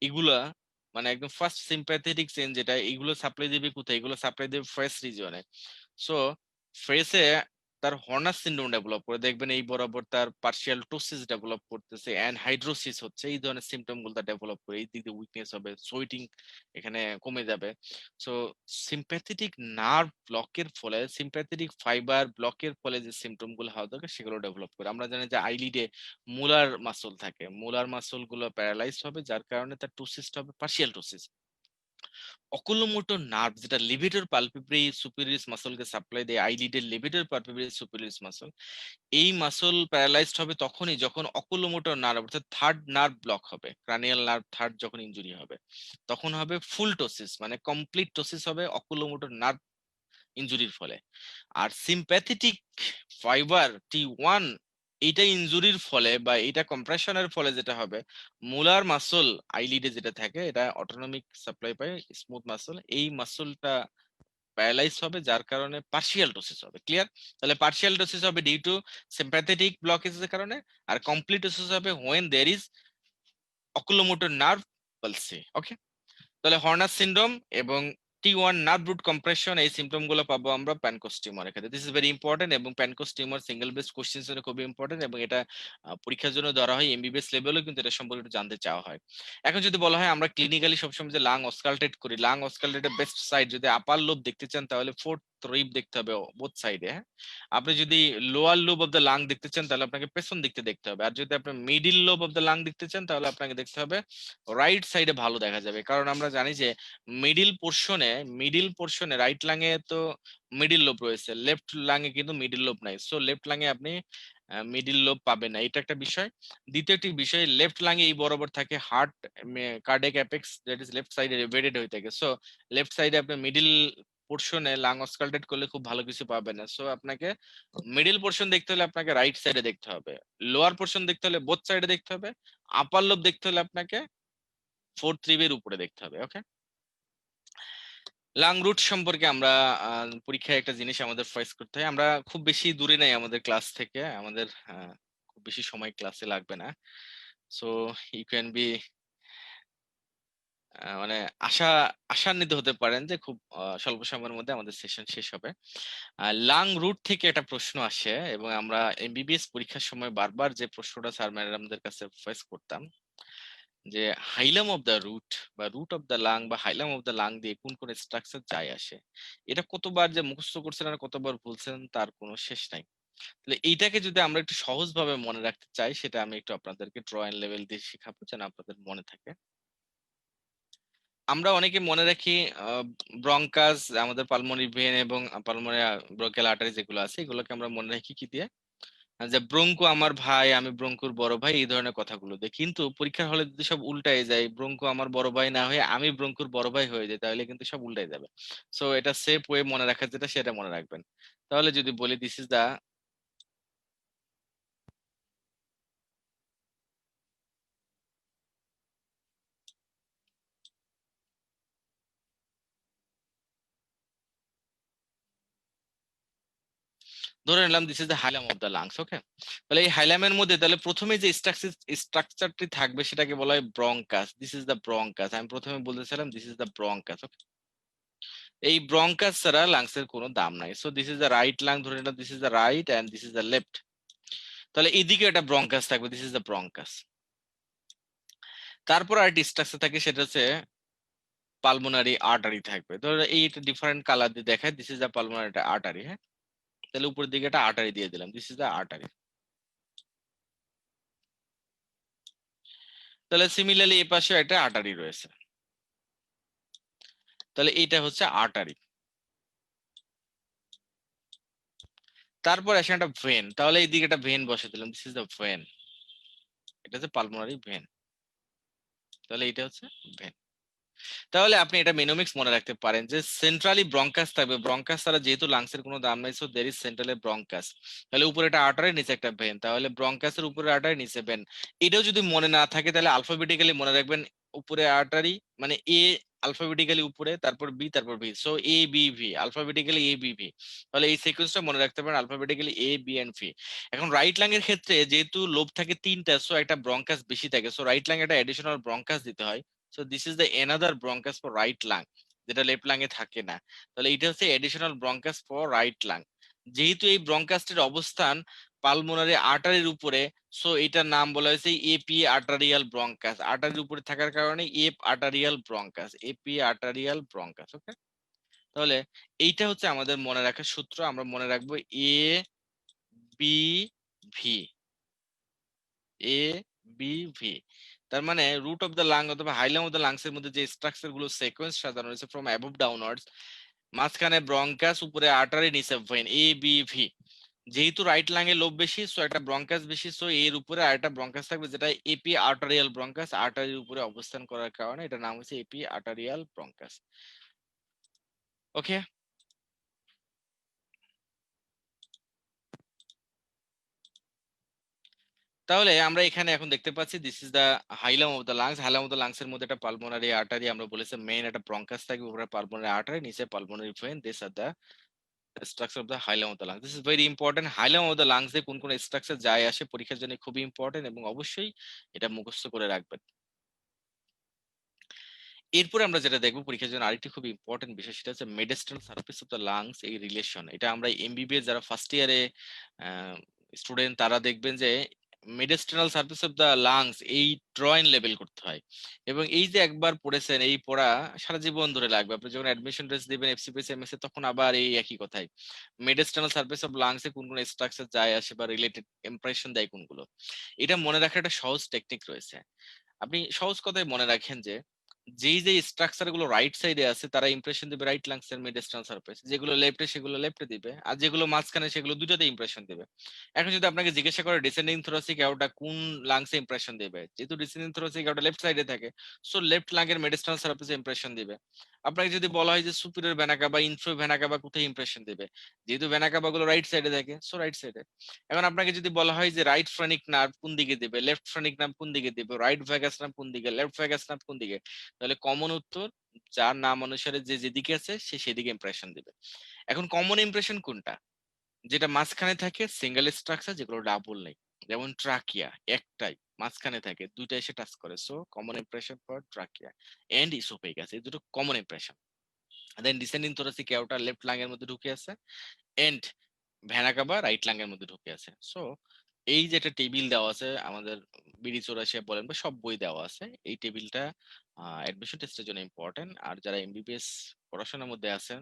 এগুলা মানে একদম ফার্স্ট সিম্প্যাথেটিক চেন যেটা, এগুলো সাপ্লাই দিবে কোথায়, এগুলো সাপ্লাই দেবে ফ্রেস রিজিয়নে। সো ফ্রেসে তার হর্নার সিনড্রোম ডেভেলপ করে, দেখবেন এই বরাবর তার পার্শিয়াল টোসিস ডেভেলপ করতেছে, এন্ড হাইড্রোসিস হচ্ছে, এই ধরনের সিমটম গুলো তার ডেভেলপ করে, এই দিকে উইকনেস হবে, সোয়েটিং এখানে কমে যাবে। সো সিম্প্যাথেটিক নার্ভ ব্লকের ফলে, সিম্প্যাথেটিক ফাইবার ব্লকের ফলে যে সিমটম গুলো হওয়া দরকার সেগুলো ডেভেলপ করে। আমরা জানি যে আইলিডে মুলার মাসল থাকে, মুলার মাসল গুলো প্যারালাইজ হবে, যার কারণে তার টোসিসটা হবে পার্শিয়াল টোসিস। অকুলোমোটর নার্ভ যেটা লিভেটর পালপেব্রি সুপিরিয়রিস মাসলকে সাপ্লাই দেয়, আইলিডের লিভেটর পালপেব্রি সুপিরিয়রিস মাসল, এই মাসল প্যারালাইজড হবে তখনই যখন অকুলোমোটর নার্ভ অর্থাৎ থার্ড নার্ভ ব্লক হবে, ক্রানিয়াল নার্ভ থার্ড যখন ইনজুরি হবে, তখন হবে ফুল টোসিস, মানে কমপ্লিট টোসিস হবে অকুলোমোটর নার্ভ ইনজুরির ফলে। আর সিম্প্যাথেটিক ফাইবার T1 এইটা ইনজুরির ফলে বা এইটা কম্প্রেশনের ফলে যেটা হবে, মুলার মাসল আইলিডে যেটা থাকে এটা অটোনমিক সাপ্লাই পায় স্মুথ মাসল, এই মাসলটা প্যারালাইজ হবে, যার কারণে পার্শিয়াল ডোসিস হবে। ক্লিয়ার? তাহলে পার্শিয়াল ডোসিস হবে ডিউ টু সিম্প্যাথেটিক ব্লকেজের কারণে, আর কমপ্লিট ডোসিস হবে when there is oculomotor nerve palsy. Okay, তাহলে হর্নার সিনড্রোম এবং T1 নার্ভ রুট কম্প্রেশন, এই সিমটম গুলো পাবো আমরা প্যানকোস টিউমারের ক্ষেত্রে। দিস ইজ ভেরি ইম্পর্টেন্ট, এবং প্যানকোস টিউমার সিঙ্গেল বেসড কোশ্চেন জন্য খুবই ইম্পর্টেন্ট, এবং এটা পরীক্ষার জন্য ধরা হয়, এমবিবিএস লেভেলেও কিন্তু এটা সম্পর্কে একটু জানতে চাওয়া হয়। এখন যদি বলা হয় আমরা ক্লিনিক্যালি সবসময় যে লাং অস্কালটেট করি, লাং অস্কালটেটের বেস্ট সাইড যদি আপার লোব দেখতে চান তাহলে ফোর্থ রিব দেখতে হবে বোথ সাইডে। হ্যাঁ, আপনি যদি lower lobe of the lung দেখতে চান তাহলে আপনাকে পেছন দিকতে দেখতে হবে, আর যদি আপনি middle lobe of the lung দেখতে চান তাহলে আপনাকে দেখতে হবে রাইট সাইডে ভালো দেখা যাবে। কারণ আমরা জানি যে মিডিল পোর্শনে রাইট লাঙে তো মিডিল লোব রয়েছে, লেফট লাঙে কিন্তু মিডিল লোব নাই। সো লেফট লাঙে আপনি মিডিল লোব পাবেন না, এটা একটা বিষয়। দ্বিতীয় একটি বিষয়, লেফট লাঙে এই বরাবর থাকে heart cardiac apex, that is left সাইডে রিভেটেড হয়ে থাকে। সো লেফট সাইডে আপনি মিডিল পোর্শনে লাং অস্কালটেট করলে খুব ভালো কিছু পাবেন না। সো আপনাকে মিডিল পোর্শন দেখতে হলে আপনাকে রাইট সাইডে দেখতে হবে, লোয়ার পোর্শন দেখতে হলে বোথ সাইডে দেখতে হবে, আপার লোব দেখতে হলে আপনাকে ফোর্থ রিবের উপরে দেখতে হবে। ওকে, লাং রুট সম্পর্কে আমরা পরীক্ষায় একটা জিনিস আমাদের ফেস করতে হয়, আমরা খুব বেশি দূরে নাই আমাদের ক্লাস থেকে, আমাদের খুব বেশি সময় ক্লাসে লাগবে না। সো ইউ ক্যান বি মানে আশা আশান্বিত হতে পারেন যে খুব স্বল্প সময়ের মধ্যে আমাদের সেশন শেষ হবে। লাং রুট থেকে একটা প্রশ্ন আসে, এবং আমরা এমবিবিএস পরীক্ষার সময় বারবার যে প্রশ্নটা স্যার ম্যাডামদের কাছে ফেস করতাম, যে হাইলাম অফ দ্য রুট বা রুট অফ দ্য লাং বা হাইলাম অফ দ্য লাং দিয়ে কোন কোন স্ট্রাকচার যায় আসে, এটা কতবার যে মুখস্থ করছেন আর কতবার ভুলছেন তার কোনো শেষ নাই। তাহলে এইটাকে যদি আমরা একটু সহজভাবে মনে রাখতে চাই, সেটা আমি একটু আপনাদেরকে ড্রয়িং লেভেল দিয়ে শেখাবো যেন আপনাদের মনে থাকে। আমরা অনেকে মনে রাখি ব্রঙ্কাস, আমাদের পালমোনারি ভেন এবং পালমোনারি ব্রঙ্কিয়াল আর্টারি যেগুলো আছে এগুলোকে আমরা মনে রাখি কি দিয়ে, যে ব্রঙ্কো আমার ভাই, আমি ব্রঙ্কুর বড় ভাই, এই ধরনের কথাগুলো দিয়ে। কিন্তু পরীক্ষার হলে যদি সব উল্টায় যায়, ব্রঙ্কো আমার বড় ভাই না হয়ে আমি ব্রঙ্কুর বড় ভাই হয়ে যায়, তাহলে কিন্তু সব উল্টায় যাবে। সো এটা সেফ ওয়ে মনে রাখার যেটা, সেটা মনে রাখবেন। তাহলে যদি বলি দিস ইজ দা, ধরে নিলাম this is the hilum of the lungs, okay. তাহলে এই হাইলামের মধ্যে তাহলে প্রথমে যে স্ট্রাকচারটি থাকবে সেটাকে বলা হয় bronchus. This is the bronchus, আমি প্রথমে বলতেছিলাম this is the bronchus, okay. এই ব্রঙ্কাস ছাড়া লাংসের কোনো দাম নাই। So this is the right lung, ধরে নিলাম this is the right and this is the left. তাহলে এইদিকে একটা ব্রঙ্কাস থাকবে, দিস ইজ দ্য ব্রঙ্কাস। তারপর আরেকটি স্ট্রাকচার থাকে, সেটা হচ্ছে পালমোনারি আর্টারি থাকবে। ধরো এই ডিফারেন্ট কালার দিয়ে দেখায়, this is the pulmonary artery, হ্যাঁ। তাহলে উপরের দিকে একটা আর্টারি দিয়ে দিলাম, দিস ইজ দ্য আর্টারি। তাহলে সিমিলারলি এই পাশে একটা আর্টারি রয়েছে, তাহলে এইটা হচ্ছে আর্টারি। তারপর আসে একটা ভেন, তাহলে এইদিকে একটা ভেন বসে দিলাম, দিস ইজ দ্য ভেন। এটা হচ্ছে পালমোনারি ভেন, তাহলে এটা হচ্ছে ভেন। তাহলে আপনি এটা মেনোমিক্স মনে রাখতে পারেন যে সেন্ট্রালি ব্রঙ্কাস থাকবে, ব্রঙ্কাস ছাড়া যেহেতু লাংসের কোনো দাম নাই, so there is centrally bronchus. তাহলে উপরে একটা আর্টারি, নিচে একটা ভেন, তাহলে ব্রঙ্কাসের উপরে আর্টারি, নিচে ভেন। এটাও যদি মনে না থাকে তাহলে আলফাবেটিক্যালি মনে রাখবেন, উপরে আর্টারি মানে এ, আলফাবেটিক্যালি উপরে, তারপর বি, তারপর V, so A B V, আলফাবেটিক্যালি A B V. তাহলে এই সিকোয়েন্সটা মনে রাখতে পারেন, আলফাবেটিক্যালি এ বি এন্ড ভি। এখন রাইট লাং এর ক্ষেত্রে যেহেতু লোব থাকে তিনটা, সো একটা ব্রঙ্কাস বেশি থাকে, সো রাইট লাং একটা এডিশনাল ব্রঙ্কাস দিতে হয়। So this is the another bronchus for right lung, যেটা লেফট লাং এ থাকে না। তাহলে এটা হচ্ছে additional bronchus for right lung. যেহেতু এই ব্রঙ্কাসটির অবস্থান পালমোনারি আর্টারির উপরে, সো এটার নাম বলা হয়েছে এপি আর্টারিয়াল ব্রঙ্কাস। আর্টারির উপরে থাকার কারণে eparterial bronchus, eparterial bronchus, okay. তাহলে এইটা হচ্ছে আমাদের মনে রাখার সূত্র। আমরা মনে রাখবো A B V, A B V. তার মানে রুট অফ দ্য লাং অথবা হাইলাম অফ দ্য লাংস এর মধ্যে যে স্ট্রাকচার গুলো সিকোয়েন্স সাজানো রয়েছে ফ্রম অ্যাবভ ডাউনওয়ার্ডস, মাঝখানে ব্রঙ্কাস, উপরে আর্টারি, নিচে ভেন, এ বি ভি। যেহেতু রাইট লাং এ লোব বেশি, সো একটা ব্রঙ্কাস বেশি, সো এর উপরে আরেকটা ব্রঙ্কাস থাকবে যেটা এপি আর্টারিয়াল ব্রঙ্কাস। আর্টারির উপরে অবস্থান করার কারণে এটার নাম হচ্ছে এপি আর্টারিয়াল ব্রঙ্কাস, ওকে। তাহলে আমরা এখানে এখন দেখতে পাচ্ছি this is the hilum of the lungs. Hilum of the lungs এর মধ্যে একটা পালমোনারি আর্টারি, আমরা বলেছি মেইন একটা ব্রঙ্কাস থাকবে, উপরে পালমোনারি আর্টারি, নিচে pulmonary vein. This are the structure of the hilum of the lungs. This is very important. Hilum of the lungs এ কোন কোন স্ট্রাকচার যায় আসে পরীক্ষার জন্য খুবই ইম্পর্টেন্ট, এবং অবশ্যই এটা মুখস্থ করে রাখবেন। এরপরে আমরা যেটা দেখবো পরীক্ষার জন্য আরেকটি খুব ইম্পর্টেন্ট বিষয়, সেটা হচ্ছে মেডিস্টাল সারফেস অফ দ্য লাংস, এই রিলেশন। এটা আমরা এমবিবিএস যারা ফার্স্ট ইয়ারে স্টুডেন্ট তারা দেখবেন যে মেডিস্টাল সারফেস অফ দ্য লাংস এই ড্রয়িং লেভেল করতে হয়, এবং এই যে একবার পড়েছেন এই পড়া সারা জীবন ধরে লাগবে। আপনি যখন অ্যাডমিশন টেস্ট দিবেন এফসিপিএস এমএস এ, তখন আবার এই একই কথাই, মেডিস্টাল সারফেস অফ লাংস এ কোন কোন স্ট্রাকচার যায় আসে বা রিলেটেড ইমপ্রেশন দেয় কোনগুলো। এটা মনে রাখার একটা সহজ টেকনিক রয়েছে। আপনি সহজ কথায় মনে রাখেন যে যেই যে স্ট্রাকচার গুলো রাইট সাইডে আছে তারা ইমপ্রেশন দিবে রাইট লাংস এর মিডস্টার্ন সারফেস, যেগুলো লেফটে সেগুলো লেফটে দিবে, আর যেগুলো মাঝখানে সেগুলো দুটোতে ইমপ্রেশন দিবে। এখন যদি আপনাকে জিজ্ঞাসা করে ডিসেন্ডিং থোরাসিক এওটা কোন লাংসে ইমপ্রেশন দিবে, যেহেতু ডিসেন্ডিং থোরাসিক এওটা লেফট সাইডে থাকে, সো লেফট লাং এর মিডস্টার্ন সারফেসে ইমপ্রেশন দিবে। আপনাকে যদি বলা হয় যে superior vena CAVA inferior vena CAVA কোথায় ইমপ্রেশন দিবে, যেহেতু ভেনা কাভা গুলো রাইট সাইডে থাকে, সো রাইট সাইডে। এখন আপনাকে যদি বলা হয় যে রাইট ফ্রেনিক নার্ভ কোন দিকে দিবে, লেফট ফ্রেনিক নার্ভ কোন দিকে দিবে, রাইট ভ্যাগাস নার্ভ কোন দিকে, লেফট ভ্যাগাস নার্ভ কোন দিকে, তাহলে কমন উত্তর যার নাম অনুসারে যে যেদিকে আছে সে সেদিকে ইমপ্রেশন দিবে। এখন কমন ইমপ্রেশন কোনটা, যেটা মাঝখানে থাকে সিঙ্গেল স্ট্রাকচার, যেগুলো ডাবল নেই, যেমন ট্রাকিয়া একটাই, মাঝখানে থাকে দুইটা এসে টাচ করে, so common impression for trachea and oesophagus, এই দুটো common impression. Then descending thoracic aorta left lung এর মধ্যে ঢুকে আছে, and vena cava right lung এর মধ্যে ঢুকে আছে। সো এই যে একটা টেবিল দেওয়া আছে আমাদের বিডি চৌরাশিয়া বলেন বা সব বই দেওয়া আছে, এই টেবিলটা অ্যাডমিশন টেস্টের জন্য ইম্পর্টেন্ট। আর যারা এমবিবিএস পড়াশোনার মধ্যে আছেন,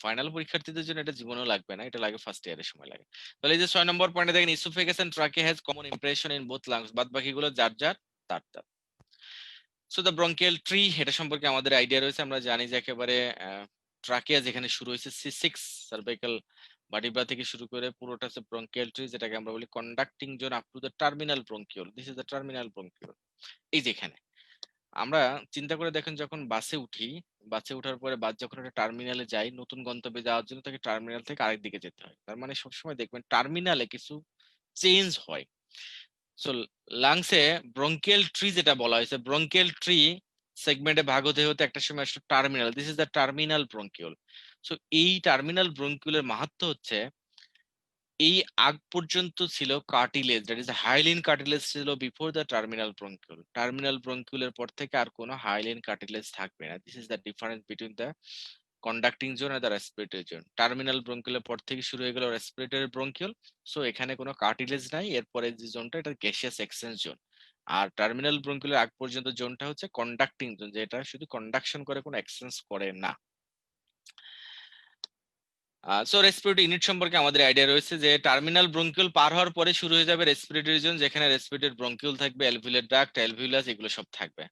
ফাইনাল পরীক্ষার্থীদের জন্য এটা জীবনেও লাগবে না, এটা লাগে ফার্স্ট ইয়ারের সময় লাগে। তাহলে এই যে 6 নম্বর পয়েন্টে দেখেন ইসোফেগাস এন্ড ট্রাকে has common impression in both lungs, বাদ বাকিগুলো যার যার তার তার। সো দ্য ব্রঙ্কিয়াল ট্রি, এটা সম্পর্কে আমাদের আইডিয়া রয়েছে। আমরা জানি যে একেবারে ট্রাকিয়া যেখানে শুরু হয়েছে, C6 সার্ভাইকাল ভার্টিব্রা থেকে শুরু করে পুরোটা হচ্ছে ব্রঙ্কিয়াল ট্রি, যেটাকে আমরা বলি conducting zone up to the terminal bronchiole. This is the terminal bronchiole. এই যে এখানে আমরা চিন্তা করে দেখেন, যখন বাসে উঠি, বাসে ওঠার পরে বাস যখন একটা টার্মিনালে যাই, নতুন গন্তব্যে যাওয়ার জন্য তাকে টার্মিনাল থেকে আরেক দিকে যেতে হয়। তার মানে সবসময় দেখবেন টার্মিনালে কিছু চেঞ্জ হয়। সো লাংসে ব্রঙ্কিয়াল ট্রি যেটা বলা হয়েছে, ব্রঙ্কিয়াল ট্রি সেগমেন্টে ভাগ হতে হতে একটা সময় আসলে terminal, this is the terminal bronchiole. So এই টার্মিনাল ব্রঙ্কিউলের মাহাত্ম্য হচ্ছে, এই আগ পর্যন্ত ছিল cartilage, that is hyaline cartilage ছিল before the terminal bronchiole. Terminal ব্রঙ্কিউলের পর থেকে আর কোনো হাইলিন কার্টিলেজ থাকবে না। This is the difference between the conducting zone আর দ্য রেসপিরেটরি জোন। টার্মিনাল ব্রঙ্কিউলের পর থেকে শুরু হয়ে গেল রেসপিরেটরি ব্রঙ্কিউল। সো এখানে কোনো কার্টিলেজ নাই। এরপরে যে জোনটা, এটা গ্যাসিয়াস এক্সচেঞ্জ জোন। আর টার্মিনাল ব্রঙ্কিউলের আগ পর্যন্ত জোনটা হচ্ছে কন্ডাক্টিং জোন, যেটা শুধু কন্ডাকশন করে, কোনো এক্সচেঞ্জ করে না। সো রেসপিরেটরি ইউনিট সম্পর্কে আমাদের আইডিয়া রয়েছে যে টার্মিনাল ব্রঙ্কিউল পার হওয়ার পরে শুরু হয়ে যাবে রেসপিরেটরি জোন, যেখানে রেসপিরেটরি ব্রঙ্কিউল থাকবে, অ্যালভিউলার ডাক্ট, অ্যালভিউলাস, এগুলো সব থাকবে।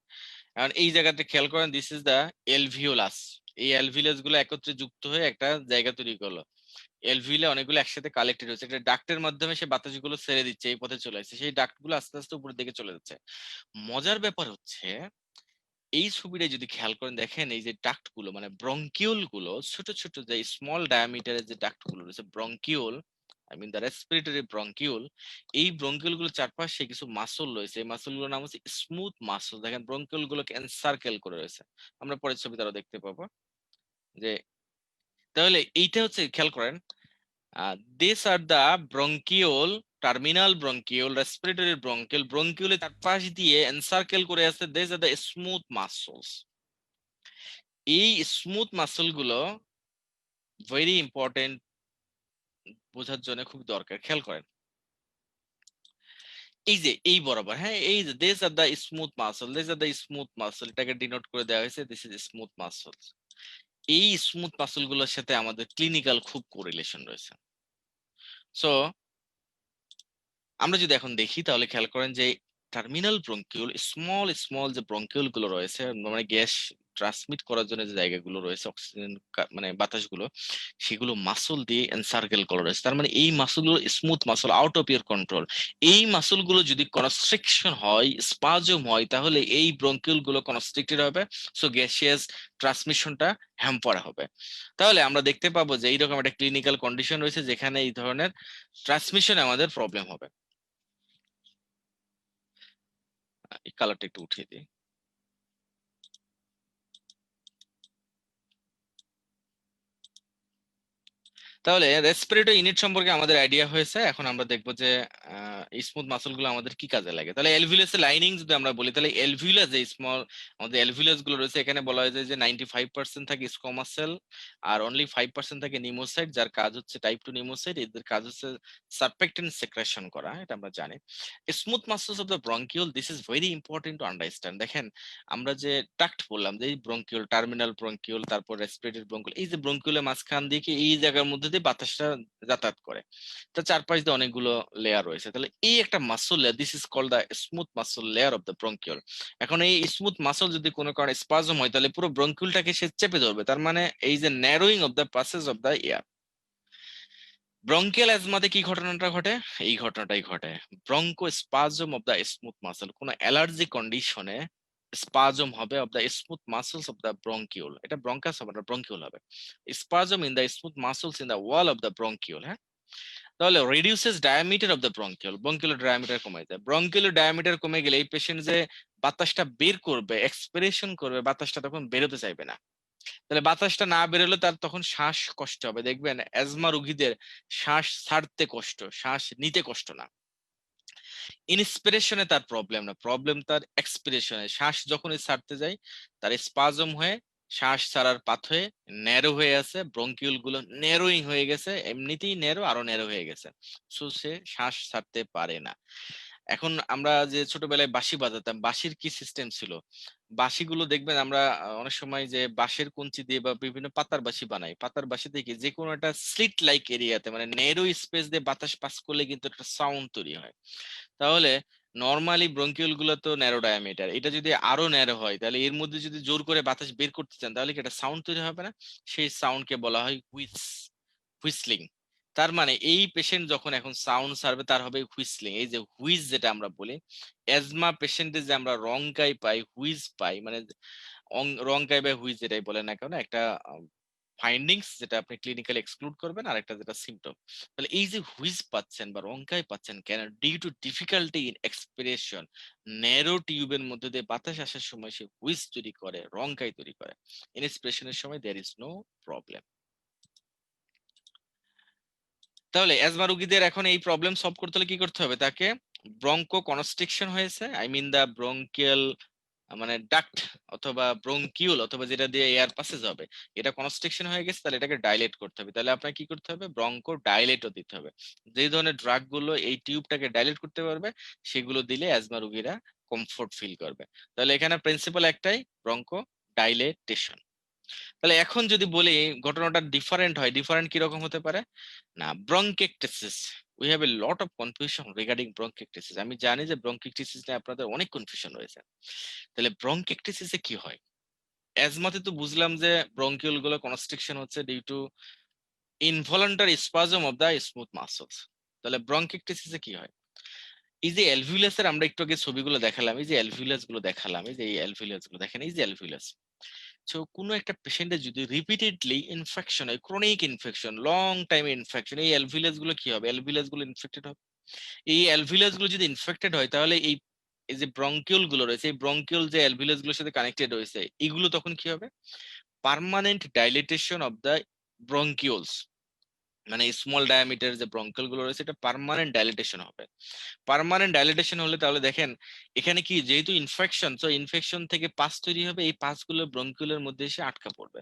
এখন এই জায়গাতে খেয়াল করেন, দিস ইজ দ্য অ্যালভিওলাস। এই অ্যালভিউলাস গুলো একত্রে যুক্ত হয়ে একটা জায়গা তৈরি করলো। অ্যালভিউলে অনেকগুলো একসাথে কালেক্টেড হচ্ছে, একটা ডাক্টের মাধ্যমে সে বাতাসগুলো ছেড়ে দিচ্ছে, এই পথে চলে আসছে, সেই ডাক্ট গুলো আস্তে আস্তে উপরের দিকে চলে যাচ্ছে। মজার ব্যাপার হচ্ছে, এই ছবিটা যদি খেয়াল করেন দেখেন, এই যে ডাক্ট গুলো মানে ব্রঙ্কিউল গুলো, ছোট ছোট যে স্মল ডায়ামিটারের যে ডাক্ট গুলো রয়েছে, bronchiole, I mean the respiratory bronchiole, এই ব্রঙ্কিউল গুলো চারপাশে কিছু মাসল রয়েছে। এই মাসল গুলোর নাম হচ্ছে স্মুথ মাসল। দেখেন ব্রঙ্কিউল গুলোকে এনসার্কেল করে রয়েছে, আমরা পরের ছবিতে আরো দেখতে পাবো যে। তাহলে এইটা হচ্ছে, খেয়াল করেন, this are the bronchiole, terminal bronchiole, respiratory bronchiole, ব্রঙ্কিউলের চারপাশ দিয়ে এনসার্কেল করে আছে, this are the smooth muscles. এই স্মুথ মাসল গুলো ভেরি ইম্পর্টেন্ট, বোঝার জন্য খুব দরকার। খেয়াল করেন, এই যে এই বরাবর, হ্যাঁ, এই যে this are the smooth muscle, this are the smooth muscle, এটাকে ডিনোট করে দেওয়া হয়েছে, দিস ইজ স্মুথ মাসল। এই স্মুথ মাসল গুলোর সাথে আমাদের ক্লিনিক্যাল খুব কোরিলেশন রয়েছে। সো আমরা যদি এখন দেখি, তাহলে খেয়াল করেন যে টার্মিনাল ব্রঙ্কিউল, স্মল স্মল যে ব্রঙ্কিউল গুলো রয়েছে, মানে গ্যাস ট্রান্সমিট করার জন্য যে জায়গাগুলো রয়েছে, অক্সিজেন মানে বাতাসগুলো, সেগুলো মাসল দিয়ে এনসার্কেল করা রয়েছে। তার মানে এই মাসলগুলো smooth muscle, out of our control. এই মাসলগুলো যদি কনস্ট্রিকশন হয়, স্পাজম হয়, তাহলে এই ব্রঙ্কিউল গুলো কনস্ট্রিক্টেড হবে। সো গ্যাসিয়াস ট্রান্সমিশনটা হ্যাম্পার হবে। তাহলে আমরা দেখতে পাবো যে এইরকম একটা ক্লিনিক্যাল কন্ডিশন রয়েছে, যেখানে এই ধরনের ট্রান্সমিশনে আমাদের প্রবলেম হবে। এই কালারটা একটু উঠিয়ে দিই। তাহলে রেসপিরেটরি ইউনিট সম্পর্কে আমাদের আইডিয়া হয়েছে। এখন আমরা দেখবো যে স্মুথ মাসল গুলো আমাদের কি কাজে লাগে। তাহলে এলভিউলাস এর লাইনিং যদি আমরা বলি, তাহলে এলভিউলাস যে স্মল আমাদের এলভিউলাস গুলো রয়েছে, এখানে বলা হয়েছে যে 95% থাকে স্কোমাস সেল, আর অনলি 5% থাকে নিমোসাইট, যার কাজ হচ্ছে টাইপ 2 নিমোসাইট, এদের কাজ হচ্ছে সারফেক্টেন্ট সেক্রেশন করা, এটা আমরা জানি। Smooth muscles of the bronchiole, this is very important to understand. দেখেন, আমরা যে ডাক্ট বললাম, যে এই ব্রঙ্কিউল, টার্মিনাল ব্রঙ্কিউল, তারপর রেসপিরেটরি ব্রঙ্কিউল, এই যে ব্রঙ্কিউলের মাঝখান দিয়ে এই জায়গার মধ্যে দিয়ে বাতাসটা যাতায়াত করে, তো চারপাশ দিয়ে অনেকগুলো লেয়ার রয়েছে। তাহলে এই একটা muscle layer, this is called the smooth muscle layer of the bronchiole. এখন এই স্মুথ মাসল যদি কোনো কারণে স্পাজম হয়, তাহলে পুরো ব্রঙ্কিউলটাকে সে চেপে ধরবে। তার মানে এই যে narrowing of the passage of the air. Bronchial অ্যাজমাতে কি ঘটনাটা ঘটে? এই ঘটনাটাই ঘটে। Bronchospasm of the smooth muscle, কোন অ্যালার্জি কন্ডিশনে স্পাজম হবে of the smooth muscles of the bronchiole. এটা ব্রঙ্কাস হবে না, ব্রঙ্কিউল হবে। Spasm in the smooth muscles in the wall of the bronchiole. হ্যাঁ, তাহলে reduces diameter of the bronchiole, ব্রঙ্কিউলের ডায়ামিটার কমে যায়। ব্রঙ্কিউলের ডায়ামিটার কমে গেলে এই পেশেন্ট যে বাতাসটা বের করবে, এক্সপিরেশন করবে, বাতাসটা তখন বেরোতে চাইবে না। তাহলে বাতাসটা না বেরোলে তার তখন শ্বাস কষ্ট হবে। দেখবেন অ্যাজমা রোগীদের শ্বাস ছাড়তে কষ্ট, শ্বাস নিতে কষ্ট না। ইন্সপিরেশনে তার প্রবলেম না, প্রবলেম তার এক্সপিরেশনে। শ্বাস যখনই ছাড়তে যায়, তার স্পাজম হয়ে শ্বাস ছাড়ার পাথওয়ে ন্যারো হয়ে আছে, ব্রঙ্কিউল গুলো ন্যারোইং হয়ে গেছে, এমনিতেই ন্যারো, আরো ন্যারো হয়ে গেছে। সো সে শ্বাস ছাড়তে পারে না। এখন আমরা যে ছোটবেলায় বাঁশি বাজাতাম, বাঁশির কি সিস্টেম ছিল? বাঁশিগুলো দেখবেন আমরা অনেক সময় যে বাঁশের কঞ্চি দিয়ে বা বিভিন্ন পাতার বাঁশি বানাই, পাতার বাঁশি থেকে যে কোনো একটা স্লিট লাইক এরিয়াতে, মানে ন্যারো স্পেস দিয়ে বাতাস পাস করলে কিন্তু একটা সাউন্ড তৈরি হয়। তাহলে নরমালি ব্রঙ্কিউল গুলো তো ন্যারো ডায়ামিটার, এটা যদি আরো ন্যারো হয় তাহলে এর মধ্যে যদি জোর করে বাতাস বের করতে চান তাহলে কি একটা সাউন্ড তৈরি হবে না? সেই সাউন্ডকে বলা হয় হুইসলিং। তার মানে এই পেশেন্ট যখন এখন সাউন্ড ছাড়বে তার হবে হুইসলিং। এই যে হুইজ যেটা আমরা বলি, অ্যাজমা পেশেন্টে যে আমরা রংকাই পাই, হুইজ পাই, মানে রংকাই বা হুইজ যেটাই বলেন না কেন, একটা ফাইন্ডিংস যেটা আপনি ক্লিনিক্যালি এক্সক্লুড করবেন আর একটা যেটা সিম্পটম। তাহলে এই যে হুইজ পাচ্ছেন বা রংকাই পাচ্ছেন কেন? Due to difficulty in expiration. Narrow টিউবের মধ্যে দিয়ে বাতাস আসার সময় সে হুইজ তৈরি করে, রংকাই তৈরি করে। ইনস্পিরেশনের সময় দেয়ার ইজ নো প্রবলেম। তাহলে অ্যাজমা রোগীদের এখন এই প্রবলেম সলভ করতে হলে কি করতে হবে? তাকে ব্রঙ্কো কনস্ট্রিকশন হয়েছে, আই মিন দা ব্রঙ্কিয়াল মানে ডাক্ট অথবা ব্রঙ্কিউল অথবা যেটা দিয়ে এয়ার পাসেজ হবে, এটা কনস্ট্রিকশন হয়ে গেছে, তাহলে এটাকে ডাইলেট করতে হবে। তাহলে আপনাকে কি করতে হবে? ব্রঙ্কো ডাইলেটও দিতে হবে। যে ধরনের ড্রাগ গুলো এই টিউবটাকে ডাইলেট করতে পারবে সেগুলো দিলে অ্যাজমা রোগীরা কমফোর্ট ফিল করবে। তাহলে এখানে প্রিন্সিপাল একটাই, ব্রঙ্কো ডাইলেটেশন। তাহলে এখন যদি বলি ঘটনাটা ডিফারেন্ট হয়, ডিফারেন্ট কিরকম হতে পারে? না, bronchiectasis, we have a lot of confusion regarding bronchiectasis. আমি জানি যে ব্রঙ্কেকটেসিস নিয়ে আপনাদের অনেক কনফিউশন রয়েছে। তাহলে ব্রঙ্কেকটেসিসে কি হয়? অ্যাজমাতে তো বুঝলাম যে ব্রঙ্কিউল গুলো কনস্ট্রিকশন হচ্ছে due to involuntary spasm of the smooth muscles. তাহলে ব্রঙ্কেকটেসিসে কি হয়? এই যে অ্যালভিউলাস এর আমরা একটু আগে ছবিগুলো দেখালাম, এই যে অ্যালভিউলাস গুলো দেখালাম, এই যে এই অ্যালভিউলাস গুলো দেখেন, এই যে অ্যালভিউলাস। সো কোনো একটা পেশেন্টের যদি রিপিটেডলি ইনফেকশন হয়, chronic infection, long time infection, এই অ্যালভিউলাস গুলো কি হবে? অ্যালভিউলাস গুলো ইনফেক্টেড হবে। এই অ্যালভিউলাস গুলো যদি ইনফেক্টেড হয় তাহলে এই এই যে ব্রঙ্কিউল গুলো রয়েছে, এই ব্রঙ্কিউল যে অ্যালভিউলাস গুলোর সাথে কানেক্টেড রয়েছে এগুলো তখন কি হবে? পার্মানেন্ট ডাইলেটেশন অফ দ্য ব্রঙ্কিউলস, মানে স্মল ডায়ামিটার যে ব্রঙ্কিউল গুলো রয়েছে এটা পার্মানেন্ট ডাইলেটেশন হবে। পার্মানেন্ট ডাইলেটেশন হলে তাহলে দেখেন এখানে কি, যেহেতু ইনফেকশন, তো ইনফেকশন থেকে পাস তৈরি হবে, এই পাস গুলো ব্রঙ্কিউলের মধ্যে এসে আটকা পড়বে।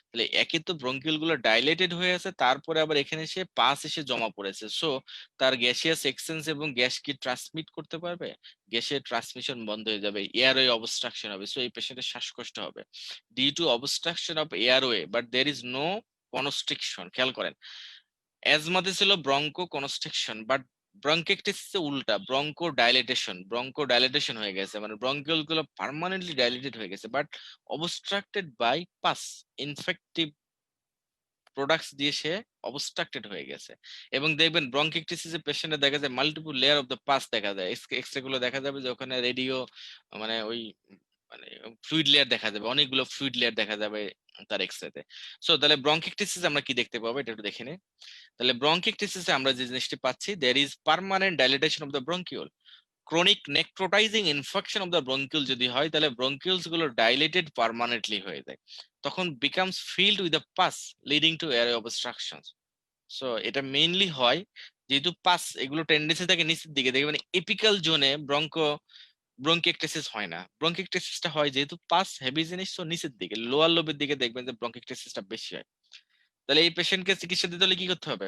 তাহলে একে তো ব্রঙ্কিউল গুলো ডাইলেটেড হয়ে আছে, তারপরে আবার এখানে এসে পাস এসে জমা পড়েছে, সো তার গ্যাসিয়াস এক্সচেঞ্জ এবং গ্যাস কি ট্রান্সমিট করতে পারবে? গ্যাসের ট্রান্সমিশন বন্ধ হয়ে যাবে, এয়ারওয়ে অবস্ট্রাকশন হবে, সো এই পেশেন্টের শ্বাসকষ্ট হবে due to obstruction of airway, but there is no constriction. খেয়াল করেন, অ্যাজমাতে ছিল ব্রঙ্কো কনস্ট্রিকশন, বাট ব্রঙ্কেকটিসিসে উল্টা, ব্রঙ্কো ডাইলেটেশন হয়ে গেছে, মানে ব্রঙ্কিউল গুলো পার্মানেন্টলি ডাইলেটেড হয়ে গেছে, but obstructed by pus, infective products দিয়ে সে অবস্ট্রাক্টেড হয়ে গেছে। এবং দেখবেন ব্রঙ্কিকটিসিসে পেশেন্টে দেখা যায় multiple layer of the pass দেখা যায়, এক্সরে গুলো দেখা যাবে যে ওখানে রেডিও মানে ওই মানে ফ্লুইড লেয়ার দেখা যাবে, অনেকগুলো ফ্লুইড লেয়ার দেখা যাবে তার এক্সরেতে। সো তাহলে ব্রঙ্কিকটিসিস আমরা কি দেখতে পাবো এটা একটু দেখে নিই। তাহলে ব্রঙ্কিকটিসিসে আমরা যে জিনিসটি পাচ্ছি, there is permanent dilatation of the bronchiole. Chronic necrotising infection of the bronchiole যদি হয় তাহলে ব্রঙ্কিউলস গুলো ডাইলেটেড পার্মানেন্টলি হয়ে যায়, তখন becomes filled with the pass leading to airway obstruction. So এটা মেইনলি হয় যেহেতু পাস এগুলো টেন্ডেন্সি থাকে নিচের দিকে, দেখবে মানে এপিক্যাল জোনে ব্রঙ্কিকটেসিস হয় না। ব্রঙ্কিকটেসিসটা হয় যেহেতু পাস হেভি জিনিস, তো নিচের দিকে লোয়ার লোবের দিকে দেখবেন যে ব্রঙ্কিকটেসিসটা বেশি হয়। তাহলে এই পেশেন্টকে চিকিৎসা দিতে হলে কি করতে হবে?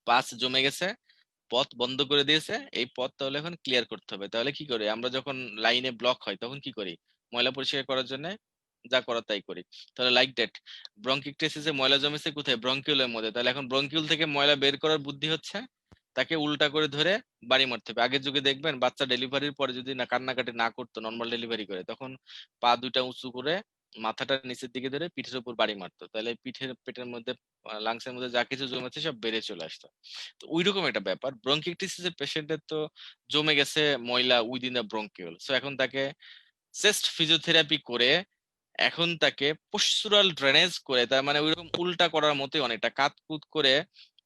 পাস জমে গেছে, পথ বন্ধ করে দিয়েছে, এই পথ তাহলে এখন ক্লিয়ার করতে হবে। তাহলে কি করে আমরা যখন লাইনে ব্লক হয় তখন কি করি? ময়লা পরিষ্কার করার জন্য যা করার তাই করি। তাহলে লাইক দ্যাট ব্রঙ্কিকটেসিসে ময়লা জমেছে কোথায়? ব্রঙ্কিউলের মধ্যে। তাহলে এখন ব্রঙ্কিউল থেকে ময়লা বের করার বুদ্ধি হচ্ছে তাকে উল্টা করে ধরে বাড়ি মারতে হবে। আগের যুগে দেখবেন বাচ্চা ডেলিভারির পরে যদি না কান্নাকাটি না করতো, নর্মাল ডেলিভারি করে, তখন পা দুইটা উঁচু করে মাথাটা নিচের দিকে ধরে পিঠের উপর বাড়ি মারতো, তাহলে পিঠের পেটের মধ্যে লাংসের মধ্যে যা কিছু জমেছে সব বেড়ে চলে আসতো। তো ওইরকম একটা ব্যাপার ব্রঙ্কিকটিসিস এর পেশেন্টের তো জমে গেছে ময়লা উইদিন দা ব্রঙ্কিউল, সো এখন তাকে চেস্ট ফিজিওথেরাপি করে এখন তাকে পশ্চুরাল ড্রেনেজ করে, তার মানে ওইরকম উল্টা করার মতোই অনেকটা কাতকুত করে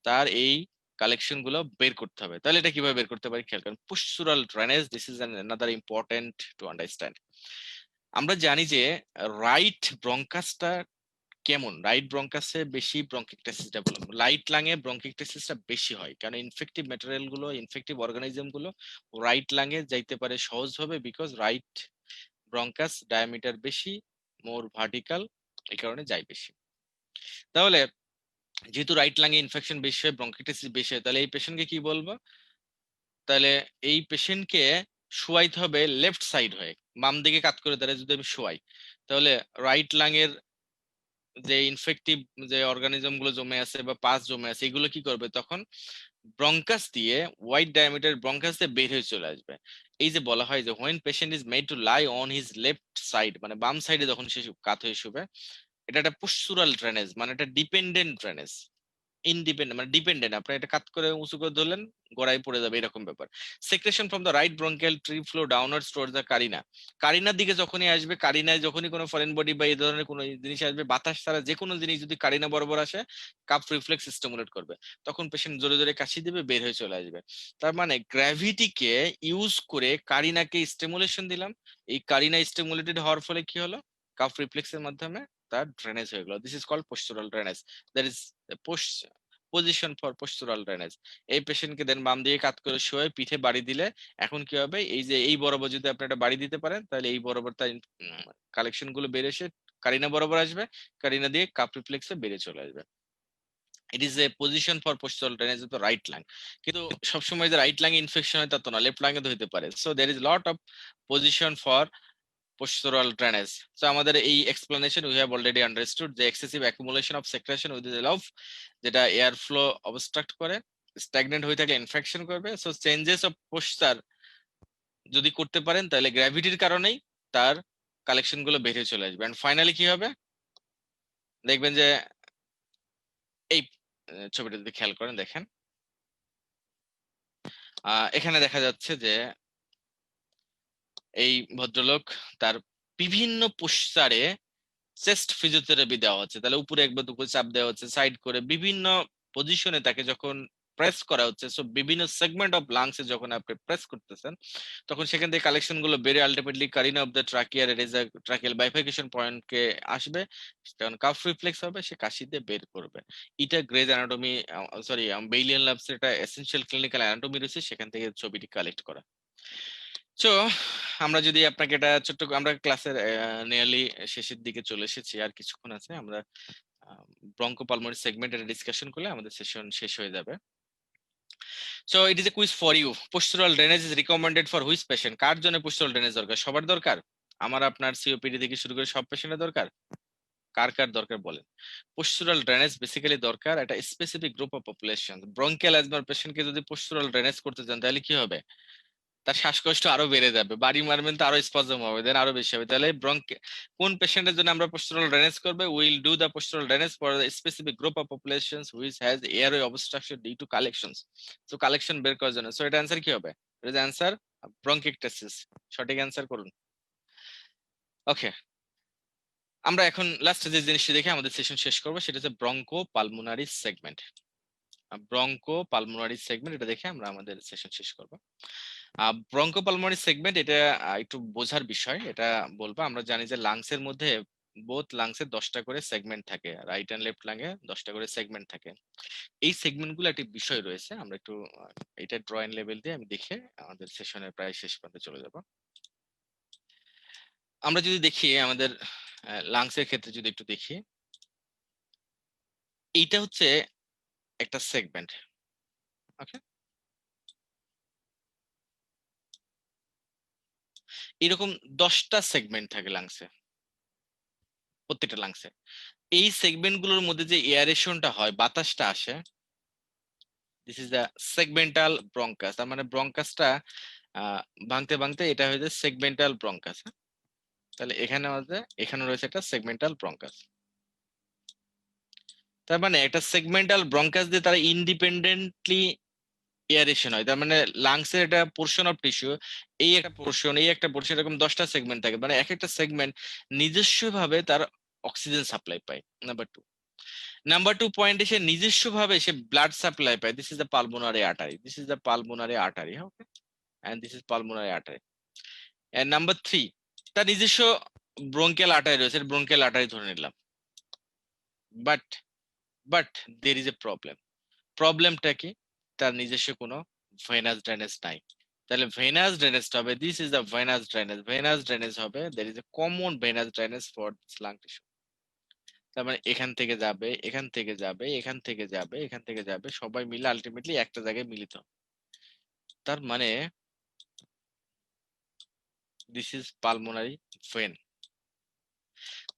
তার এই কালেকশন গুলো বের করতে হবে। তাহলে এটা কিভাবে বের করতে পারি খেয়াল করেন, পশ্চুরাল drainage, this is another important to understand. আমরা জানি যে রাইট ব্রঙ্কাসটা কেমন, রাইট ব্রঙ্কাসে বেশি ব্রঙ্কিকটেসিস ডেভেলপ, রাইট লাঙে ব্রঙ্কিকটেসিসটা বেশি হয় কারণ ইনফেক্টিভ ম্যাটেরিয়াল গুলো, ইনফেক্টিভ অর্গানিজম গুলো রাইট লাঙে যাইতে পারে সহজভাবে, বিকজ রাইট ব্রঙ্কাস ডায়ামিটার বেশি, মোর ভার্টিক্যাল, এই কারণে যায় বেশি। তাহলে যেহেতু রাইট লাঙে ইনফেকশন বেশি হয়, ব্রঙ্কিটিস বেশি হয়, তাহলে এই পেশেন্টকে কি বলবো? তাহলে এই পেশেন্টকে শোয়াইতে হবে লেফট সাইড হয়ে, বাম দিকে কাত করে দাঁড়িয়ে যদি আমি শোয়াই, তাহলে রাইট লাঙের যে ইনফেক্টিভ যে অর্গানিজম গুলো জমে আছে বা পাস জমে আছে এগুলো কি করবে তখন? ব্রঙ্কাস দিয়ে ওয়াইড ডায়ামিটার ব্রঙ্কাস দিয়ে বের হয়ে চলে আসবে। এই যে বলা হয় যে when patient is made to lie on his left side, মানে বাম সাইডে যখন সে কাত হয়ে শুবে, এটা একটা পোস্চুরাল ড্রেনেজ, মানে এটা ডিপেন্ডেন্ট ড্রেনেজ। ইন্ডিপেন্ডেন্ট মানে ডিপেন্ডেন্ট, আপনি এটা কাত করে উঁচু করে ধরলেন, গোড়ায় পড়ে যাবে এরকম ব্যাপার। Secretion from the right bronchial tree flow downwards towards the carina. কারিনার দিকে যখনই আসবে, কারিনায় যখনই কোনো ফরেন বডি বা এই ধরনের কোনো জিনিস আসবে, বাতাস ছাড়া যে কোনো জিনিস যদি কারিনা বরাবর আসে, কাপ রিফ্লেক্স স্টিমুলেট করবে, তখন পেশেন্ট জোরে জোরে কাশি দিবে, বের হয়ে চলে আসবে। তার মানে গ্র্যাভিটিকে ইউজ করে কারিনাকে স্টিমুলেশন দিলাম, এই কারিনা স্টিমুলেটেড হওয়ার ফলে কি হলো, কাপ রিফ্লেক্সের মাধ্যমে তার ড্রেনেজ হয়ে গেল। This is called postural drainage. That is position for postural drainage. এই পেশেন্টকে দেন বাম দিকে কাত করে শুয়ে পিঠে বাড়ি দিলে এখন কি হবে, এই যে এই বরাবর যদি আপনি একটা বাড়ি দিতে পারেন, তাহলে এই বরাবর তার কালেকশন গুলো বেড়ে এসে কারিনা বরাবর আসবে, কারিনা দিয়ে কাপ রিফ্লেক্সে বেড়ে চলে আসবে। ইট is A position for postal drainage তো রাইট লাং। কিন্তু সবসময় যে রাইট লাং ইনফেকশন হয় তা তো না, লেফট লাং এ তো হতে পারে। So there is lot of position for postural drainage. So আমাদের এই explanation we have already understood the excessive accumulation of secretion within the valve, যেটা এয়ার ফ্লো অবস্ট্রাক্ট করে, স্ট্যাগনেন্ট হয়ে থাকলে ইনফেকশন করবে। সো চেঞ্জেস অফ পোস্টার যদি করতে পারেন, তাহলে গ্র্যাভিটির কারণেই তার কালেকশন গুলো বের হয়ে চলে আসবে। এন্ড ফাইনালি কি হবে, দেখবেন যে এই ছবিটা যদি খেয়াল করেন, দেখেন এখানে দেখা যাচ্ছে যে এই ভদ্রলোক তার বিভিন্ন পোস্টারে চেস্ট ফিজিওথেরাপি দেওয়া হচ্ছে, তাহলে উপরে একবার দুপুরে চাপ দেওয়া হচ্ছে, সাইড করে বিভিন্ন পজিশনে তাকে যখন প্রেস করা হচ্ছে, সো বিভিন্ন সেগমেন্ট অফ লাংসে যখন আপনি প্রেস করতেছেন, তখন সেখান থেকে কালেকশন গুলো বেড়ে ultimately carina of the trachea রেজা ট্রাকিয়াল বাইফিকেশন পয়েন্টকে আসবে, তখন কাফ রিফ্লেক্স হবে, সে কাশি দিয়ে বের করবে। এটা গ্রেজ অ্যানাটমি, সরি বেইলিয়ান ল্যাবস এটা এসেনশিয়াল ক্লিনিক্যাল অ্যানাটমি রয়েছে, সেখান থেকে ছবিটি কালেক্ট করা। সো আমরা যদি আপনাকে এটা ছোট্ট, আমরা ক্লাসের নিয়ারলি শেষের দিকে চলে এসেছি, আর কিছুক্ষণ আছে, আমরা ব্রঙ্কোপালমোনারি সেগমেন্টের ডিসকাশন করলে আমাদের সেশন শেষ হয়ে যাবে। So it is a quiz for you. Postural drainage is recommended for which patient? কার জন্য পোস্টারাল ড্রেনেজ দরকার? সবার দরকার? আমার আপনার সিওপিডি থেকে শুরু করে সব পেশেন্টের দরকার? কার কার দরকার বলেন? পোস্টারাল ড্রেনেজ বেসিক্যালি দরকার একটা specific group of population. Bronchial অ্যাজমার পেশেন্টকে যদি পোস্টারাল ড্রেনেজ করতে চান, তাহলে কি হবে, তার শ্বাসকষ্ট আরো বেড়ে যাবে, বাড়ি মারবেন তো আরো স্পাজম হবে, দেন আরো বেশি হবে। তাহলে কোন পেশেন্টের জন্য আমরা পোস্টারাল ড্রেনেজ করবে? Will do the postural drainage for the specific group of populations which has airway obstruction due to collections. তো কালেকশন বের করার জন্য, সো এটা অ্যান্সার কি হবে? এটা যে অ্যান্সার ব্রঙ্কিকটেসিস। সঠিক অ্যান্সার করুন। ওকে, আমরা এখন লাস্ট যে জিনিসটি দেখে আমাদের সেশন শেষ করবো, সেটা হচ্ছে bronchopulmonary segment. Broncho pulmonary segment, এটা দেখে আমরা আমাদের সেশন শেষ করবো। ব্রঙ্কোপালমোনারি সেগমেন্ট এটা একটু বোঝার বিষয়, এটা বলবো। আমরা জানি যে লাংসের মধ্যে বোথ লাংসে 10টা করে সেগমেন্ট থাকে, রাইট এন্ড লেফট লাংয়ে 10টা করে সেগমেন্ট থাকে। এই সেগমেন্ট গুলো একটি বিষয় রয়েছে, আমরা একটু এটা ড্রয়িং লেভেল দিয়ে আমি দেখে আমাদের সেশনের প্রায় শেষ পর্যন্ত চলে যাব। আমরা যদি দেখি আমাদের লাংসের ক্ষেত্রে, যদি একটু দেখি, এইটা হচ্ছে একটা সেগমেন্ট। ওকে, এরকম 10টা সেগমেন্ট থাকে লাংসে, প্রত্যেকটা লাংসে। এই সেগমেন্ট গুলোর মধ্যে যে এয়ারেশনটা হয়, বাতাসটা আসে, this is the segmental bronchus. তার মানে ব্রঙ্কাসটা ভাঙতে ভাঙতে এটা হয়ে যায় সেগমেন্টাল ব্রঙ্কাস। তাহলে এখানে আমাদের এখানে রয়েছে একটা সেগমেন্টাল ব্রঙ্কাস। তার মানে একটা সেগমেন্টাল ব্রঙ্কাস দিয়ে তারা ইন্ডিপেন্ডেন্টলি এয়ারেশন হয়। তার মানে লাংসের একটা পোর্শন অফ টিস্যু, এই একটা পোর্শন, এই একটা পোর্শন, এরকম 10টা সেগমেন্ট থাকে, মানে এক একটা সেগমেন্ট নিজস্ব ভাবে তার অক্সিজেন সাপ্লাই পায়। নাম্বার টু পয়েন্টে সে নিজস্ব ভাবে সে ব্লাড সাপ্লাই পায়। This is the pulmonary artery, this is the pulmonary artery, okay, and this is pulmonary artery. And number three, তার নিজস্ব ব্রঙ্কিয়াল আর্টারি রয়েছে, ব্রঙ্কিয়াল আর্টারি ধরে নিলাম। But but there is a problem. প্রবলেমটা কি? তার নিজস্ব কোনো ভেনাস ড্রেনেজ নাই। তাহলে ভেনাস ড্রেনেজটা হবে, this is the venous drainage. Venous drainage হবে, there is a common venous drainage for this lung tissue. তার মানে এখান থেকে যাবে, এখান থেকে যাবে, এখান থেকে যাবে, এখান থেকে যাবে, সবাই মিলে আলটিমেটলি একটা জায়গায় মিলিত হবে। তার মানে দিস ইজ পালমোনারি ভেন।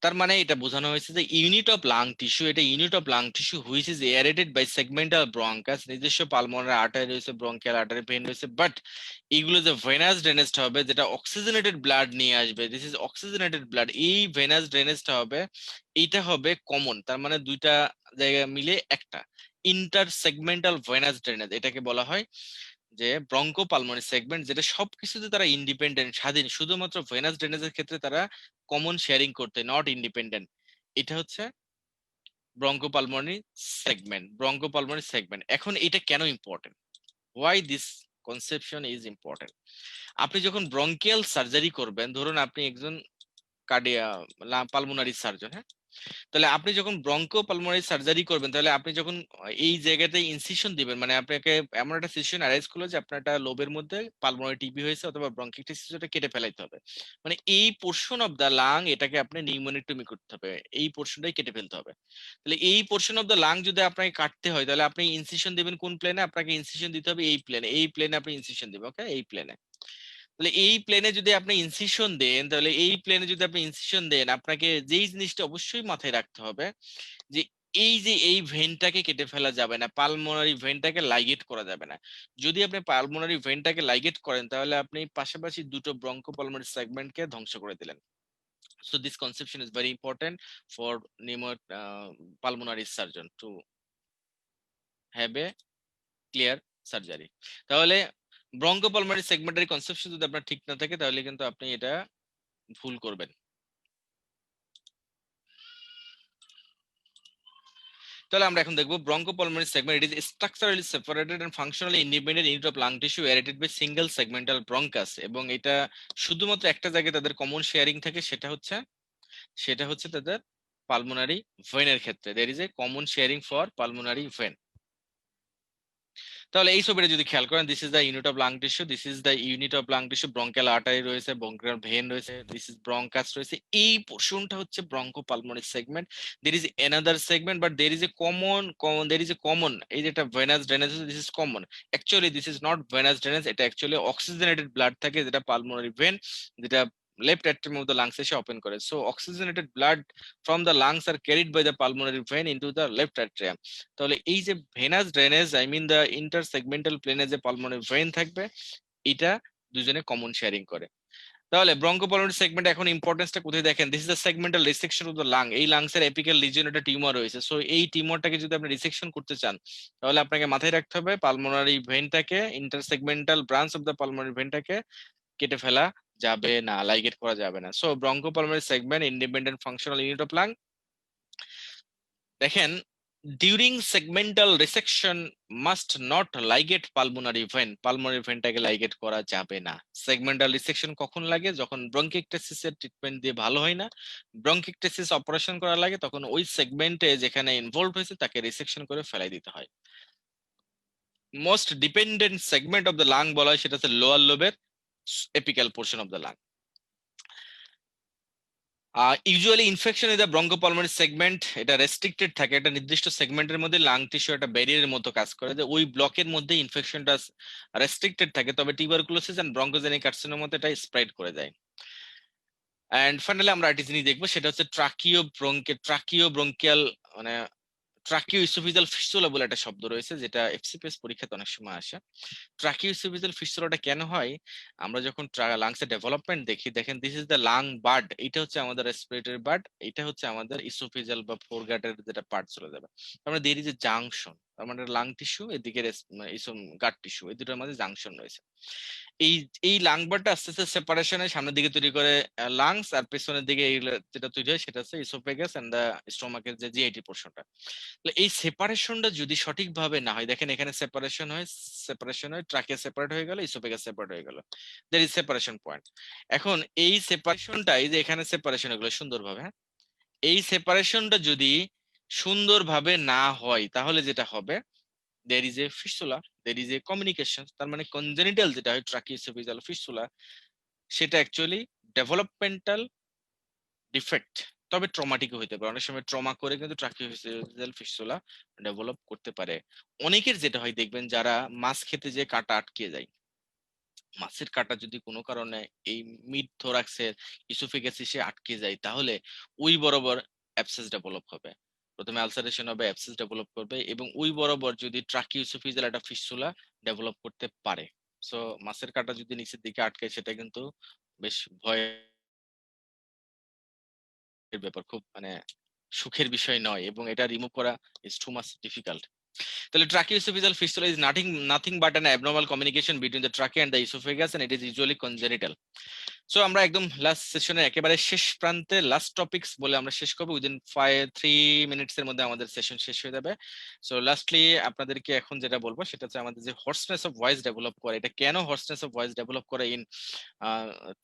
তার মানে এটা বোঝানো হয়েছে যে ইউনিট অফ লাং টিস্যু, এটা unit of lung tissue which is aerated by segmental bronchus, নিজস্ব পালমোনারি আর্টারি রয়েছে, ব্রঙ্কিয়াল আর্টারি ভেন রয়েছে, বাট এইগুলো যে ভেনাস ড্রেনেজটা হবে যেটা অক্সিজেনেটেড ব্লাড নিয়ে আসবে, দিস ইজ অক্সিজেনেটেড ব্লাড, এই ভেনাস ড্রেনেজটা হবে, এইটা হবে কমন। তার মানে দুইটা জায়গা মিলে একটা ইন্টার সেগমেন্টাল ভেনাস ড্রেনেজ, এটাকে বলা হয় যে ব্রঙ্কো পালমোনারি সেগমেন্ট, যেটা সবকিছুতে তারা ইন্ডিপেন্ডেন্ট, স্বাধীন, শুধুমাত্র ভেনাস ড্রেনেজের ক্ষেত্রে তারা কমন শেয়ারিং করতে, নট ইন্ডিপেন্ডেন্ট। এটা হচ্ছে ব্রঙ্কোপালমোনারি সেগমেন্ট, ব্রঙ্কোপালমোনারি সেগমেন্ট। এখন এটা কেন important, why this conception is important? আপনি যখন ব্রঙ্কিয়াল সার্জারি করবেন, ধরুন আপনি একজন কার্ডিয়া পালমোনারি সার্জন, হ্যাঁ, তাহলে আপনি যখন ব্রঙ্কো পালমোনারি সার্জারি করবেন, তাহলে আপনি যখন এই জায়গাতে ইনসিশন দিবেন, মানে আপনাকে এমন একটা সিচুয়েশন অ্যারাইজ করলো যে আপনার একটা লোবের মধ্যে পালমোনারি টিবি হয়েছে অথবা ব্রঙ্কিটিস, ওটা কেটে ফেলাইতে হবে, মানে এই পোর্শন অফ দ্য লাং এটাকে আপনি নিউমোনিক্টমি করতে হবে, এই পোর্শনটাই কেটে ফেলতে হবে। তাহলে এই পোর্শন অফ দ্য লাং যদি আপনাকে কাটতে হয়, তাহলে আপনি ইনসিশন দিবেন কোন প্লেনে? আপনাকে ইনসিশন দিতে হবে এই প্লেনে, এই প্লেনে আপনি ইনসিশন দিবেন, ওকে, এই প্লেনে। তাহলে এই প্লেনে যদি আপনি ইনসিশন দেন, তাহলে এই প্লেনে যদি আপনি ইনসিশন দেন, আপনাকে যেই জিনিসটা অবশ্যই মাথায় রাখতে হবে যে এই যে এই ভেনটাকে কেটে ফেলা যাবে না, পালমোনারি ভেনটাকে লাইগেট করা যাবে না। যদি আপনি পালমোনারি ভেনটাকে লাইগেট করেন, তাহলে আপনি পাশাপাশি দুটো ব্রঙ্কো পালমোনারি সেগমেন্টকে ধ্বংস করে দিলেন। So this conception is very important for pneumo pulmonary surgeon to have a clear surgery. তাহলে ব্রঙ্কো পালমোনারি সেগমেন্টারি কনসেপশন যদি আপনার ঠিক না থাকে, তাহলে কিন্তু আপনি এটা ভুল করবেন। তাহলে আমরা এখন দেখবো bronchopulmonary segment, it is structurally separated and functionally independent unit of lung tissue aerated by single segmental bronchus, এবং এটা শুধুমাত্র একটা জায়গায় তাদের কমন শেয়ারিং থাকে, সেটা হচ্ছে তাদের পালমোনারি ভেনের ক্ষেত্রে, there is a common sharing for pulmonary vein. তাহলে এই ছবিটা যদি খেয়াল করেন, this is the unit of lung tissue, this is the unit of lung tissue, bronchial artery রয়েছে, ব্রঙ্কিয়াল ভেন রয়েছে, দিস ইজ ব্রঙ্কাস রয়েছে, এই পোর্শনটা হচ্ছে bronchopulmonary segment. There is another segment, but there is a common, এই যেটা venous drainage, this is common. Actually this is not venous drainage, এটা অ্যাকচুয়ালি অক্সিজেনেটেড ব্লাড থাকে, যেটা পালমোনারি ভেন, যেটা left atrium of the lungs এসে ওপেন করে। So oxygenated blood from the lungs are carried by the pulmonary vein into the left atrium. তাহলে এই যে venous drainage, I mean the intersegmental প্লেনে যে পালমোনারি ভেইন থাকবে, এটা দুজনে কমন শেয়ারিং করে। তাহলে ব্রঙ্কোপালমোনারি সেগমেন্ট এখন ইম্পর্টেন্সটা কোথায় দেখেন, this is the segmental resection of the lung, এই লাংস এর এপিক্যাল রিজিয়ন একটা টিউমার রয়েছে। সো এই টিউমারটাকে যদি আপনি রিসেকশন করতে চান, তাহলে আপনাকে মাথায় রাখতে হবে পালমোনারি ভেইনটাকে, intersegmental branch of the pulmonary ভেইনটাকে কেটে ফেলা যাবে না, লাইগেট করা যাবে না। So bronchopulmonary segment independent functional unit of lung. দেখেন, during segmental resection must not ligate pulmonary vein, pulmonary ভেনটাকে লাইগেট করা যাবে না। সেগমেন্টাল রিসেকশন কখন লাগে? যখন ব্রঙ্কিকটেসিস এর ট্রিটমেন্ট দিয়ে ভালো হয় না, ব্রঙ্কিকটেসিস অপারেশন করা লাগে, তখন ওই সেগমেন্টে যেখানে ইনভলভ হয়েছে তাকে রিসেকশন করে ফেলাই দিতে হয়। Most dependent segment of the lung বলা হয়, সেটা হচ্ছে লোয়ার লোবের apical portion of the lung. Usually infection in the bronchopulmonary segment, এটা রেস্ট্রিক্টেড থাকে, একটা নির্দিষ্ট সেগমেন্টের মধ্যে লাং টিস্যু একটা ব্যারিয়ারের মতো কাজ করে, যে ওই ব্লকের মধ্যে ইনফেকশনটা রেস্ট্রিক্টেড থাকে, তবে টিউবারকুলোসিস এন্ড ব্রঙ্কোজেনিক কার্সিনোমাতে এটা স্প্রেড করে যায়। এন্ড ফাইনালি আমরা আরেকটি জিনিস দেখবো, সেটা হচ্ছে ট্রাকিও ব্রঙ্কিয়াল, মানে ট্রাকিও ইসোফিজাল ফিস্টুলা বলে একটা শব্দ রয়েছে, যেটা এফসিপিএস পরীক্ষাতে অনেক সময় আসে। ট্রাকিও ইসোফিজাল ফিস্টুলাটা কেন হয়? আমরা যখন লাংস এর ডেভেলপমেন্ট দেখি, দেখেন this is the lung bird, এটা হচ্ছে আমাদের রেসপিরেটরি বার্ড, এটা হচ্ছে আমাদের ইসোফিজাল বা ফোরগাটের যেটা পার্ট চলে যাবে। আমরা দের ইজ এ জাংশন, তার মানে লাং টিস্যু এদিকে গাট টিস্যু, এই দুটোর মাঝে জাংশন রয়েছে। এই এই লাং বারটা আস্তে আস্তে সেপারেশনের সামনের দিকে তৈরি করে লাংস, আর পেছনের দিকে যেটা তৈরি হয় সেটা হচ্ছে ইসোফেগাস এন্ড দা স্টোমাকের যে জিআইটি পোর্শনটা। এই সেপারেশনটা যদি সঠিকভাবে না হয়, দেখেন এখানে সেপারেশন হয়, ট্রাকে সেপারেট হয়ে গেল, ইসোফেগাস সেপারেট হয়ে গেল, দের ইজ সেপারেশন পয়েন্ট। এখন এই সেপারেশনটা, এই যে এখানে সেপারেশন হয়ে গেল সুন্দরভাবে, হ্যাঁ, এই সেপারেশনটা যদি সুন্দরভাবে না হয়, তাহলে যেটা হবে, there is A fistula, there is A communication. তার মানে কনজেনিটাল যেটা হয় ট্রাকিওসেফিজাল ফিস্টুলা, সেটা অ্যাকচুয়ালি ডেভেলপমেন্টাল ডিফেক্ট, তবে ট্রমাটিক হইতে পারে, অনেক সময় ট্রমা করে কিন্তু ট্রাকিওফিজিয়াল ফিস্টুলা ডেভেলপ করতে পারে। অনেকের যেটা হয় দেখবেন, যারা মাছ খেতে যে কাঁটা আটকে যায়, মাছের কাঁটা যদি কোনো কারণে এই মিড থোরাক্সের ইসোফেগাসে আটকে যায়, তাহলে ওই বরাবর অ্যাবসেস ডেভেলপ হবে। প্রথমে আলসারেশন হবে, অ্যাবসেস ডেভেলপ করবে, এবং ওই বরাবর যদি ট্রাকিওসোফিজিয়াল একটা ফিস্টুলা ডেভেলপ করতে পারে। সো মাছের কাঁটা যদি নিচের দিকে আটকায়, সেটা কিন্তু বেশ ভয়ের ব্যাপার, খুব মানে সুখের বিষয় নয়, এবং এটা রিমুভ করা ইজ টু মাচ ডিফিকাল্ট। তাহলে tracheoesophageal fistula is nothing but an abnormal communication between the trachea and the esophagus, and it is usually congenital. So আমরা একদম লাস্ট সেশনের একেবারে শেষ প্রান্তে, লাস্ট টপিকস বলে আমরা শেষ করবো। উইদিন 3 মিনিটস এর মধ্যে আমাদের সেশন শেষ হয়ে যাবে। সো লাস্টলি আপনাদেরকে এখন যেটা বলবো সেটা হচ্ছে আমাদের যে হর্সনেস অফ ভয়েস ডেভেলপ করে, এটা কেন হর্সনেস অফ ভয়েস ডেভেলপ করে ইন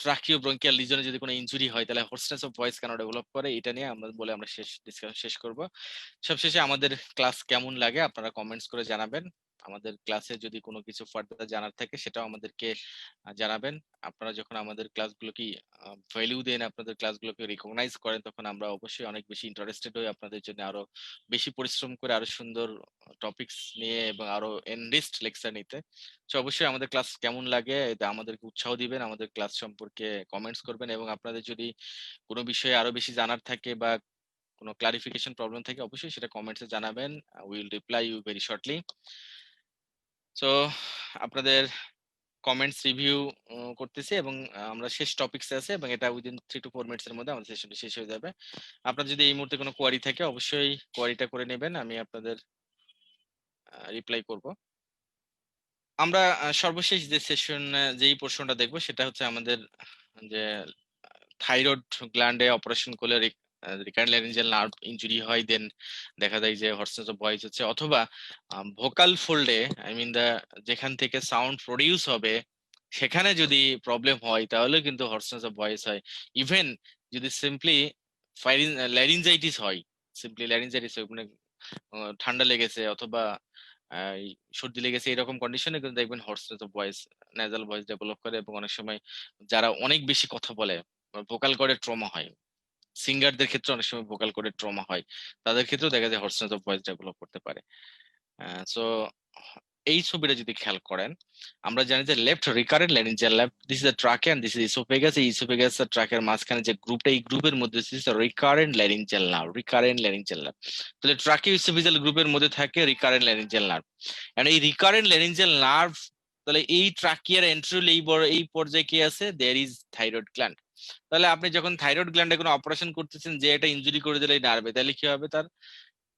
ট্রাকিও ব্রঙ্কিয়াল লিজনে যদি কোনো ইনজুরি হয়, তাহলে হর্সনেস অফ ভয়েস কেন ডেভেলপ করে, এটা নিয়ে আমরা বলে আমরা ডিসকাশন শেষ করব। সবশেষে আমাদের ক্লাস কেমন লাগে আপনারা কমেন্টস করে জানাবেন। আমাদের ক্লাসে যদি কোনো কিছু ফার্দার জানার থাকে সেটাও আমাদেরকে জানাবেন। আপনারা যখন আমাদের ক্লাসগুলোকে ভ্যালু দেন, আপনাদের ক্লাসগুলোকে রিকগনাইজ করেন, তখন আমরা অবশ্যই অনেক বেশি ইন্টারেস্টেড হই আপনাদের জন্য আরো বেশি পরিশ্রম করে আরো সুন্দর টপিকস নিয়ে এবং আরো এনরিচড লেকচার নিতে। তো অবশ্যই আমাদের ক্লাস কেমন লাগে এটা আমাদেরকে উৎসাহ দিবেন, আমাদের ক্লাস সম্পর্কে কমেন্টস করবেন, এবং আপনাদের যদি কোনো বিষয়ে আরো বেশি জানার থাকে বা কোনো ক্লারিফিকেশন প্রবলেম থাকে, অবশ্যই সেটা কমেন্টসে জানাবেন। Will reply you very shortly. So আপনাদের কমেন্টস রিভিউ করতেছি, এবং আমরা শেষ টপিকস আছে, এবং এটা উইদিন 3 to 4 মিনিটস এর মধ্যে আমাদের সেশনটি শেষ হয়ে যাবে। আপনার যদি এই মুহূর্তে কোনো কোয়ারি থাকে, অবশ্যই কোয়ারিটা করে নেবেন, আমি আপনাদের রিপ্লাই করব। আমরা সর্বশেষ যে সেশন, যেই পোর্শনটা দেখবো সেটা হচ্ছে আমাদের যে থাইরয়েড গ্ল্যান্ডে অপারেশন করলে রিকারেন্ট ল্যারিঞ্জিয়াল নার্ভ ইনজুরি হয়, দেন দেখা যায় যে হর্সনেস অফ ভয়েস হচ্ছে, অথবা ভোকাল ফোল্ডে, আই মিন দা, যেখান থেকে সাউন্ড প্রডিউস হবে সেখানে যদি প্রবলেম হয়, তাহলে কিন্তু হর্সনেস অফ ভয়েস হয়। ইভেন যদি সিম্পলি ল্যারিঞ্জাইটিস হয়, সিম্পলি ল্যারিঞ্জাইটিস হয়, মানে ঠান্ডা লেগেছে অথবা এই সর্দি লেগেছে, এরকম কন্ডিশনে কিন্তু দেখবেন hoarseness of voice, nasal voice develop করে, এবং অনেক সময় যারা অনেক বেশি কথা বলে, ভোকাল কর্ডের ট্রমা হয়, সিঙ্গারদের ক্ষেত্রে অনেক সময় ভোকাল কর্ডের ট্রমা হয়, তাদের ক্ষেত্রেও দেখা যায় হর্সনেস অফ ভয়েস ডেভেলপ করতে পারে। সো এই ছবিটা যদি খেয়াল করেন, আমরা জানি যে left recurrent laryngeal lab, this is the ট্রাকে এন্ড দিস ইজ ইসোফেগাস। এই ইসোফেগাস আর ট্রাকের মাঝখানে যে গ্রুপটা, এই গ্রুপের মধ্যে this is the recurrent laryngeal nerve, recurrent laryngeal nerve. তাহলে ট্রাকে ইসোফেজিয়াল গ্রুপের মধ্যে থাকে রিকারেন্ট ল্যারিঞ্জিয়াল নার্ভ, এন্ড এই রিকারেন্ট ল্যারিঞ্জিয়াল নার্ভ, তাহলে এই ট্রাকিয়ার এন্ট্রিল এই পর্যায়ে কি আছে, দেয়ার ইজ থাইরয়েড গ্ল্যান্ড। তাহলে আপনি যখন থাইরয়েড গ্ল্যান্ডে কোনো অপারেশন করতেছেন, যে এটা ইনজুরি করে দিলে এই নার্ভে, তাহলে কি হবে তার?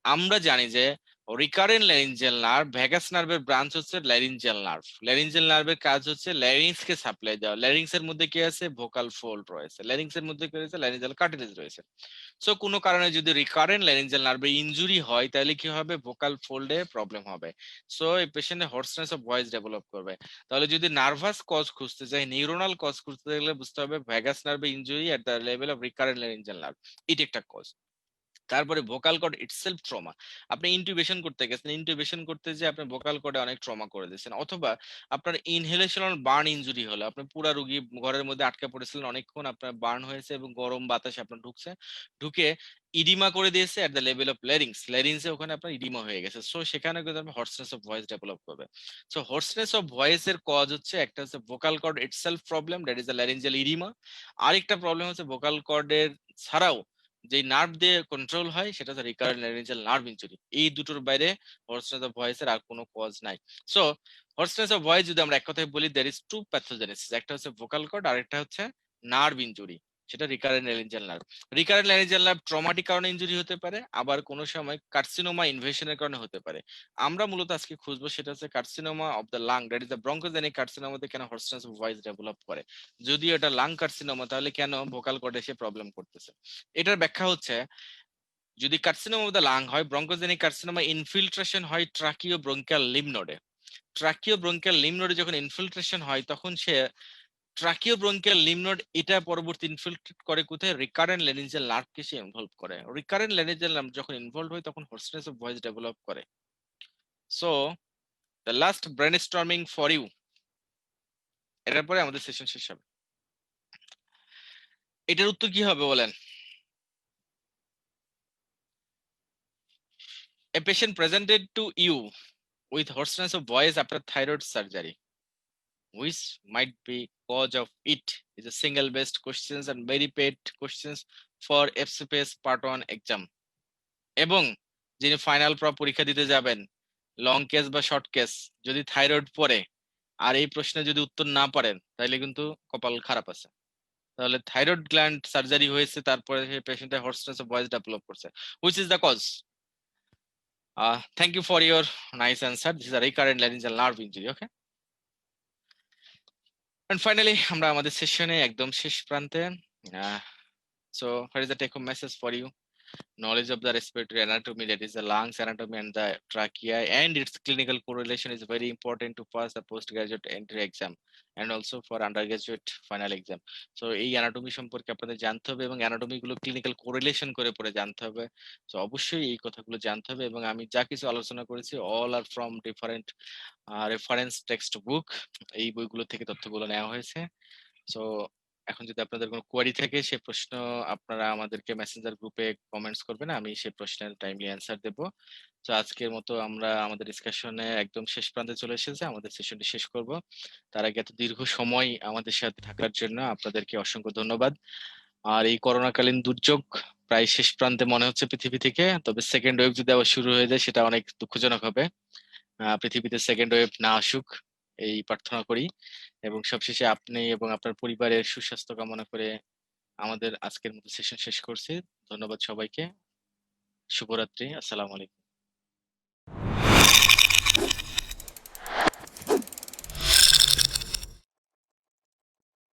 আমরা জানি যে রিকারেন্ট ল্যারিঞ্জিয়াল নার্ভ, ভ্যাগাস নার্ভের ব্রাঞ্চ হচ্ছে ল্যারিঞ্জিয়াল নার্ভ। ল্যারিঞ্জিয়াল নার্ভের কাজ হচ্ছে ল্যারিংস কে সাপ্লাই দেওয়া। ল্যারিংস এর মধ্যে কি আছে? ভোকাল ফোল্ড রয়েছে। ল্যারিংস এর মধ্যে কি রয়েছে? ল্যারিঞ্জিয়াল কার্টিলেজ রয়েছে। সো কোনো কারণে যদি রিকারেন্ট ল্যারিঞ্জিয়াল নার্ভে ইনজুরি হয়, তাহলে কি হবে? ভোকাল ফোল্ডে প্রবলেম হবে। সো এই পেশেন্টে হর্সনেস অফ ভয়েস ডেভেলপ করবে। তাহলে যদি নার্ভাস কজ খুঁজতে চাই, নিউরোনাল কজ খুঁজতে গেলে বুঝতে হবে ভ্যাগাস নার্ভে injury at the level of recurrent laryngeal nerve, এটা একটা কজ। তারপরে ভোকাল কর্ড ইটসেলফ ট্রমা, আপনি ইন্টিউবেশন করতে গেছেন, ইন্টিউবেশন করতে যে আপনি ভোকাল কর্ডে অনেক ট্রমা করে দিয়েছেন, অথবা আপনার ইনহেলেশনাল বার্ন ইনজুরি হলো, আপনি পুরা রুগী ঘরের মধ্যে আটকে পড়েছিলেন অনেকক্ষণ, আপনার বার্ন হয়েছে এবং গরম বাতাস আপনার ঢুকছে, ঢুকে ইডিমা করে দিয়েছে at the level of larynx, ল্যারিংসে ওখানে আপনার ইডিমা হয়ে গেছে। সো সেখানে কিন্তু আপনার হর্সনেস অফ ভয়েস ডেভেলপ করবে। সো হর্সনেস অফ ভয়েস এর কজ হচ্ছে, একটা হচ্ছে vocal cord itself problem, that is the laryngeal oedema. আরেকটা প্রবলেম হচ্ছে ভোকাল কর্ডের ছাড়াও যে নার্ভ দিয়ে কন্ট্রোল হয়, সেটা হচ্ছে রিকারেন্ট ল্যারিঞ্জিয়াল নার্ভ ইনজুরি। এই দুটোর বাইরে হর্সনেস অফ ভয়েস এর আর কোনো কজ নাই। সো হর্সনেস অফ ভয়েস যদি আমরা এক কথায় বলি, দেয়ার ইজ টু প্যাথোজেনেসিস, একটা হচ্ছে ভোকাল কর্ড, আর একটা হচ্ছে নার্ভ ইনজুরি, সেটা recurrent laryngeal nerve. Recurrent laryngeal nerve traumatic কারণে ইনজুরি হতে পারে, আবার কোনো সময় কার্সিনোমা ইনভেশনের কারণে হতে পারে। আমরা মূলত আজকে খুঁজবো সেটা হচ্ছে carcinoma of the lung, that is the bronchogenic কার্সিনোমাতে কেন হর্সনেস অফ ভয়েস ডেভেলপ করে। যদিও এটা লাং কার্সিনোমা, তাহলে কেন ভোকাল কর্ডে এসে প্রবলেম করতেছে। এটার ব্যাখ্যা হচ্ছে, যদি কার্সিনোমা অফ দ্য লাং হয়, ব্রঙ্কোজেনিক কার্সিনোমা ইনফিল্ট্রেশন হয় ট্রাকিও ব্রঙ্কিয়াল লিম্ফ নোডে। ট্রাকিও ব্রঙ্কিয়াল লিম্ফ নোডে যখন ইনফিল্ট্রেশন হয়, তখন সে ট্রাকিও ব্রঙ্কিয়াল লিম্ফ নোড, এটা পরবর্তী ইনফিল্ট্রেট করে কোথায়? রিকারেন্ট ল্যারিঞ্জিয়াল নার্ভকে সে ইনভলভ করে। রিকারেন্ট ল্যারিঞ্জিয়াল নার্ভ যখন ইনভলভ হয়, তখন হর্সনেস অফ ভয়েস ডেভেলপ করে। So the last brainstorming for you, এটার পরে আমাদের সেশন শেষ হবে। এটার উত্তর কি হবে বলেন? A patient presented to you with hoarseness of voice after thyroid surgery. which might be cause of it is a single best questions and very paid questions for FCPS part 1 exam. এবং যিনি ফাইনাল পরীক্ষা দিতে যাবেন লং কেস বা শর্ট কেস যদি থাইরয়েড পড়ে আর এই প্রশ্নে যদি উত্তর না পারেন তাহলে কিন্তু কপাল খারাপ আছে। তাহলে থাইরয়েড গ্ল্যান্ড সার্জারি হয়েছে, তারপরে সেই পেশেন্টের হর্সনেস অফ ভয়েস ডেভেলপ করছে, which is the cause? Thank you for your nice answer. This is a recurrent laryngeal nerve injury. Okay, and finally আমরা আমাদের সেশনে একদম শেষ প্রান্তে। So here is the take home message for you. Knowledge of the respiratory anatomy, that is the lungs anatomy and the trachea, and its clinical correlation is very important to pass the postgraduate entry exam and also for undergraduate final exam. So এই anatomy সম্পর্কে আপনাদের জানতে হবে এবং anatomy গুলো clinical correlation করে পরে জানতে হবে। So অবশ্যই এই কথাগুলো জানতে হবে এবং আমি যা কিছু আলোচনা করেছি all are from different reference textbook, এই বইগুলো থেকে তথ্যগুলো নেওয়া হয়েছে। সো এখন যদি আপনাদের কোনো কোয়েরি থাকে সে প্রশ্ন আপনারা আমাদেরকে মেসেঞ্জার গ্রুপে কমেন্টস করবেন, আমি সেই প্রশ্নের টাইমলি অ্যান্সার দেব। তো আজকের মতো আমরা আমাদের ডিসকাশনে একদম শেষ প্রান্তে চলে এসেছি, আমাদের সেশনটি শেষ করব। তার আগে এত দীর্ঘ সময় আমাদের সাথে থাকার জন্য আপনাদেরকে অসংখ্য ধন্যবাদ। আর এই করোনাকালীন দুর্যোগ প্রায় শেষ প্রান্তে মনে হচ্ছে পৃথিবী থেকে, তবে সেকেন্ড ওয়েভ যদি আবার শুরু হয়ে যায় সেটা অনেক দুঃখজনক হবে। পৃথিবীতে সেকেন্ড ওয়েভ না আসুক এই প্রার্থনা করি এবং সবশেষে আপনি এবং আপনার পরিবারের সুস্বাস্থ্য কামনা করে আমাদের আজকের মতো সেশন শেষ করছি। ধন্যবাদ সবাইকে। শুভরাত্রি। আসসালামু আলাইকুম।